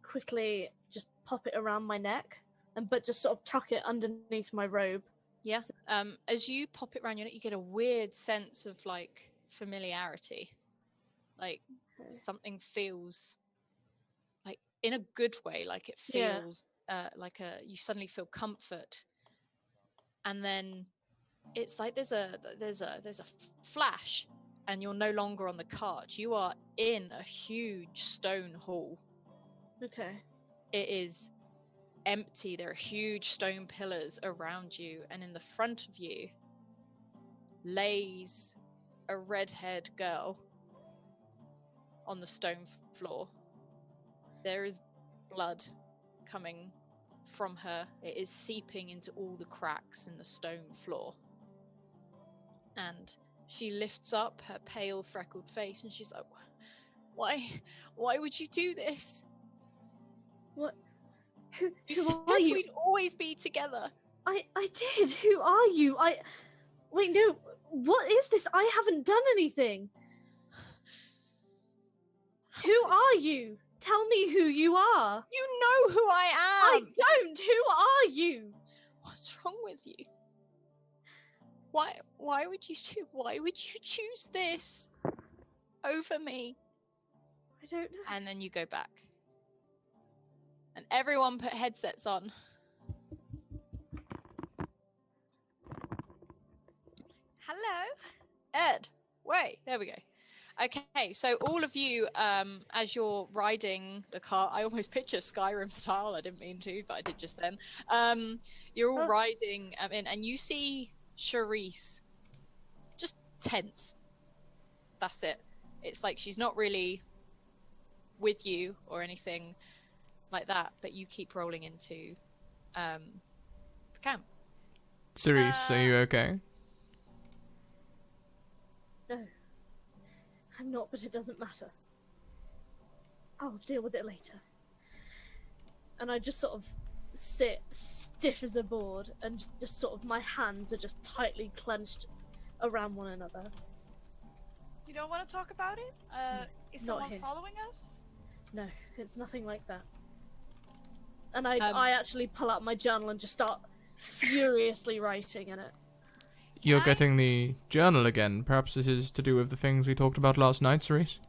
quickly just pop it around my neck, but just sort of tuck it underneath my robe? Yes. As you pop it around your neck, you get a weird sense of like familiarity. Like something feels like in a good way, like it feels you suddenly feel comfort. And then it's like there's a flash, and you're no longer on the cart. You are in a huge stone hall. Okay. It is empty. There are huge stone pillars around you, and in the front of you lays a red-haired girl on the stone floor. There is blood coming from her. It is seeping into all the cracks in the stone floor. And she lifts up her pale, freckled face, and she's like, why would you do this? What? You Who said are you? we'd always be together. I did. Who are you? Wait, no. What is this? I haven't done anything. Who are you? Tell me who you are. You know who I am. I don't. Who are you? What's wrong with you? Why would you choose this over me? I don't know. And then you go back. And everyone put headsets on. Hello. Ed, wait, there we go. Okay, so all of you, as you're riding the car, I almost picture Skyrim style. I didn't mean to, but I did just then. You're all riding in, and you see Cherise just tense. That's it. It's like she's not really with you or anything like that, but you keep rolling into the camp. Cerise, are you okay? No. I'm not, but it doesn't matter. I'll deal with it later. And I just sort of sit stiff as a board, and just sort of my hands are just tightly clenched around one another. You don't want to talk about it? Is Not someone here. following us? No, it's nothing like that. And I actually pull out my journal and just start furiously writing in it. You're getting the journal again. Perhaps this is to do with the things we talked about last night, Cerise?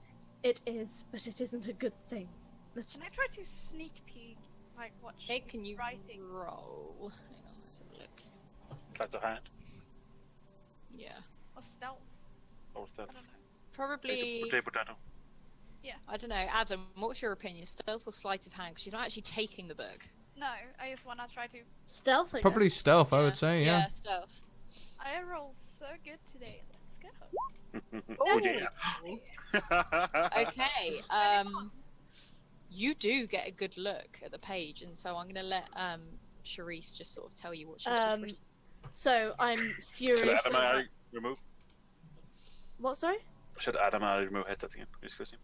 It is, but it isn't a good thing. Can I try to sneak peek, like what Hey, she's can you writing? roll? Hang on, let's have a look. Sleight of hand Yeah. Or stealth? or stealth. I don't know. Probably. Potato. I don't know, Adam. What's your opinion? Stealth or sleight of hand? 'Cause she's not actually taking the book. No, I just wanna try to. Stealth, I guess. Probably stealth, I would say, yeah. Yeah, stealth. I roll so good today. Let's go. Oh yeah. Okay. You do get a good look at the page, and so I'm gonna let Charisse just sort of tell you what she's just written. So I'm Should furious. Adam and I remove? What? Sorry? Should Adam and I remove headset again? Discussing.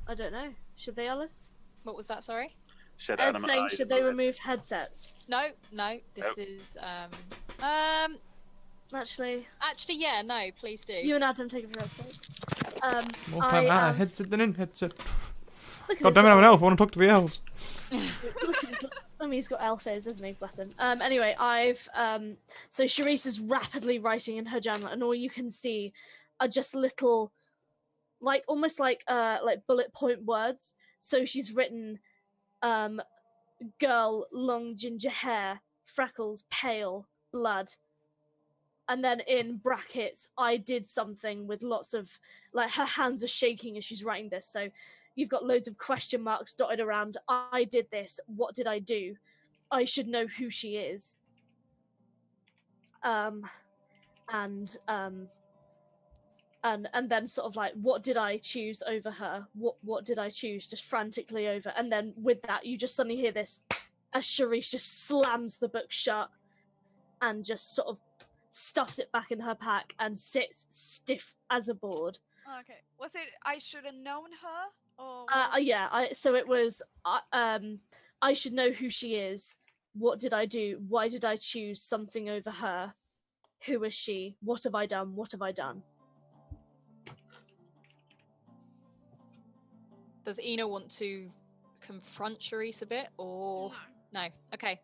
I don't know. Should they, Alice? What was that? Sorry. Should Ed's Adam and saying, I should they remove remove headsets? No. This Nope. is Actually, Actually, yeah. No, please do. you and Adam take it for headset. More time out I of headset than in headset. Look at God this damn it, I'm an little- elf. I want to talk to the elves. Look at this. I mean, he's got elf ears, doesn't he? Bless him. Anyway, I've so Charisse is rapidly writing in her journal, and all you can see are just little, like almost like bullet point words. So she's written, girl, long ginger hair, freckles, pale, blood, and then in brackets, I did something with lots of like her hands are shaking as she's writing this. So you've got loads of question marks dotted around. I did this. What did I do? I should know who she is. And then sort of like, what did I choose over her? What did I choose? Just frantically over. And then with that, you just suddenly hear this as Charisse just slams the book shut and just sort of stuffs it back in her pack and sits stiff as a board. Okay. Was it I should have known her? Or Yeah, so it was I should know who she is. What did I do? Why did I choose something over her? Who is she? What have I done? What have I done? Does Ina want to confront Charisse a bit, or no? Okay.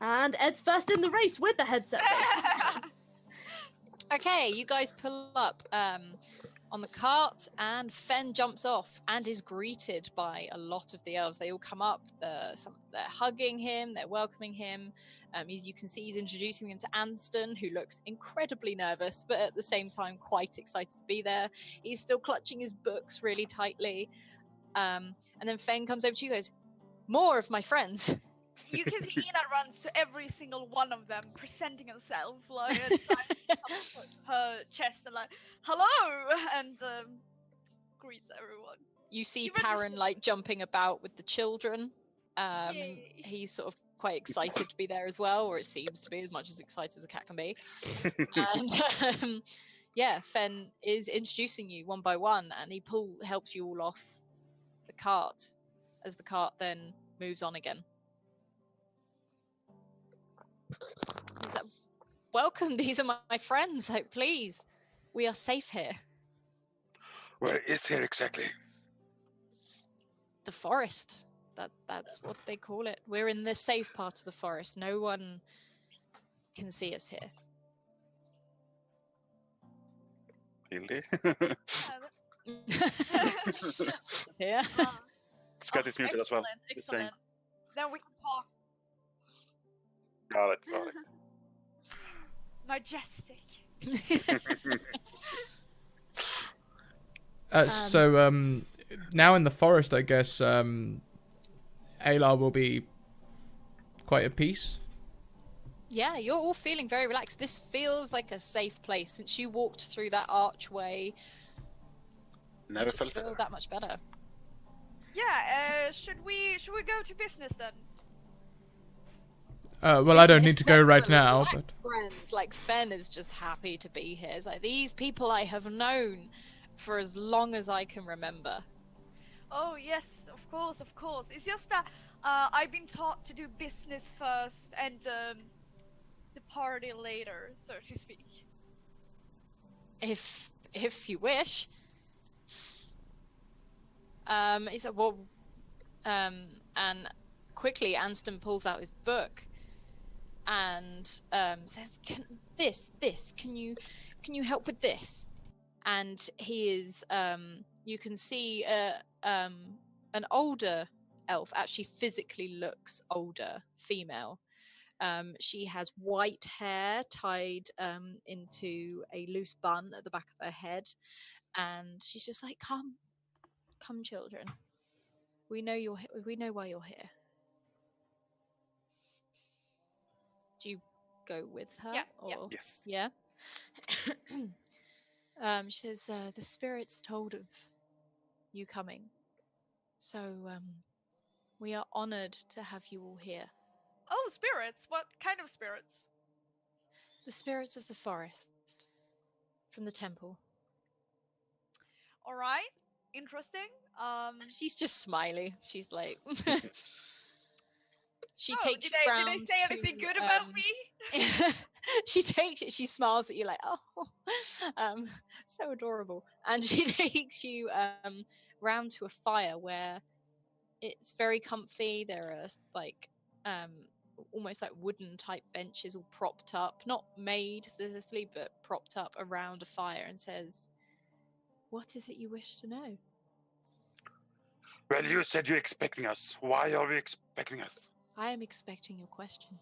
And Ed's first in the race with the headset. Okay, you guys pull up on the cart, and Fen jumps off and is greeted by a lot of the elves. They all come up, they're hugging him, they're welcoming him. As you can see, he's introducing them to Anston, who looks incredibly nervous, but at the same time quite excited to be there. He's still clutching his books really tightly. And then Fen comes over to you and goes, "More of my friends." You can see Ina runs to every single one of them, presenting herself, like, and trying to come to her chest and like, "Hello!" and greets everyone. You see You register- Taryn like jumping about with the children. Yay. He's sort of quite excited to be there as well, or it seems to be, as much as excited as a cat can be. And yeah, Fen is introducing you one by one, and he helps you all off the cart as the cart then moves on again. He's like, "Welcome, these are my friends. Like, please, we are safe here." Where is here exactly? The forest. That's what they call it. We're in the safe part of the forest. No one can see us here. Really? Yeah. Scott is muted as well. Excellent, Just saying. excellent. Then we can talk. Oh, that's sorry. Majestic. So now in the forest, I guess Alar will be quite at peace. Yeah, you're all feeling very relaxed. This feels like a safe place since you walked through that archway. Never You just felt feel better. that much better. Yeah. Should we go to business then? Well, I don't need It's to go not right to now, relax, but friends, like Fen is just happy to be here. It's like, these people I have known for as long as I can remember. Oh yes, of course, of course. It's just that I've been taught to do business first and the party later, so to speak. If you wish. He said, well, and quickly Anston pulls out his book and says, can you help with this? And he is, you can see an older elf, actually physically looks older, female. She has white hair tied into a loose bun at the back of her head, and she's just like, come, children. We know we know why you're here. Do you go with her? Yeah, Or... Yes. Yeah. She says, the spirits told of you coming, so we are honored to have you all here. Oh, spirits! What kind of spirits? The spirits of the forest, from the temple. All right, interesting. She's just smiley. She's like, she Oh, takes did you I round say anything good about me? she takes it. She smiles at you like, oh, so adorable. And she takes you round to a fire where it's very comfy. There are like almost like wooden type benches all propped up, not made specifically, but propped up around a fire, and says, "What is it you wish to know?" Well, you said you're expecting us. Why are you expecting us? I am expecting your questions.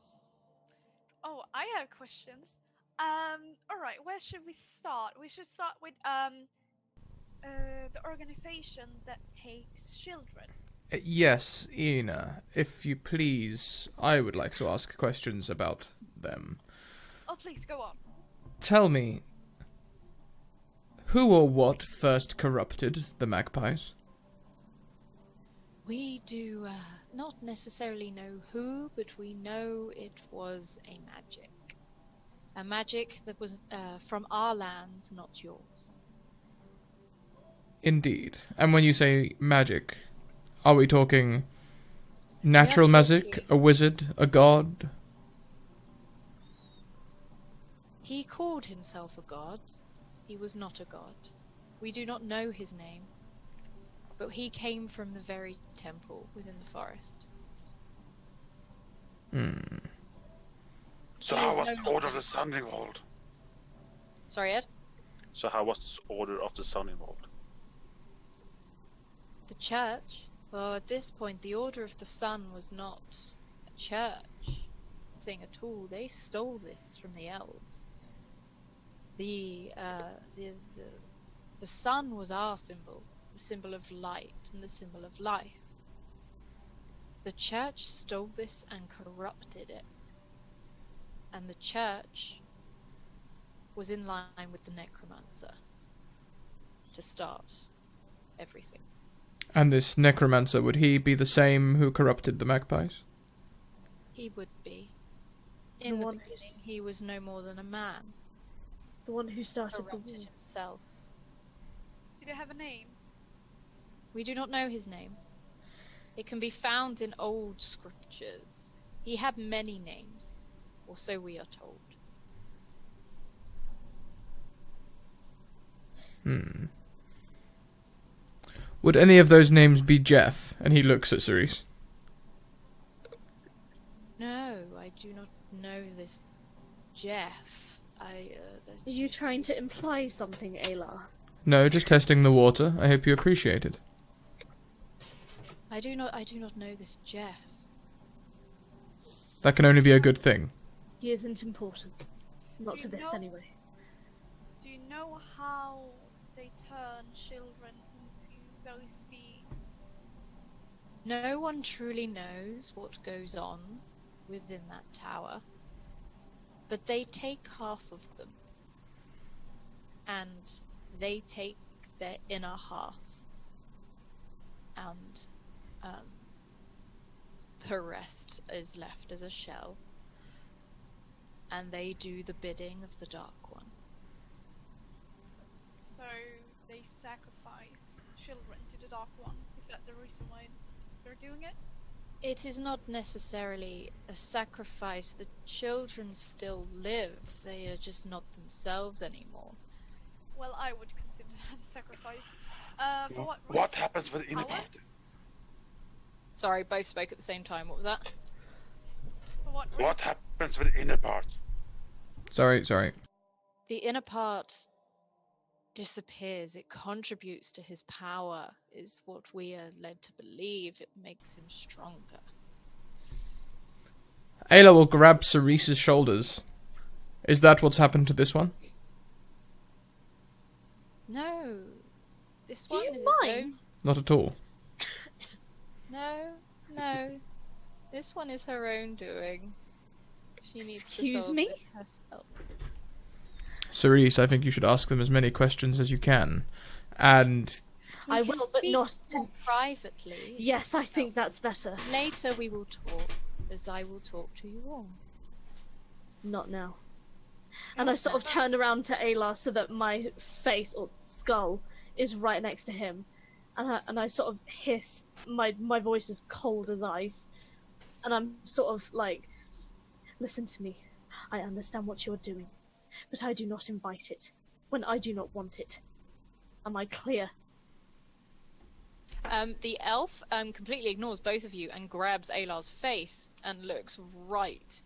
Oh, I have questions. All right, where should we start? We should start with the organization that takes children. Yes, Ina, if you please, I would like to ask questions about them. Oh, please go on. Tell me, who or what first corrupted the magpies? We do not necessarily know who, but we know it was a magic. A magic that was from our lands, not yours. Indeed. And when you say magic, are we talking natural magic, a wizard, a god? He called himself a god. He was not a god. We do not know his name. But he came from the very temple within the forest. So He how is was no the Order of longer- the Sun involved? Sorry, Ed? So how was this Order of the Sun involved? The church? Well, at this point, the Order of the Sun was not a church thing at all. They stole this from the elves. The sun was our symbol, the symbol of light and the symbol of life. The church stole this and corrupted it. And the church was in line with the Necromancer to start everything. And this necromancer, would he be the same who corrupted the magpies? He would be. In the one beginning, he was no more than a man. The one who started the Corrupted war. himself. Did it have a name? We do not know his name. It can be found in old scriptures. He had many names, or so we are told. Would any of those names be Jeff? And he looks at Cerise. No, I do not know this Jeff. Are you trying to imply something, Ayla? No, just testing the water. I hope you appreciate it. I do not know this Jeff. That can only be a good thing. He isn't important. Not Do to you this, know- anyway. Do you know how they turn children into those beings? No one truly knows what goes on within that tower, but they take half of them, and they take their inner half, and the rest is left as a shell, and they do the bidding of the Dark One. So they sacrifice children to the Dark One. Is that the reason why they're doing it? It is not necessarily a sacrifice. The children still live. They are just not themselves anymore. Well, I would consider that a sacrifice. For what What reason? happens with the inner Power? part? Sorry, both spoke at the same time. What was that? For what reason? What happens with the inner part? Sorry. The inner part disappears. It contributes to his power, is what we are led to believe. It makes him stronger. Ayla will grab Cerise's shoulders. Is that what's happened to this one? No. This Do one you is its own. mind? Not at all. No. This one is her own doing. She needs Excuse to solve me? this herself. Cerise, I think you should ask them as many questions as you can. And We I can will, but speak not more privately. Yes, I think that's better. Later we will talk, as I will talk to you all. Not now. And I sort of turn around to Ayla so that my face or skull is right next to him, and I sort of hiss. My voice is cold as ice, and I'm sort of like, "Listen to me. I understand what you're doing, but I do not invite it when I do not want it. Am I clear?" The elf completely ignores both of you and grabs Alar's face and looks right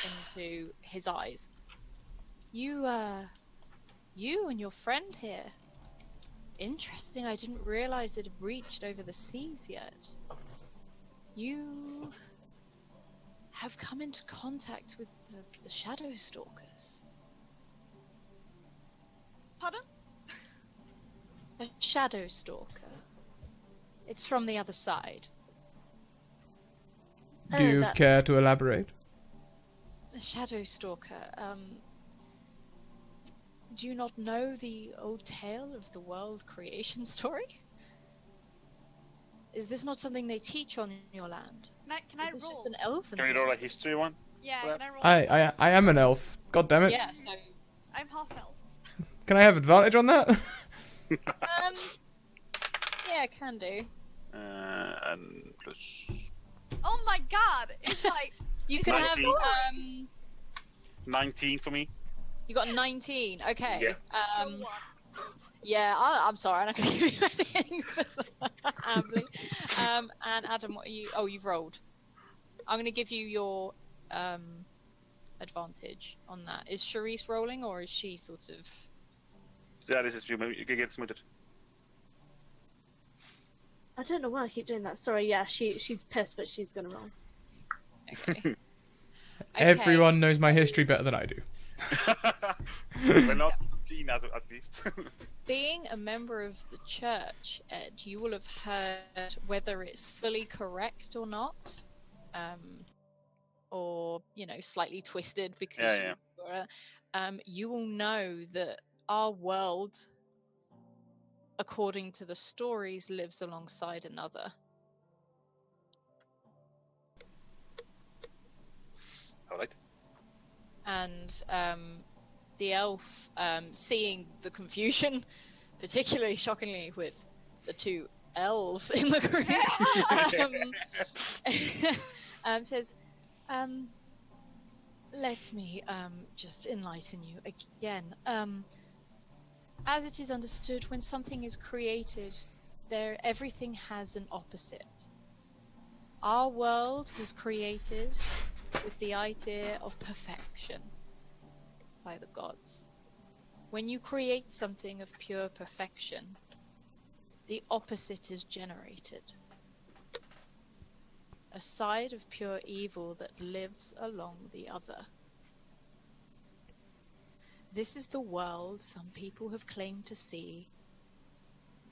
into his eyes. You and your friend here. Interesting, I didn't realize it had reached over the seas yet. You have come into contact with the Shadow Stalkers. Pardon? A Shadow Stalker. It's from the other side. do you care to elaborate? A Shadow Stalker, do you not know the old tale of the world creation story? Is this not something they teach on your land? Can I Is this roll? just an elven Can we thing? roll a history one? Yeah, Well, can I roll? I am an elf. God damn it. Yeah, so I'm half elf. Can I have advantage on that? yeah, can do. And plus Oh my god! It's like You can have 19. 19 for me. you got 19. Okay. Yeah. roll one. Yeah, I'm sorry, I'm not gonna give you anything for that, Ambly. And Adam, what are you? Oh, you've rolled. I'm gonna give you your advantage on that. Is Charisse rolling, or is she sort of? Yeah, this is you. You can get smitted. I don't know why I keep doing that. Sorry, yeah, she's pissed, but she's gonna roll. Okay. Everyone knows my history better than I do. We're not clean at least. Being a member of the church, Ed, you will have heard, whether it's fully correct or not, or slightly twisted because you will know that our world, according to the stories, lives alongside another. All right. And the elf, seeing the confusion, particularly shockingly with the two elves in the group, says, let me just enlighten you again. As it is understood, when something is created, everything has an opposite. Our world was created with the idea of perfection by the gods. When you create something of pure perfection, the opposite is generated. A side of pure evil that lives along the other. This is the world some people have claimed to see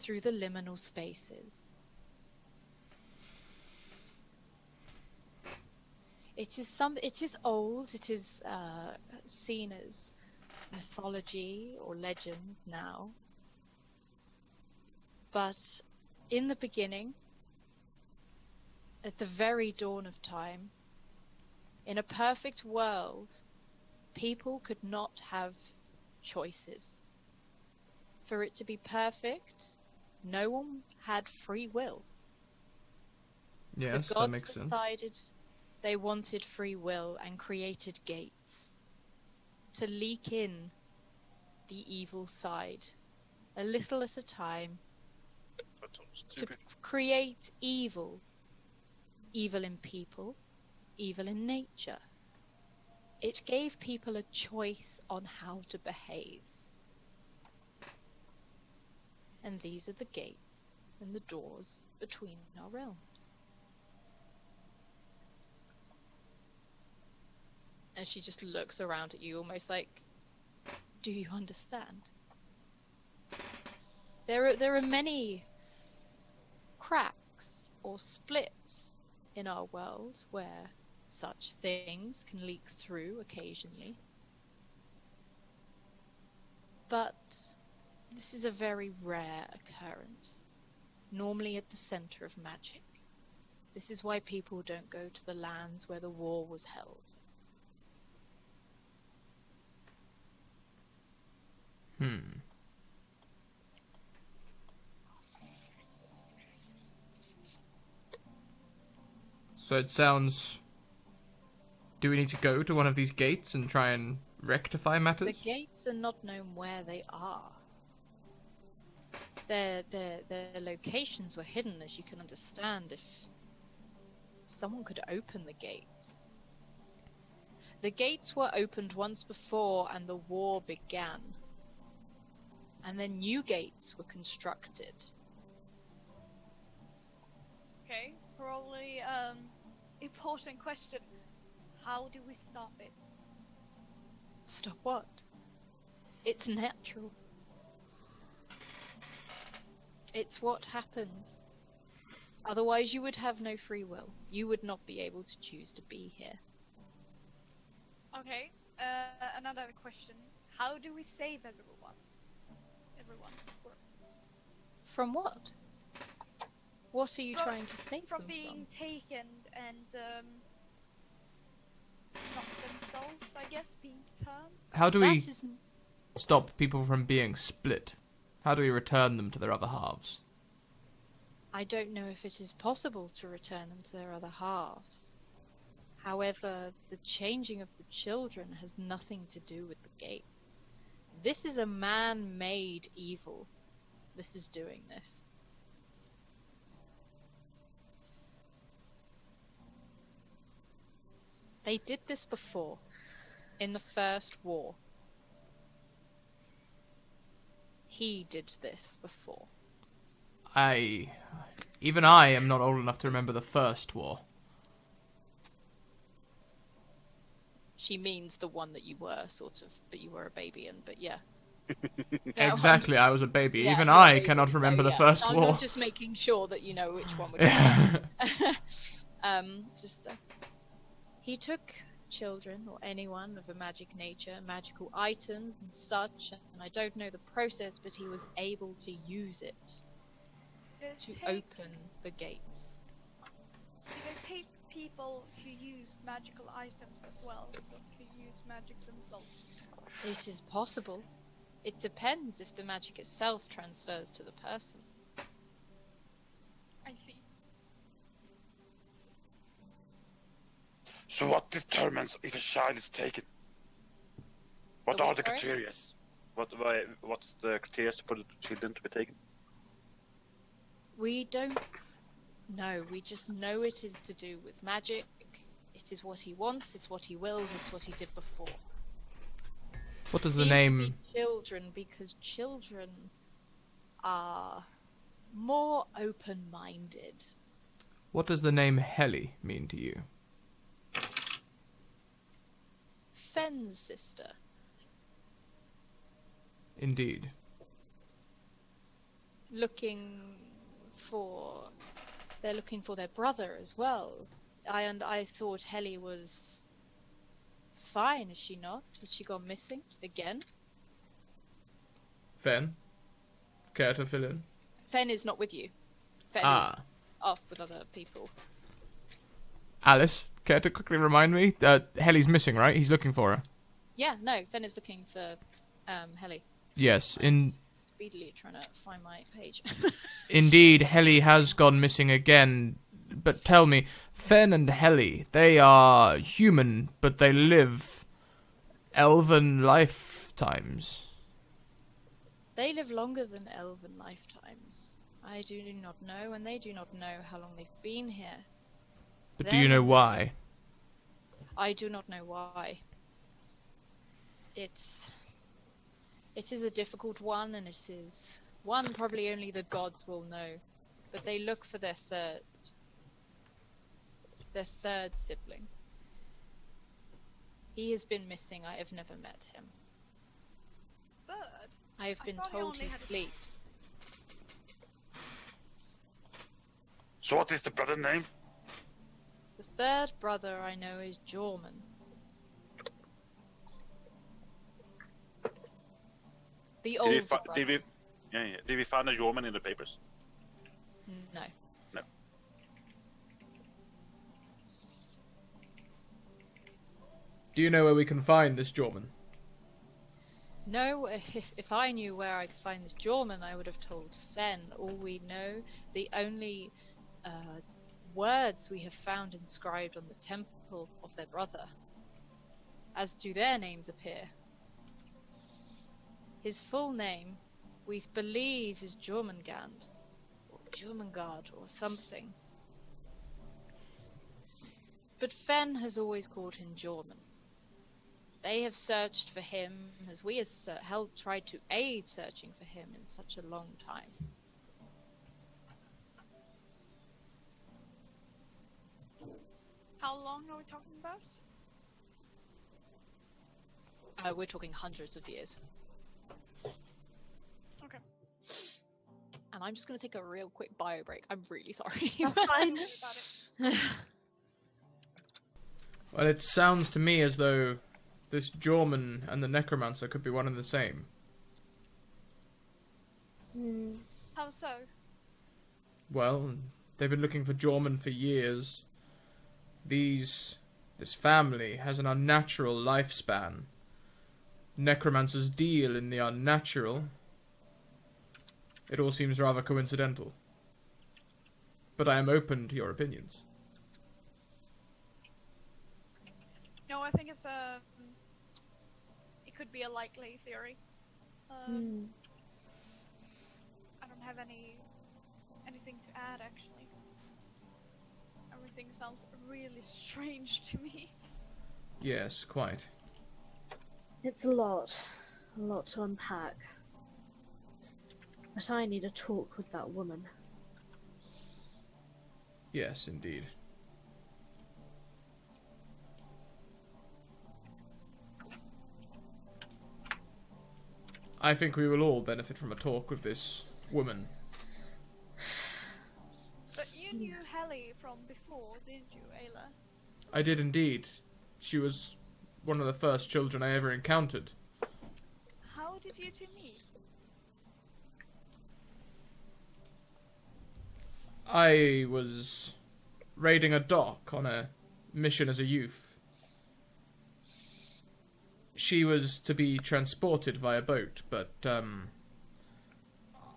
through the liminal spaces. It is old, it is seen as mythology or legends now. But in the beginning, at the very dawn of time, in a perfect world, people could not have choices. For it to be perfect, no one had free will. Yes, The that gods makes sense. decided they wanted free will and created gates to leak in the evil side, a little at a time, Stupid. create evil. Evil in people, evil in nature. It gave people a choice on how to behave. And these are the gates and the doors between our realms. And she just looks around at you almost like, do you understand? There are many cracks or splits in our world where such things can leak through occasionally. But this is a very rare occurrence, normally at the center of magic. This is why people don't go to the lands where the war was held. So it sounds... Do we need to go to one of these gates and try and rectify matters? The gates are not known where they are. Their locations were hidden, as you can understand, if someone could open the gates. The gates were opened once before and the war began. And then new gates were constructed. Okay, probably important question. How do we stop it? Stop what? It's natural. It's what happens. Otherwise you would have no free will. You would not be able to choose to be here. Okay, another question. How do we save everyone? From what? What are you trying to save from them being taken and not themselves, I guess, being turned? How do That we isn't... stop people from being split? How do we return them to their other halves? I don't know if it is possible to return them to their other halves. However, the changing of the children has nothing to do with the gates. This is a man-made evil. This is doing this. They did this before, in the First War. He did this before. Even I am not old enough to remember the First War. She means the one that you were, sort of, but you were a baby in, but yeah. Exactly, I was a baby. Yeah, Even you're I a baby, cannot remember so, the yeah. First I'm War. not just making sure that you know which one would be. He took children or anyone of a magic nature, magical items and such, and I don't know the process, but he was able to use it to open the gates. Did they take people who used magical items as well, but who used magic themselves? It is possible. It depends if the magic itself transfers to the person. I see. So what determines if a child is taken? What The are what, the sorry? criteria? What's the criteria for the children to be taken? We don't know. We just know it is to do with magic. It is what he wants, it's what he wills, it's what he did before. What does the Seems name... to be children, because children are more open-minded. What does the name Heli mean to you? Fenn's sister. Indeed. They're looking for their brother as well. I thought Heli was fine, is she not? Has she gone missing again? Fen? Care to fill in? Fen is not with you. Fen is off with other people. Alice, care to quickly remind me? Heli's missing, right? He's looking for her. Yeah, no, Fen is looking for Heli. Yes, I'm just speedily trying to find my page. indeed, Heli has gone missing again. But tell me, Fen and Heli, they are human, but they live elven lifetimes. They live longer than elven lifetimes. I do not know, and they do not know how long they've been here. But do you know why? I do not know why. It is a difficult one, and it is one probably only the gods will know. But they look for their third sibling. He has been missing. I have never met him. Third? I have been thought he told only he had a- sleeps. So what is the brother name? The third brother I know is Jorman. The older brother. Did we find a Jorman in the papers? No. No. Do you know where we can find this Jorman? No, if I knew where I could find this Jorman, I would have told Fen. All we know, the only words we have found inscribed on the temple of their brother, as do their names appear. His full name, we believe, is Jormungand, or Jormungard, or something. But Fen has always called him Jorman. They have searched for him as we have tried to aid searching for him in such a long time. How long are we talking about? We're talking hundreds of years. Okay. And I'm just going to take a real quick bio break. I'm really sorry. That's fine. Don't worry about it. Well, it sounds to me as though this Jorman and the Necromancer could be one and the same. How so? Well, they've been looking for Jorman for years. This family has an unnatural lifespan. Necromancers deal in the unnatural. It all seems rather coincidental. But I am open to your opinions. No, I think it's a. It could be a likely theory. I don't have anything to add actually. Everything sounds really strange to me. Yes, quite. It's a lot to unpack. But I need a talk with that woman. Yes, indeed. I think we will all benefit from a talk with this woman. But you knew Helly from before, didn't you, Ayla? I did indeed. She was one of the first children I ever encountered. How did you two meet? I was raiding a dock on a mission as a youth. She was to be transported via boat, but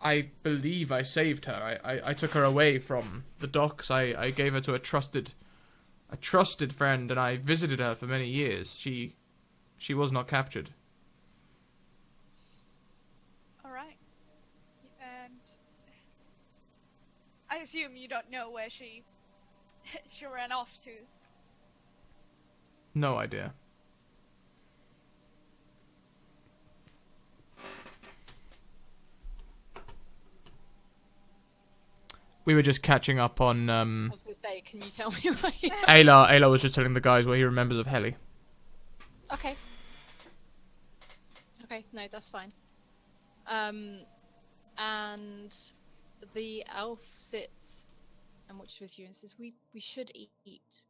I believe I saved her. I took her away from the docks. I gave her to a trusted friend, and I visited her for many years. She was not captured. Alright. And I assume you don't know where she ran off to. No idea. We were just catching up on I was going to say, can you tell me what you... Ayla was just telling the guys what he remembers of Helly. Okay. Okay, no, that's fine. And the elf sits and watches with you and says, we should eat.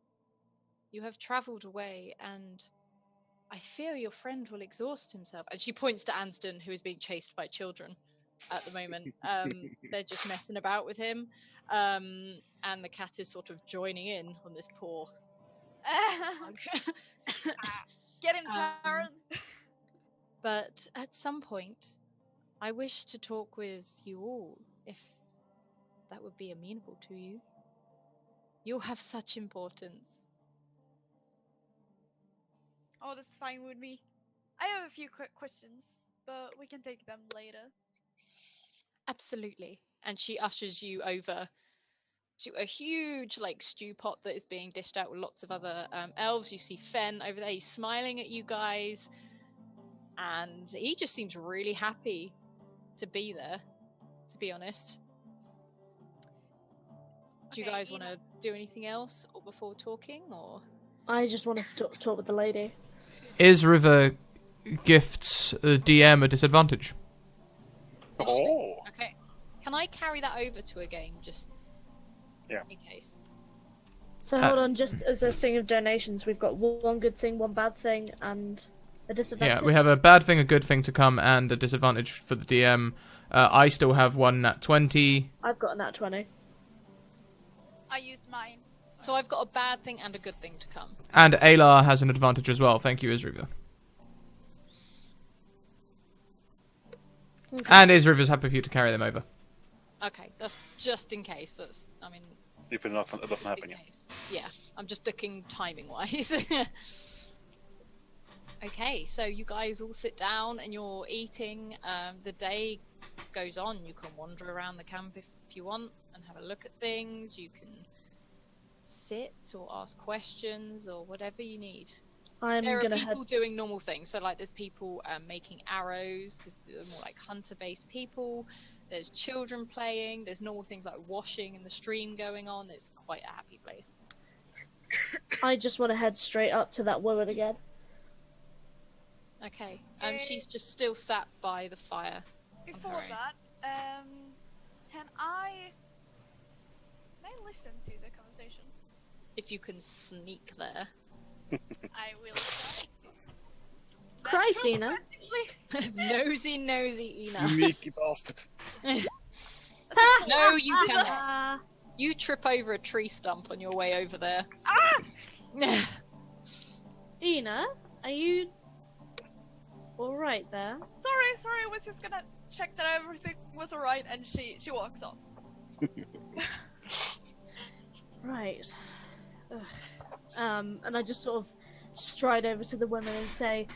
You have travelled away, and I fear your friend will exhaust himself. And she points to Anston, who is being chased by children at the moment. They're just messing about with him. And the cat is sort of joining in on this poor Get him, Karen! But at some point, I wish to talk with you all, if that would be amenable to you. You have such importance. Oh, that's fine with me. I have a few quick questions, but we can take them later. Absolutely. And she ushers you over to a huge stew pot that is being dished out with lots of other elves. You see Fen over there. He's smiling at you guys. And he just seems really happy to be there, to be honest. Do you guys want to do anything else or before talking, or? I just want to talk with the lady. Is River gifts DM a disadvantage? Oh. Okay. Can I carry that over to a game, just in case? So hold on, just as a thing of donations, we've got one good thing, one bad thing, and a disadvantage. Yeah, we have a bad thing, a good thing to come, and a disadvantage for the DM. I still have one nat 20. I've got a nat 20. I used mine. So I've got a bad thing and a good thing to come. And Aylar has an advantage as well. Thank you, Isriva. Okay. And Isriva's happy for you to carry them over. Okay, that's just in case. If it doesn't happen, yeah. I'm just looking timing-wise. Okay, so you guys all sit down and you're eating. The day goes on. You can wander around the camp if you want and have a look at things. You can sit or ask questions or whatever you need. There are people doing normal things. So there's people making arrows because they're more hunter-based people. There's children playing. There's normal things like washing in the stream going on. It's quite a happy place. I just want to head straight up to that woman again. Okay. She's just still sat by the fire. Before that, can I... May I listen to the conversation? If you can sneak there. I will try. Christ, Ina. Nosy Ina. Sneaky bastard. No, you cannot. You trip over a tree stump on your way over there. Ina, are you alright there? Sorry, I was just gonna check that everything was alright, and she walks off. Right. Ugh. And I just sort of stride over to the woman and say,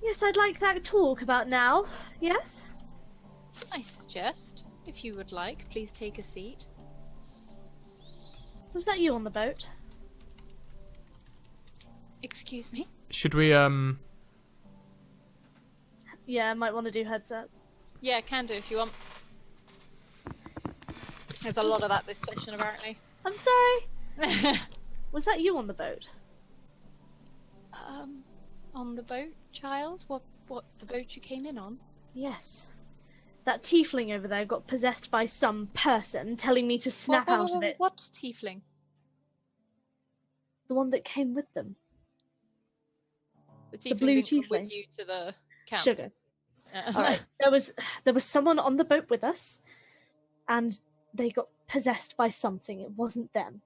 yes, I'd like that talk about now. Yes? I suggest, if you would like, please take a seat. Was that you on the boat? Excuse me? Should we, Yeah, I might want to do headsets. Yeah, can do if you want. There's a lot of that this session, apparently. I'm sorry. Was that you on the boat? On the boat, child? What, the boat you came in on? Yes. That tiefling over there got possessed by some person telling me to snap out of it. What tiefling? The one that came with them. The tiefling blue didn't come tiefling. with you to the camp. Sugar. Alright. There was someone on the boat with us, and they got possessed by something. It wasn't them.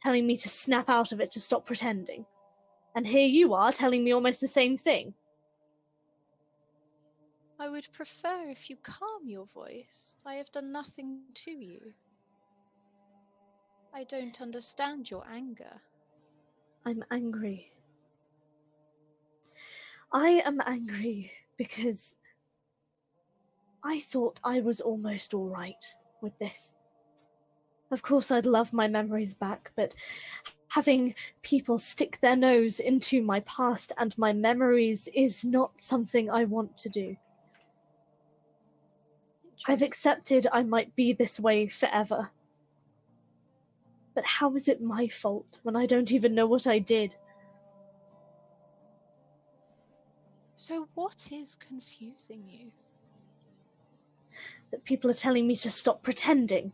Telling me to snap out of it to stop pretending. And here you are telling me almost the same thing. I would prefer if you calm your voice. I have done nothing to you. I don't understand your anger. I'm angry. I am angry because I thought I was almost alright with this. Of course I'd love my memories back, but having people stick their nose into my past and my memories is not something I want to do. I've accepted I might be this way forever. But how is it my fault when I don't even know what I did? So what is confusing you? That people are telling me to stop pretending.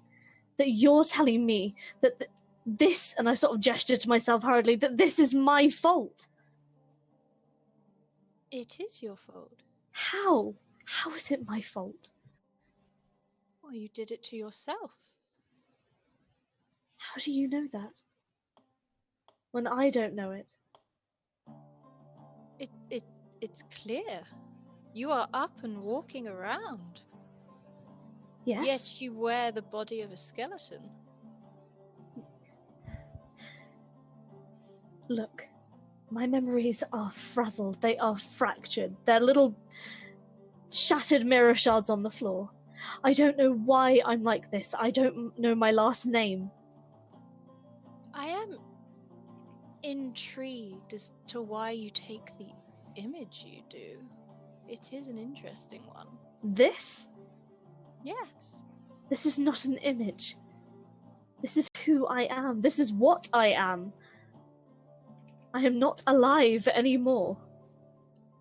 That you're telling me that this, and I sort of gesture to myself hurriedly, that this is my fault. It is your fault. How? How is it my fault? Well, you did it to yourself. How do you know that? When I don't know it. It's clear. You are up and walking around. Yes. Yet you wear the body of a skeleton. Look, my memories are frazzled. They are fractured. They're little shattered mirror shards on the floor. I don't know why I'm like this. I don't know my last name. I am intrigued as to why you take the image you do. It is an interesting one. This? Yes. This is not an image. This is who I am. This is what I am. I am not alive anymore.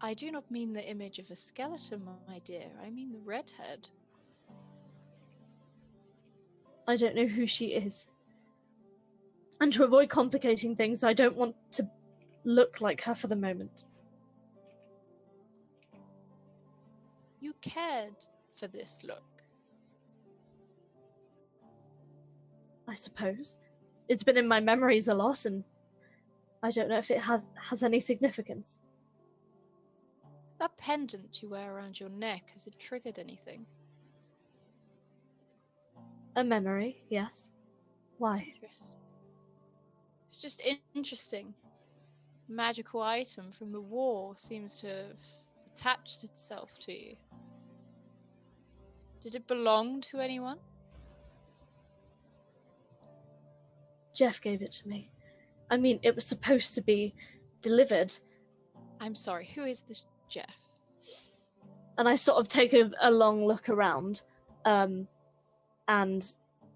I do not mean the image of a skeleton, my dear. I mean the redhead. I don't know who she is. And to avoid complicating things, I don't want to look like her for the moment. You cared for this look. I suppose. It's been in my memories a lot, and I don't know if it has any significance. That pendant you wear around your neck, has it triggered anything? A memory, yes. Why? Interesting. It's just interesting. Magical item from the war seems to have attached itself to you. Did it belong to anyone? Jeff gave it to me. I mean, it was supposed to be delivered. I'm sorry, who is this Jeff? And I sort of take a long look around. And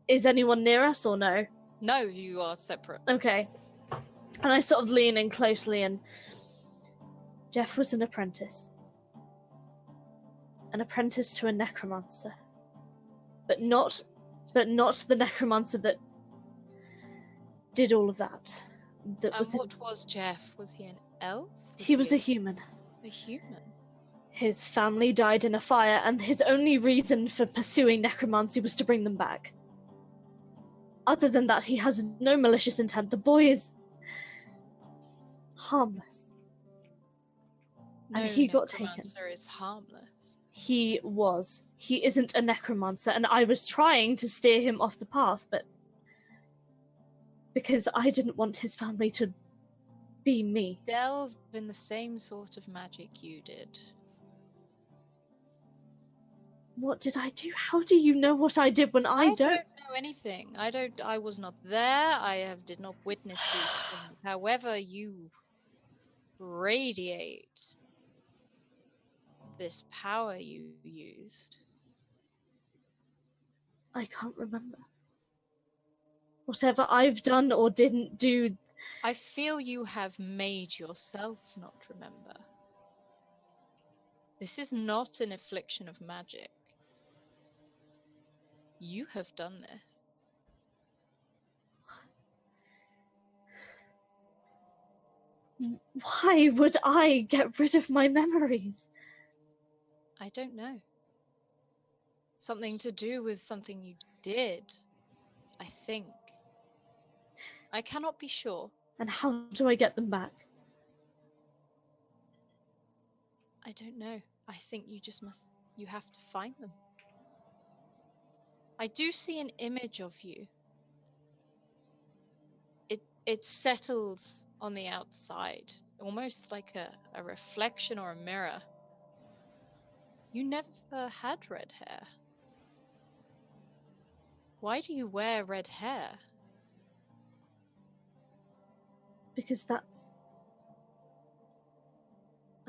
is anyone near us or no? No, you are separate. Okay. And I sort of lean in closely, and Jeff was an apprentice. An apprentice to a necromancer. But not the necromancer that did all of that. What was Jeff? Was he an elf? He was a human. A human? His family died in a fire, and his only reason for pursuing necromancy was to bring them back. Other than that, he has no malicious intent. The boy is harmless. No, and he got taken. Necromancer is harmless. He was. He isn't a necromancer, and I was trying to steer him off the path, but because I didn't want his family to be me. Delve in the same sort of magic you did. What did I do? How do you know what I did when I don't know anything. I was not there. Did not witness these things. However, you radiate this power you used. I can't remember. Whatever I've done or didn't do. I feel you have made yourself not remember. This is not an affliction of magic. You have done this. Why would I get rid of my memories? I don't know. Something to do with something you did, I think. I cannot be sure. And how do I get them back? I don't know. I think you have to find them. I do see an image of you. It settles on the outside, almost like a reflection or a mirror. You never had red hair. Why do you wear red hair? Because I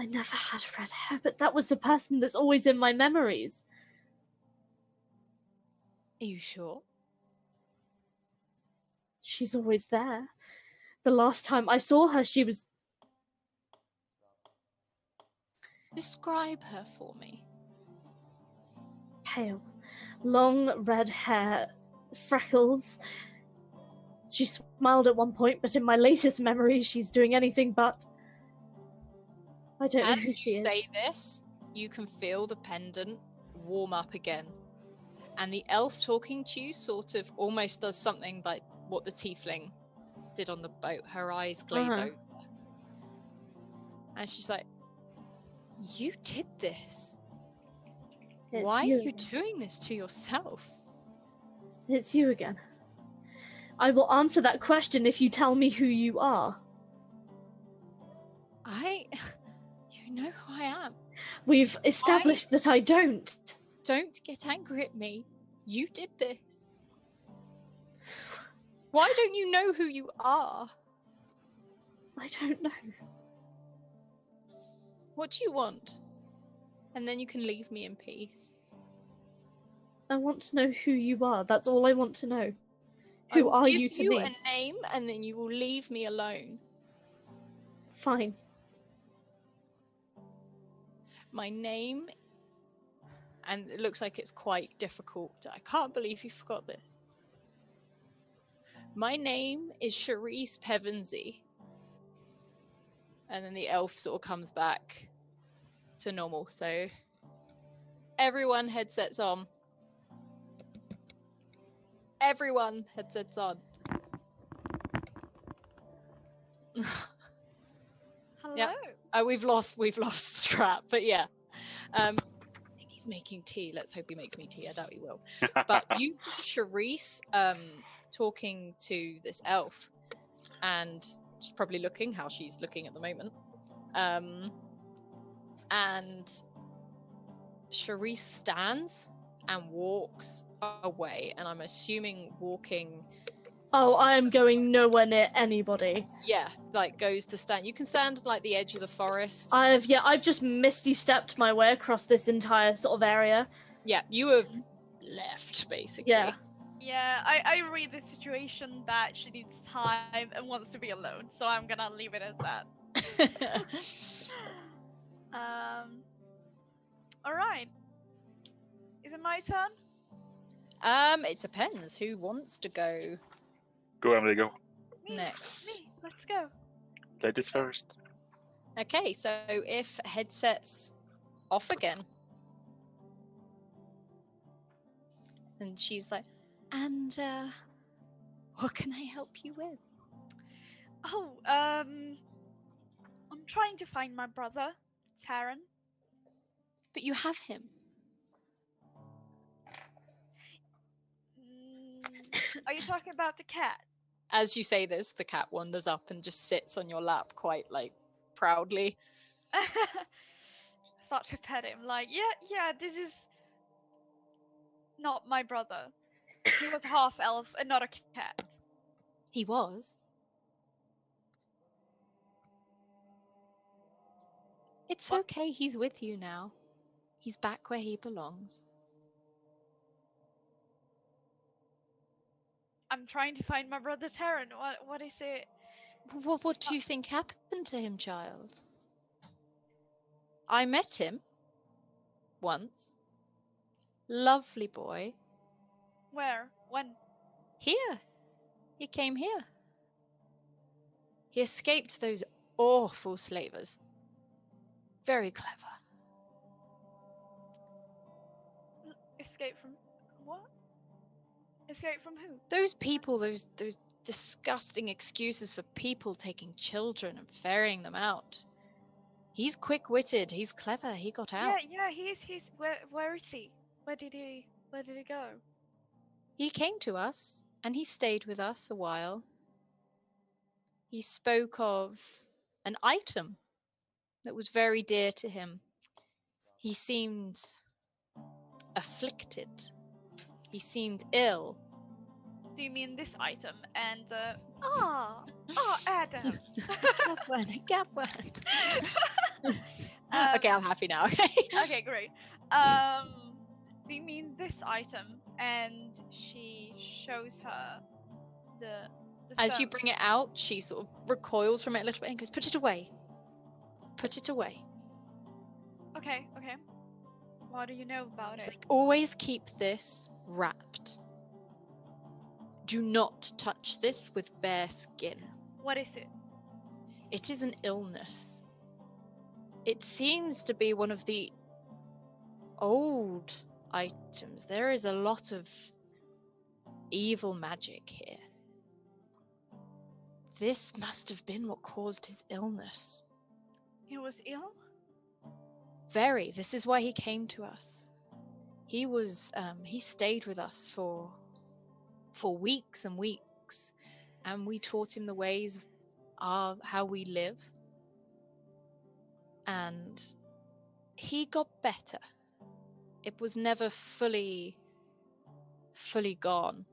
never had red hair, but that was the person that's always in my memories. Are you sure? She's always there. The last time I saw her, she was... Describe her for me. Pale. Long red hair. Freckles. She smiled at one point, but in my latest memories, she's doing anything but... I don't know who she is. As you say this, you can feel the pendant warm up again. And the elf talking to you sort of almost does something like what the tiefling did on the boat. Her eyes glaze over. And she's like, you did this. Why are you doing this to yourself? It's you again. I will answer that question if you tell me who you are. You know who I am. We've established that I don't. Don't get angry at me. You did this. Why don't you know who you are? I don't know. What do you want? And then you can leave me in peace. I want to know who you are. That's all I want to know. I Who will are give you to you me? a name, and then you will leave me alone. Fine. My name, and it looks like it's quite difficult. I can't believe you forgot this. My name is Charisse Pevensey. And then the elf sort of comes back to normal. So everyone headsets on. Everyone headsets on. Hello. Yeah. We've lost Scrap, but yeah. I think he's making tea. Let's hope he makes me tea. I doubt he will. But you see Charisse talking to this elf, and she's probably looking how she's looking at the moment. And Charisse stands and walks away, and I'm assuming walking. Oh, I am going nowhere near anybody. Yeah, like goes to stand. You can stand like the edge of the forest. I've just misty stepped my way across this entire sort of area. Yeah, you have left basically. Yeah. Yeah, I read the situation that she needs time and wants to be alone, so I'm gonna leave it as that. Alright. Is it my turn? It depends. Who wants to go Go, Emily, go. Me. next? Me. Let's go. Ladies first. Okay, so if headsets off again. And she's like, and what can I help you with? Oh, I'm trying to find my brother, Taran. But you have him. Are you talking about the cat? As you say this, the cat wanders up and just sits on your lap quite, like, proudly. Start to pet him, like, yeah, this is not my brother. He was half elf and not a cat. He was. It's What? okay, he's with you now. He's back where he belongs. I'm trying to find my brother Taran. What is it? What do you think happened to him, child? I met him once. Lovely boy. Where? When? Here. He came here. He escaped those awful slavers. Very clever. Escape from what? Escape from who? Those people, those disgusting excuses for people taking children and ferrying them out. He's quick-witted. He's clever. He got out. Yeah. He's. Where is he? Where did he go? He came to us, and he stayed with us a while. He spoke of an item that was very dear to him. He seemed afflicted. He seemed ill. Do you mean this item? And Adam. Get one. Okay, I'm happy now. Okay, great. Do you mean this item? And she shows her the As you stone. bring it out, she sort of recoils from it a little bit and goes, "Put it away. Put it away." Okay. What do you know about It's it? like, always keep this wrapped. Do not touch this with bare skin. What is it? It is an illness. It seems to be one of the old items. There is a lot of evil magic here. This must have been what caused his illness. He was ill? Very. This is why he came to us. He was, he stayed with us for weeks and weeks, and we taught him the ways of how we live. And he got better. it was never fully gone.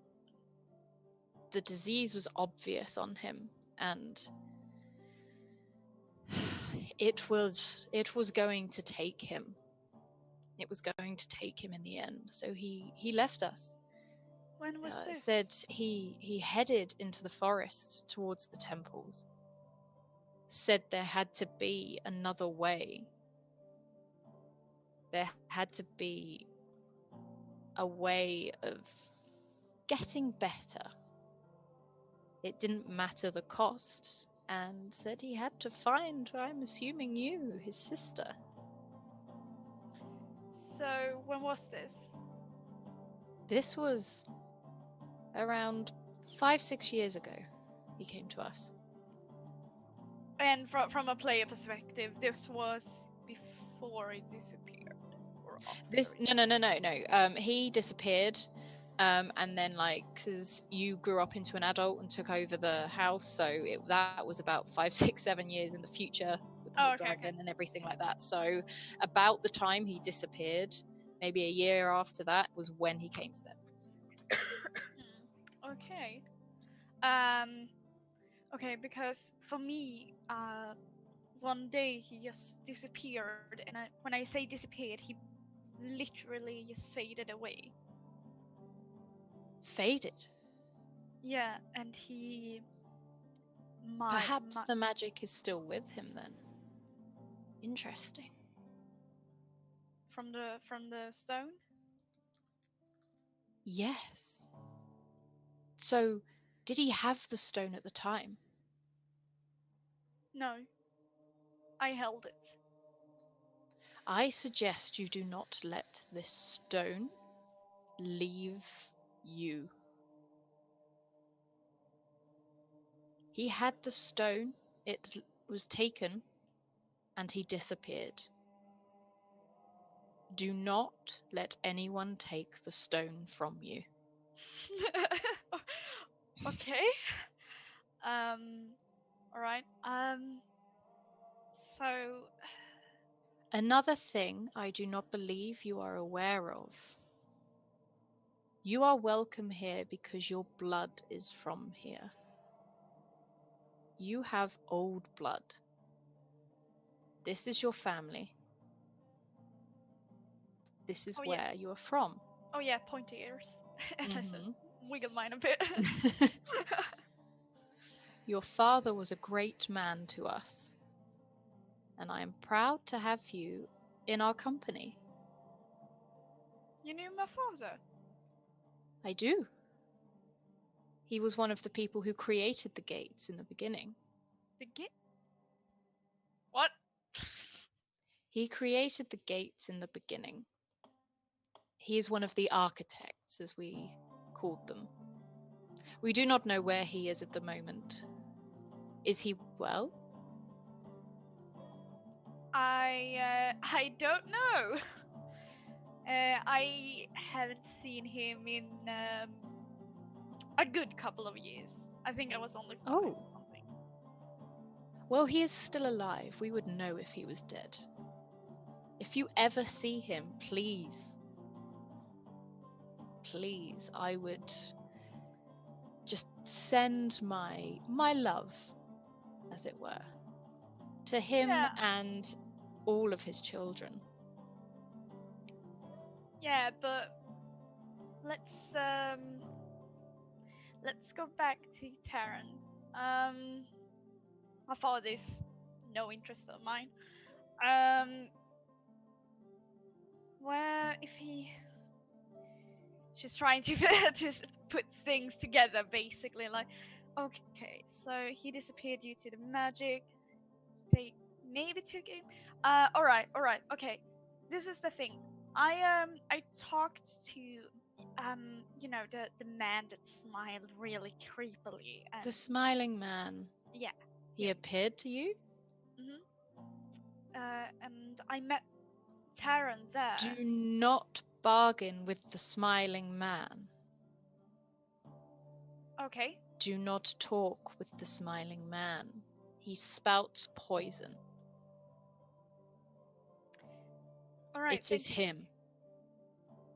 The disease was obvious on him, and it was going to take him. It was going to take him in the end. So he left us. When was this? Said he headed into the forest towards the temples. Said there had to be another way. There had to be a way of getting better. It didn't matter the cost, and said he had to find, I'm assuming you, his sister. So, when was this? This was around 5-6 years ago. He came to us. And from a player perspective, this was before he disappeared? Or This no. He disappeared. And then, because you grew up into an adult and took over the house, so that was about 5, 6, 7 years in the future with the dragon and everything like that. So, about the time he disappeared, maybe a year after that, was when he came to them. Okay. Okay, because for me, one day he just disappeared, and when I say disappeared, he literally just faded away. Faded? Yeah, and he... Perhaps the magic is still with him then. Interesting. From the stone? Yes. So, did he have the stone at the time? No. I held it. I suggest you do not let this stone leave you. He had the stone, it was taken, and he disappeared. Do not let anyone take the stone from you. Okay. Alright. So... Another thing I do not believe you are aware of. You are welcome here because your blood is from here. You have old blood. This is your family. This is where you are from. Oh yeah, pointy ears. As I said, Mm-hmm. wiggle mine a bit. Your father was a great man to us, and I am proud to have you in our company. You knew my father? I do. He was one of the people who created the gates in the beginning. The gate? What? He created the gates in the beginning. He is one of the architects, as we called them. We do not know where he is at the moment. Is he well? I don't know. I haven't seen him in a good couple of years. I think I was only 5 or something. Well, he is still alive. We would know if he was dead. If you ever see him, please, I would just send my love, as it were, to him and all of his children. Yeah, but let's go back to Taryn. My father is no interest of mine. Where if he... She's trying to just put things together, basically. Like, okay, so he disappeared due to the magic. They maybe took him. All right, okay. This is the thing. I talked to the man that smiled really creepily. And... The smiling man. Yeah. He appeared to you? Mm-hmm. And I met Taryn there. Do not bargain with the smiling man. Okay. Do not talk with the smiling man. He spouts poison. All right. It is him.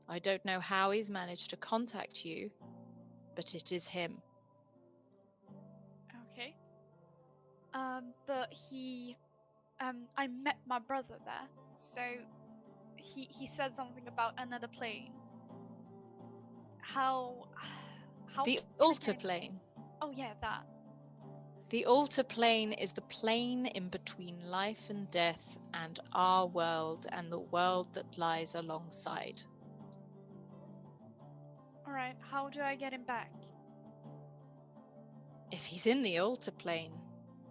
I don't know how he's managed to contact you, but it is him. Okay. But I met my brother there, so he said something about another plane. How The can I altar get- plane. Oh yeah, that. The altar plane is the plane in between life and death and our world and the world that lies alongside. Alright, how do I get him back? If he's in the altar plane,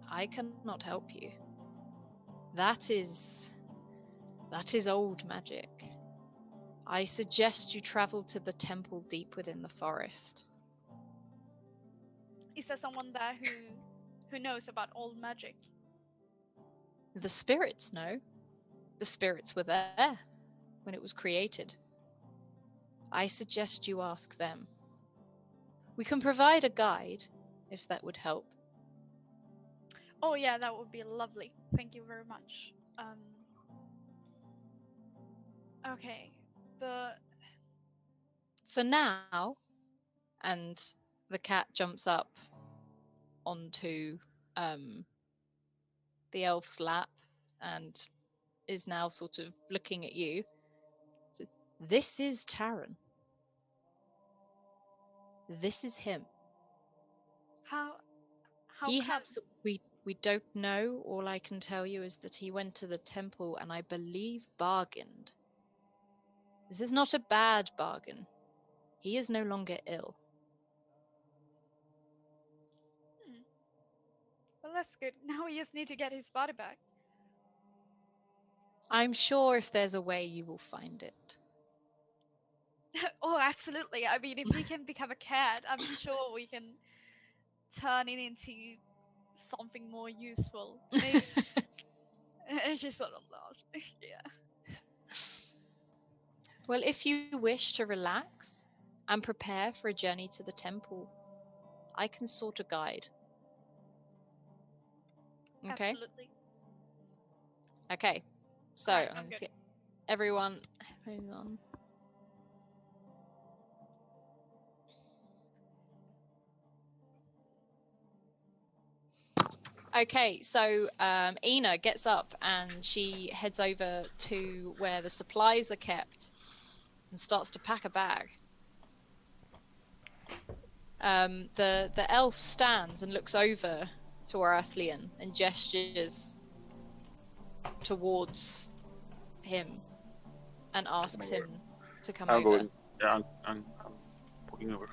I cannot help you. That is old magic. I suggest you travel to the temple deep within the forest. Is there someone there who knows about old magic? The spirits know. The spirits were there when it was created. I suggest you ask them. We can provide a guide, if that would help. Oh yeah, that would be lovely. Thank you very much. Okay, but For now, and the cat jumps up onto the elf's lap and is now sort of looking at you. So, this is Taran. This is him. how He come? has. We don't know. All I can tell you is that he went to the temple and I believe bargained. This is not a bad bargain. He is no longer ill. Well, that's good. Now we just need to get his body back. I'm sure if there's a way, you will find it. Oh, absolutely. I mean, if he can become a cat, I'm sure we can turn it into something more useful. Maybe. It's just sort of lost. Yeah. Well, if you wish to relax and prepare for a journey to the temple, I can sort a guide. Okay? Absolutely. Okay. So, Alright, I'm I'm just good. get everyone. Hold on. Okay, so Ina gets up and she heads over to where the supplies are kept and starts to pack a bag. The elf stands and looks over to Arathlian and gestures towards him and asks him to come I'll over. go. Yeah, I'm walking over.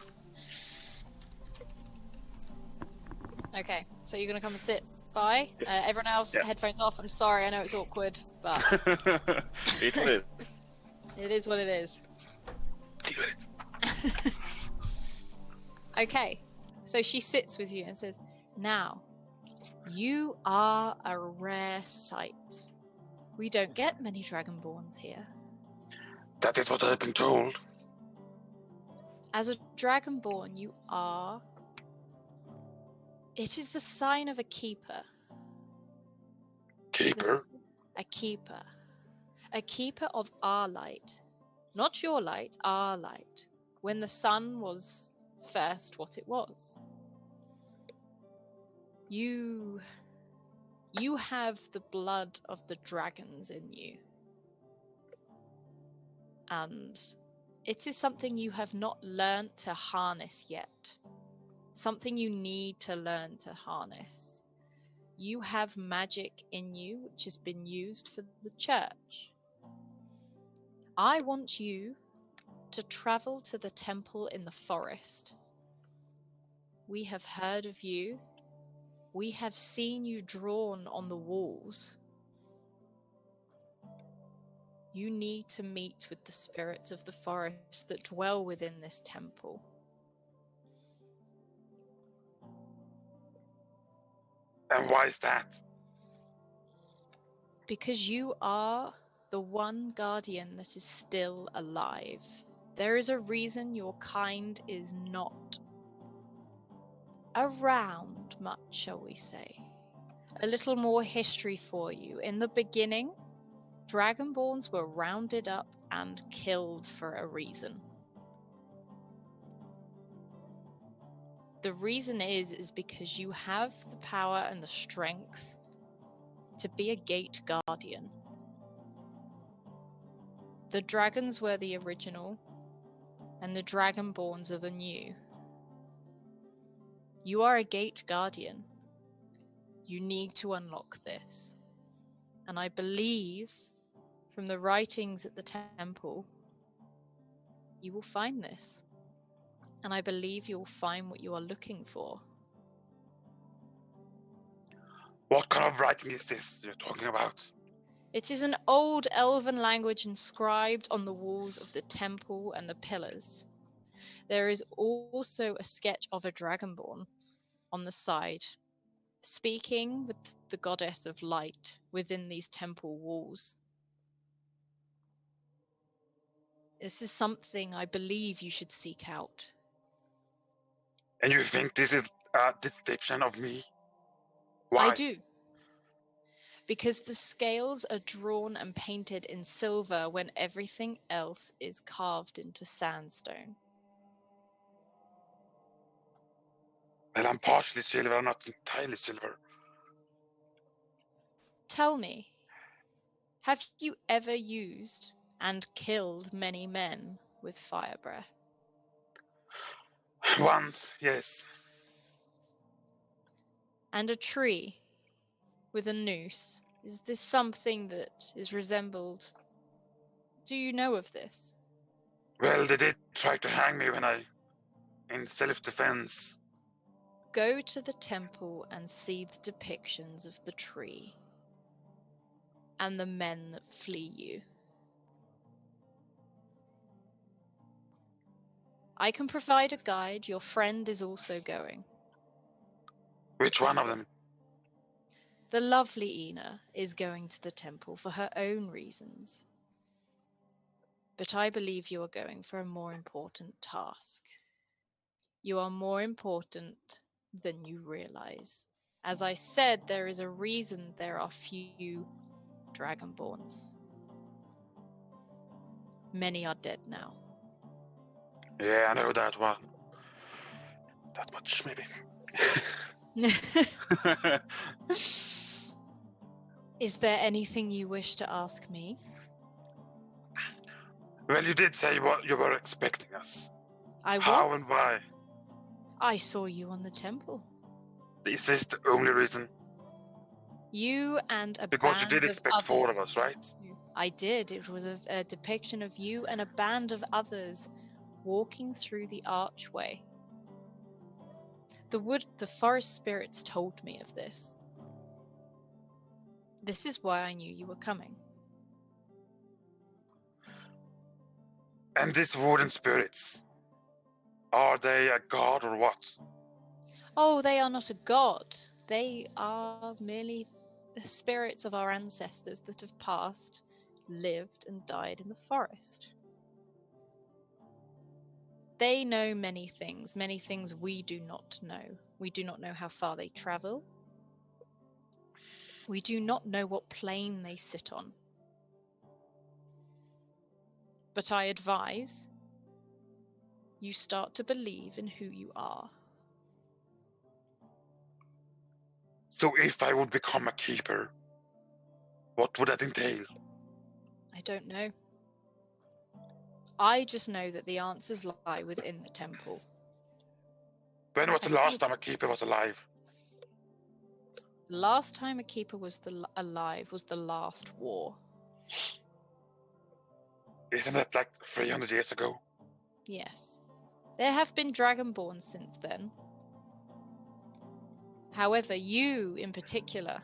Okay, so you're gonna come and sit by. Yes. Everyone else, Yeah. headphones off. I'm sorry, I know it's awkward, but It's what it is. it is what it is. Deal with it. Okay, so she sits with you and says, "Now, you are a rare sight. We don't get many Dragonborns here. That is what I've been told. As a Dragonborn, you are... It is the sign of a keeper. Keeper. A keeper. A keeper of our light. Not your light, our light. When the sun was first what it was. You have the blood of the dragons in you. And it is something you have not learnt to harness yet. Something you need to learn to harness. You have magic in you which has been used for the church. I want you to travel to the temple in the forest. We have heard of you. We have seen you drawn on the walls. You need to meet with the spirits of the forest that dwell within this temple. And why is that? Because you are the one guardian that is still alive. There is a reason your kind is not around much, shall we say. A little more history for you. In the beginning, Dragonborns were rounded up and killed for a reason. The reason is because you have the power and the strength to be a gate guardian. The dragons were the original, and the dragonborns are the new. You are a gate guardian. You need to unlock this. And I believe, from the writings at the temple, you will find this. And I believe you will find what you are looking for. What kind of writing is this you're talking about? It is an old elven language inscribed on the walls of the temple and the pillars. There is also a sketch of a dragonborn on the side, speaking with the goddess of light within these temple walls. This is something I believe you should seek out. And you think this is a depiction of me? Why? I do. Because the scales are drawn and painted in silver when everything else is carved into sandstone. Well, I'm partially silver, I'm not entirely silver. Tell me, have you ever used and killed many men with fire breath? Once, yes. And a tree with a noose? Is this something that is resembled? Do you know of this? Well, they did try to hang me in self-defense. Go to the temple and see the depictions of the tree and the men that flee you. I can provide a guide. Your friend is also going. Which one of them? The lovely Ina is going to the temple for her own reasons. But I believe you are going for a more important task. You are more important than you realize. As I said, there is a reason there are few dragonborns. Many are dead now. Yeah, I know that one. That much, maybe. Is there anything you wish to ask me? Well, you did say what you were expecting us. I How was. and why? I saw you on the temple. Is this the only reason? You and a Because you band did of expect others. 4 of us, right? I did. It was a depiction of you and a band of others walking through the archway. The forest spirits told me of this. This is why I knew you were coming. And these wooden spirits, are they a god or what? Oh, they are not a god. They are merely the spirits of our ancestors that have passed, lived, and died in the forest. They know many things we do not know. We do not know how far they travel. We do not know what plane they sit on. But I advise you start to believe in who you are. So if I would become a keeper, what would that entail? I don't know. I just know that the answers lie within the temple. When was the last time a keeper was alive? The last time a keeper was alive was the last war. Isn't that like 300 years ago? Yes. There have been dragonborn since then. However, you in particular,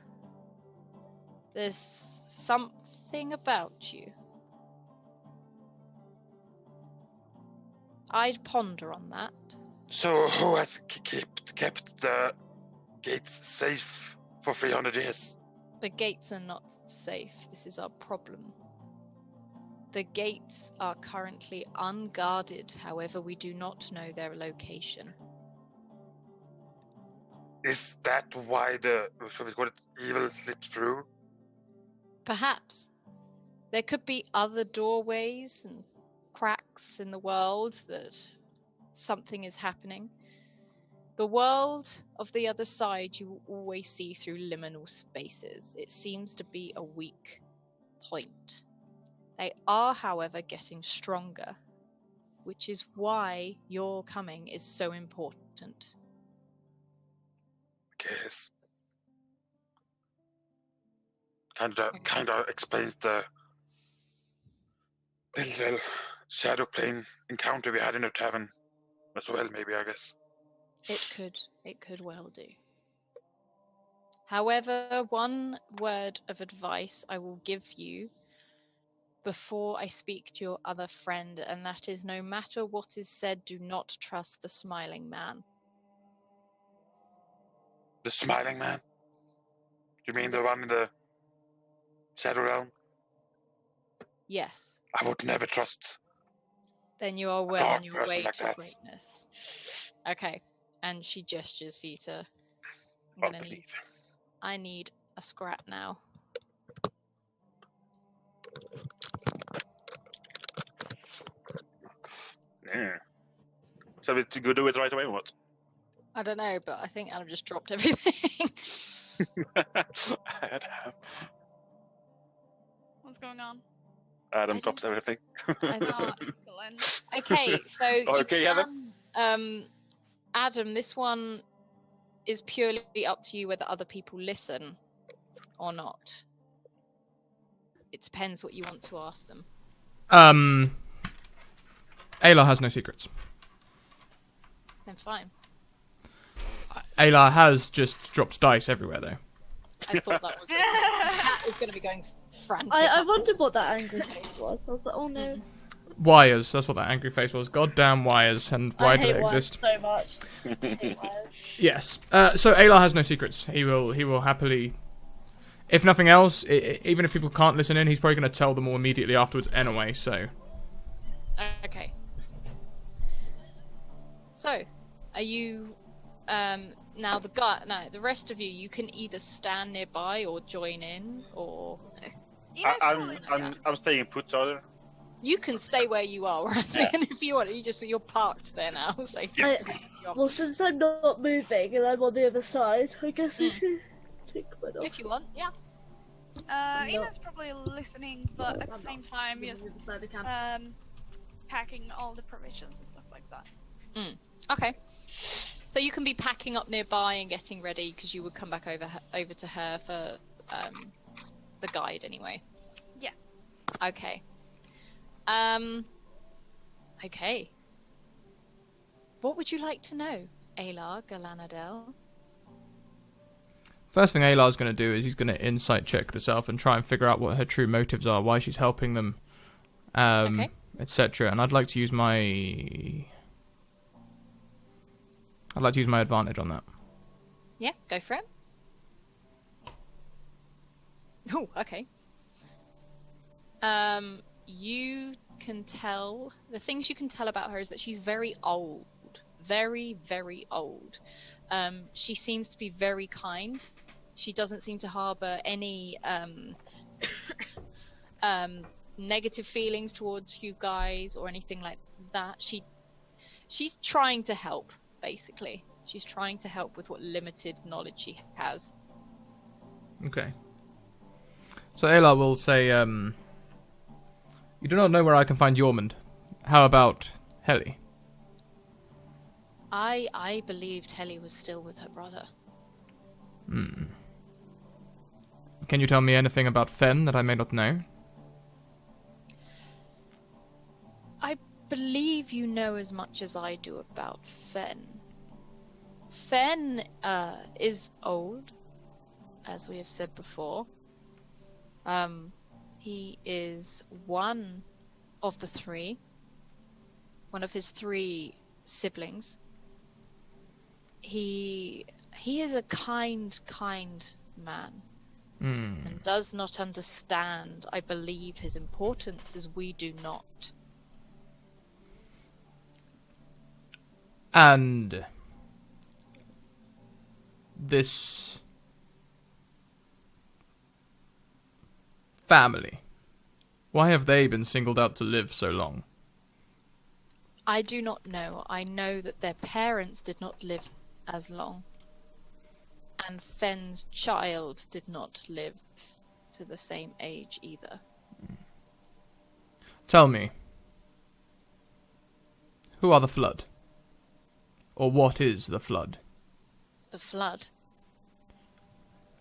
there's something about you. I'd ponder on that. So who has kept the gates safe for 300 years? The gates are not safe. This is our problem. The gates are currently unguarded, however, we do not know their location. Is that why the, shall we call it, evil slipped through? Perhaps. There could be other doorways and cracks in the world that something is happening. The world of the other side you will always see through liminal spaces. It seems to be a weak point. They are, however, getting stronger, which is why your coming is so important. Guess. Kinda explains the little shadow plane encounter we had in the tavern as well, maybe, I guess. It could well do. However, one word of advice I will give you before I speak to your other friend, and that is, no matter what is said, do not trust the smiling man. The smiling man? You mean the one in the Shadow Realm? Yes. I would never trust. Then you are well on your person way like to that. greatness. Okay. And she gestures for you to... I need a scrap now. Yeah. Shall we go do it right away or what? I don't know, but I think Adam just dropped everything. Adam What's going on? drops everything. Excellent. Okay, so Okay, Adam, this one is purely up to you whether other people listen or not. It depends what you want to ask them. Ayla has no secrets. Then fine. Ayla has just dropped dice everywhere, though. I thought that was going to be going frantic. I wondered what that angry face was. I was like, oh no. Wires, that's what that angry face was. Goddamn wires, and why do they exist? I hate wires so much. I hate wires. Yes. So Ayla has no secrets. He will happily, if nothing else, even if people can't listen in, he's probably going to tell them all immediately afterwards anyway. So. Okay. So, are you now the rest of you can either stand nearby or join in, or I'm staying put, rather. You can stay where you are, and if you want, you're parked there now. So well, since I'm not moving and I'm on the other side, I guess I should take mine off. If you want, yeah. Ina's probably listening, but at the same time, yes, packing all the provisions and stuff like that. Okay. So you can be packing up nearby and getting ready because you would come back over to her for the guide anyway. Yeah. Okay. Okay. What would you like to know, Ayla Galanadel? First thing Aylar's going to do is he's going to insight check this elf and try and figure out what her true motives are, why she's helping them, etc. And I'd like to use my advantage on that. Yeah, go for it. Oh, okay. You can tell, the things you can tell about her is that she's very old. Very, very old. She seems to be very kind. She doesn't seem to harbor any negative feelings towards you guys or anything like that. She's trying to help, basically. She's trying to help with what limited knowledge she has. Okay. So Ayla will say, you do not know where I can find Yormund. How about Helly? I believed Helly was still with her brother. Can you tell me anything about Fen that I may not know? I believe you know as much as I do about Fen. Fen is old, as we have said before. He is one of the three. One of his three siblings. He is a kind man. And does not understand, I believe, his importance as we do not. And this family, Why have they been singled out to live so long? I do not know. I know that their parents did not live as long. And Fenn's child did not live to the same age either. Tell me, who are the Flood? Or what is the Flood? The Flood.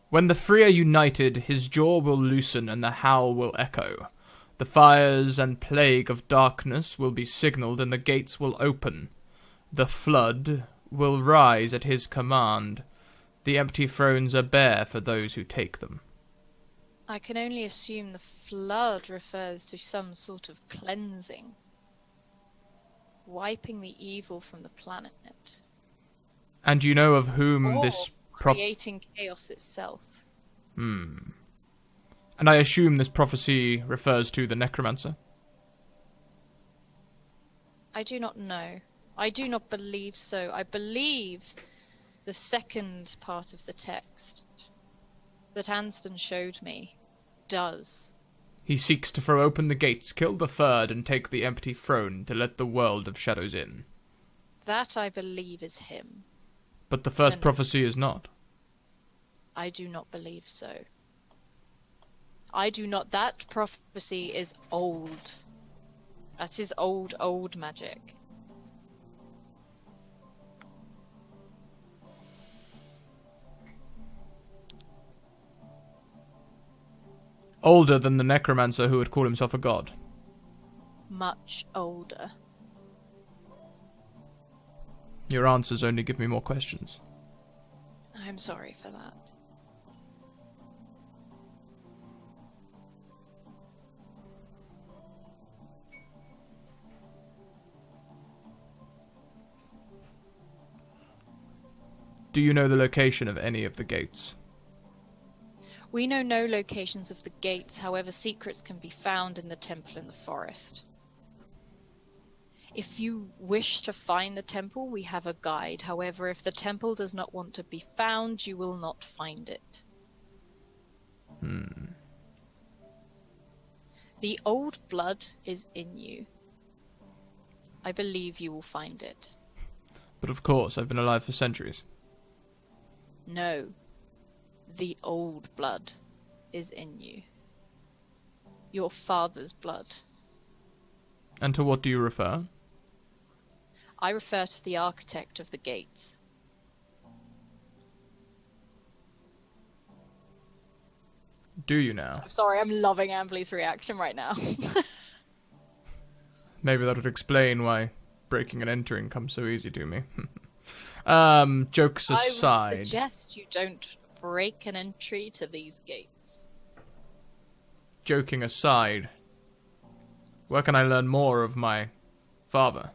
When the three are united, his jaw will loosen and the howl will echo. The fires and plague of darkness will be signalled and the gates will open. The Flood will rise at his command. The empty thrones are bare for those who take them. I can only assume the Flood refers to some sort of cleansing. Wiping the evil from the planet. And you know of whom Or this creating chaos itself. And I assume this prophecy refers to the Necromancer? I do not know. I do not believe so. I believe the second part of the text that Anston showed me does. He seeks to throw open the gates, kill the third, and take the empty throne to let the world of shadows in. That I believe is him. But the first And- prophecy is not. I do not believe so. I do not. That prophecy is old. That is old magic. Older than the Necromancer who would call himself a god. Much older. Your answers only give me more questions. I'm sorry for that. Do you know the location of any of the gates? We know no locations of the gates, however secrets can be found in the temple in the forest. If you wish to find the temple, we have a guide. However, if the temple does not want to be found, you will not find it. The old blood is in you. I believe you will find it. But of course, I've been alive for centuries. No. The old blood is in you. Your father's blood. And to what do you refer? I refer to the architect of the gates. Do you now? I'm sorry, I'm loving Ambly's reaction right now. Maybe that would explain why breaking and entering comes so easy to me. Jokes I would aside. suggest you don't break an entry to these gates. Joking aside. Where can I learn more of my father?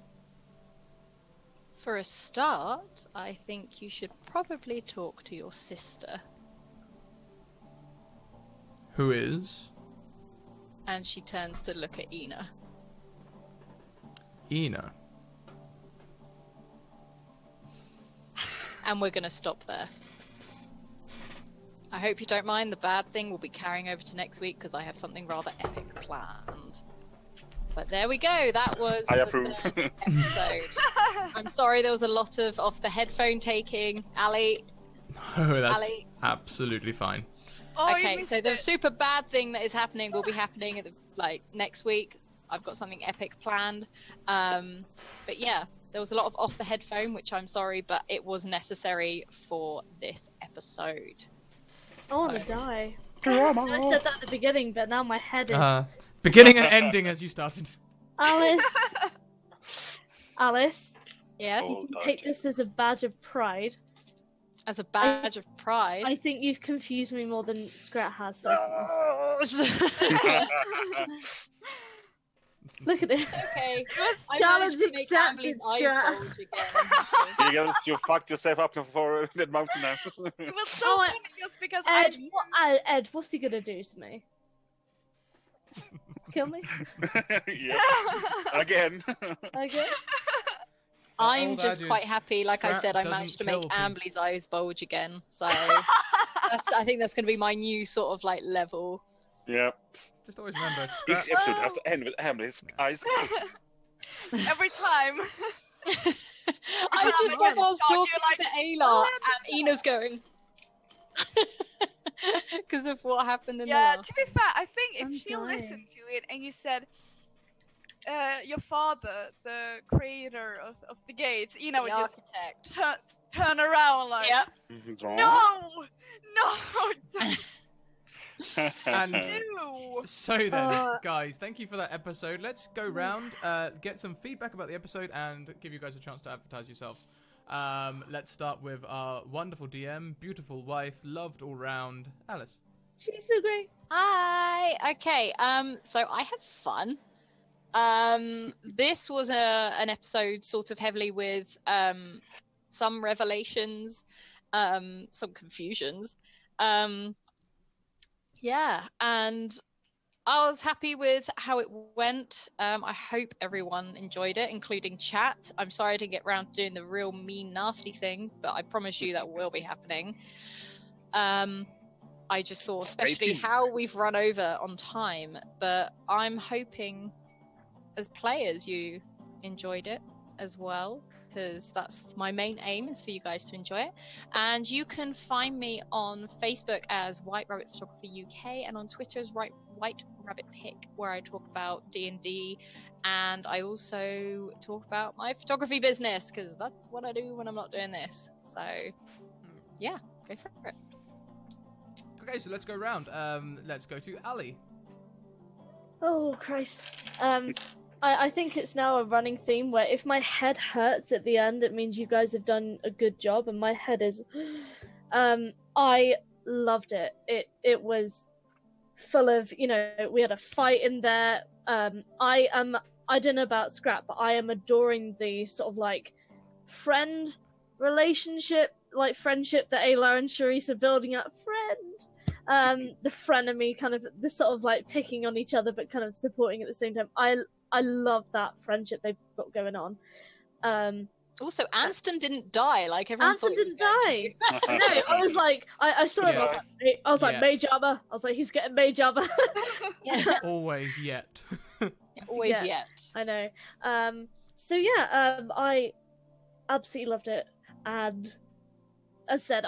For a start, I think you should probably talk to your sister. Who is? And she turns to look at Ina. Ina. And we're gonna stop there. I hope you don't mind. The bad thing will be carrying over to next week because I have something rather epic planned. But there we go. That was I the approve. third episode. I'm sorry there was a lot of off the headphone taking. Ali. Oh, that's Ali. absolutely fine. Oh, you Okay, missed so the it. super bad thing that is happening will be happening at next week. I've got something epic planned. But yeah, there was a lot of off the headphone, which I'm sorry, but it was necessary for this episode. I want to So- die. I said that at the beginning, but now my head is. Beginning and ending as you started. Alice. Alice, Yes, Oh. you can take this as a badge of pride. as a badge of pride. I think you've confused me more than Scrat has so far. Look at it. Okay, I Challenge managed to make accepted, Ambly's eyes Scrat. bulge again. You fucked yourself up for that mountain now. It was so Oh, funny just because Ed, Ed, what's he gonna do to me? Kill me? Yep. Again. Okay. I'm old just adage, quite happy. Like I Scrat said, I doesn't managed to make kill people. Ambly's eyes bulge again. So I think that's going to be my new sort of like level. Yeah. Just always remember, Each scrap. episode has to end with Emily's eyes closed. Every time. I just love us God, talking you're like, to Ayla and Ina's going. Because of what happened in the Yeah, last. to be fair, I think if I'm she dying. listened to it and you said, your father, the creator of the gates, you know, The just architect. turn around like, Yep. no, don't And do. so then, guys, thank you for that episode. Let's go round, get some feedback about the episode, and give you guys a chance to advertise yourself. Let's start with our wonderful DM, beautiful wife, loved all round, Alice. She's so great. Hi. Okay. So I had fun. This was an episode sort of heavily with some revelations, some confusions. Yeah, and I was happy with how it went. I hope everyone enjoyed it, including chat. I'm sorry I didn't get around to doing the real mean, nasty thing, but I promise you that will be happening. I just saw especially how we've run over on time, but I'm hoping as players you enjoyed it as well, because that's my main aim, is for you guys to enjoy it. And you can find me on Facebook as White Rabbit Photography UK and on Twitter as White Rabbit Pick, where I talk about D&D, and I also talk about my photography business, because that's what I do when I'm not doing this. So yeah, go for it. Okay, so let's go round. Let's go to Ali. Oh Christ. I think it's now a running theme where if my head hurts at the end, it means you guys have done a good job, and my head is. I loved it. It was full of, we had a fight in there. I don't know about Scrap, but I am adoring the sort of like friend relationship, like friendship that Ayla and Charisse are building up. The frenemy, kind of the sort of like picking on each other but kind of supporting at the same time. I love that friendship they've got going on. Also, Anston didn't die like everyone thought. Anston didn't die. No, I was like, I saw him. I was like, Mage armor. I was like, he's getting mage armor. Always yet. Always yet. I know. So yeah, I absolutely loved it, and as I said,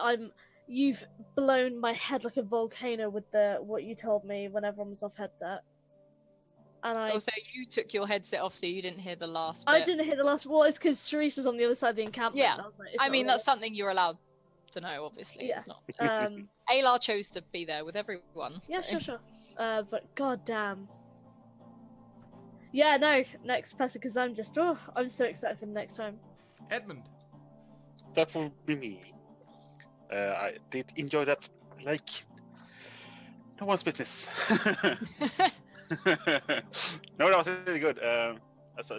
you've blown my head like a volcano with what you told me when everyone was off headset. And also, you took your headset off, so you didn't hear the last bit. I didn't hear the last one. It's because Charisse was on the other side of the encampment. Yeah, I was like, I mean, that's something you're allowed to know, obviously. Yeah. It's not. Aylar chose to be there with everyone. Yeah, so. sure. But goddamn. Yeah, no, next person, because I'm so excited for the next time. Edmund. That would be me. I did enjoy that like no one's business. No, that was really good. As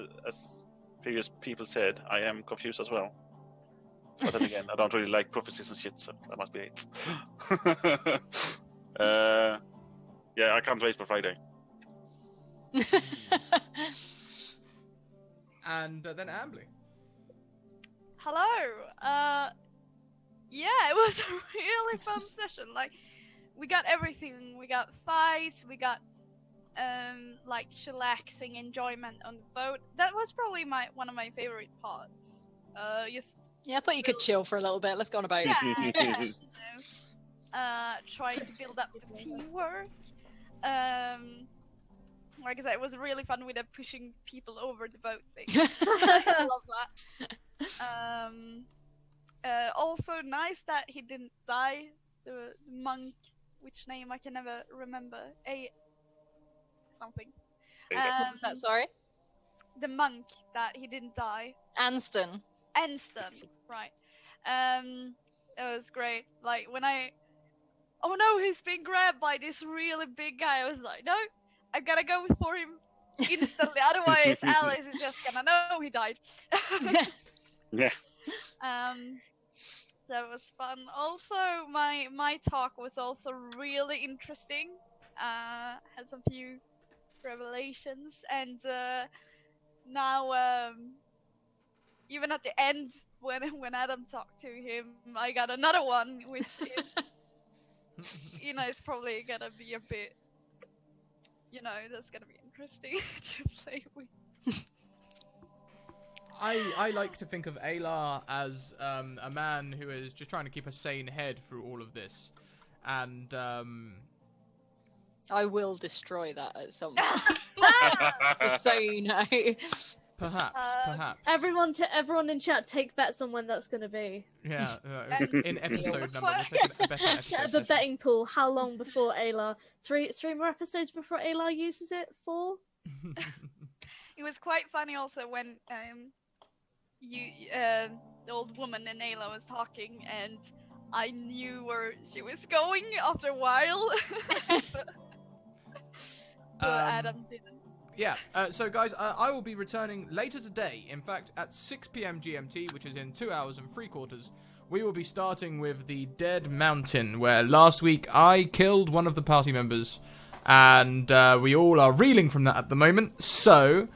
previous people said, I am confused as well. But then again, I don't really like prophecies and shit, so that must be it. Yeah, I can't wait for Friday. And then Ambly. Hello. Yeah, it was a really fun session. Like, we got everything. We got fights. We got like chillaxing enjoyment on the boat. That was probably one of my favorite parts. Yeah, I thought you could chill for a little bit. Let's go on a boat. Yeah, trying to build up the teamwork. Like I said, it was really fun with the pushing people over the boat thing. I love that. Also nice that he didn't die. The monk, which name I can never remember. Something. What was that? Sorry. The monk that he didn't die. Anston, right. It was great. Like when oh no, he's been grabbed by this really big guy. I was like, no, I gotta go for him instantly. Otherwise, Alice is just gonna know he died. Yeah. So it was fun. Also, my talk was also really interesting. Had some few revelations, and now even at the end when Adam talked to him, I got another one, which is it's probably gonna be a bit that's gonna be interesting to play with. I like to think of Alar as a man who is just trying to keep a sane head through all of this, and I will destroy that at some point. Just so you know. perhaps. Everyone in chat, take bets on when that's going to be. Yeah, And in episode number, fun. we'll take a better episode. Set up a betting pool. How long before Ayla? Three more episodes before Ayla uses it? 4? It was quite funny also when the old woman in Ayla was talking, and I knew where she was going after a while. But Adam didn't. Yeah, so guys, I will be returning later today. In fact, at 6 p.m. GMT, which is in 2 hours and 3/4, we will be starting with the Dead Mountain, where last week I killed one of the party members, and we all are reeling from that at the moment. So,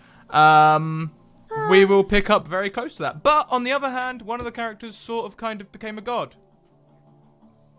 we will pick up very close to that. But on the other hand, one of the characters kind of became a god.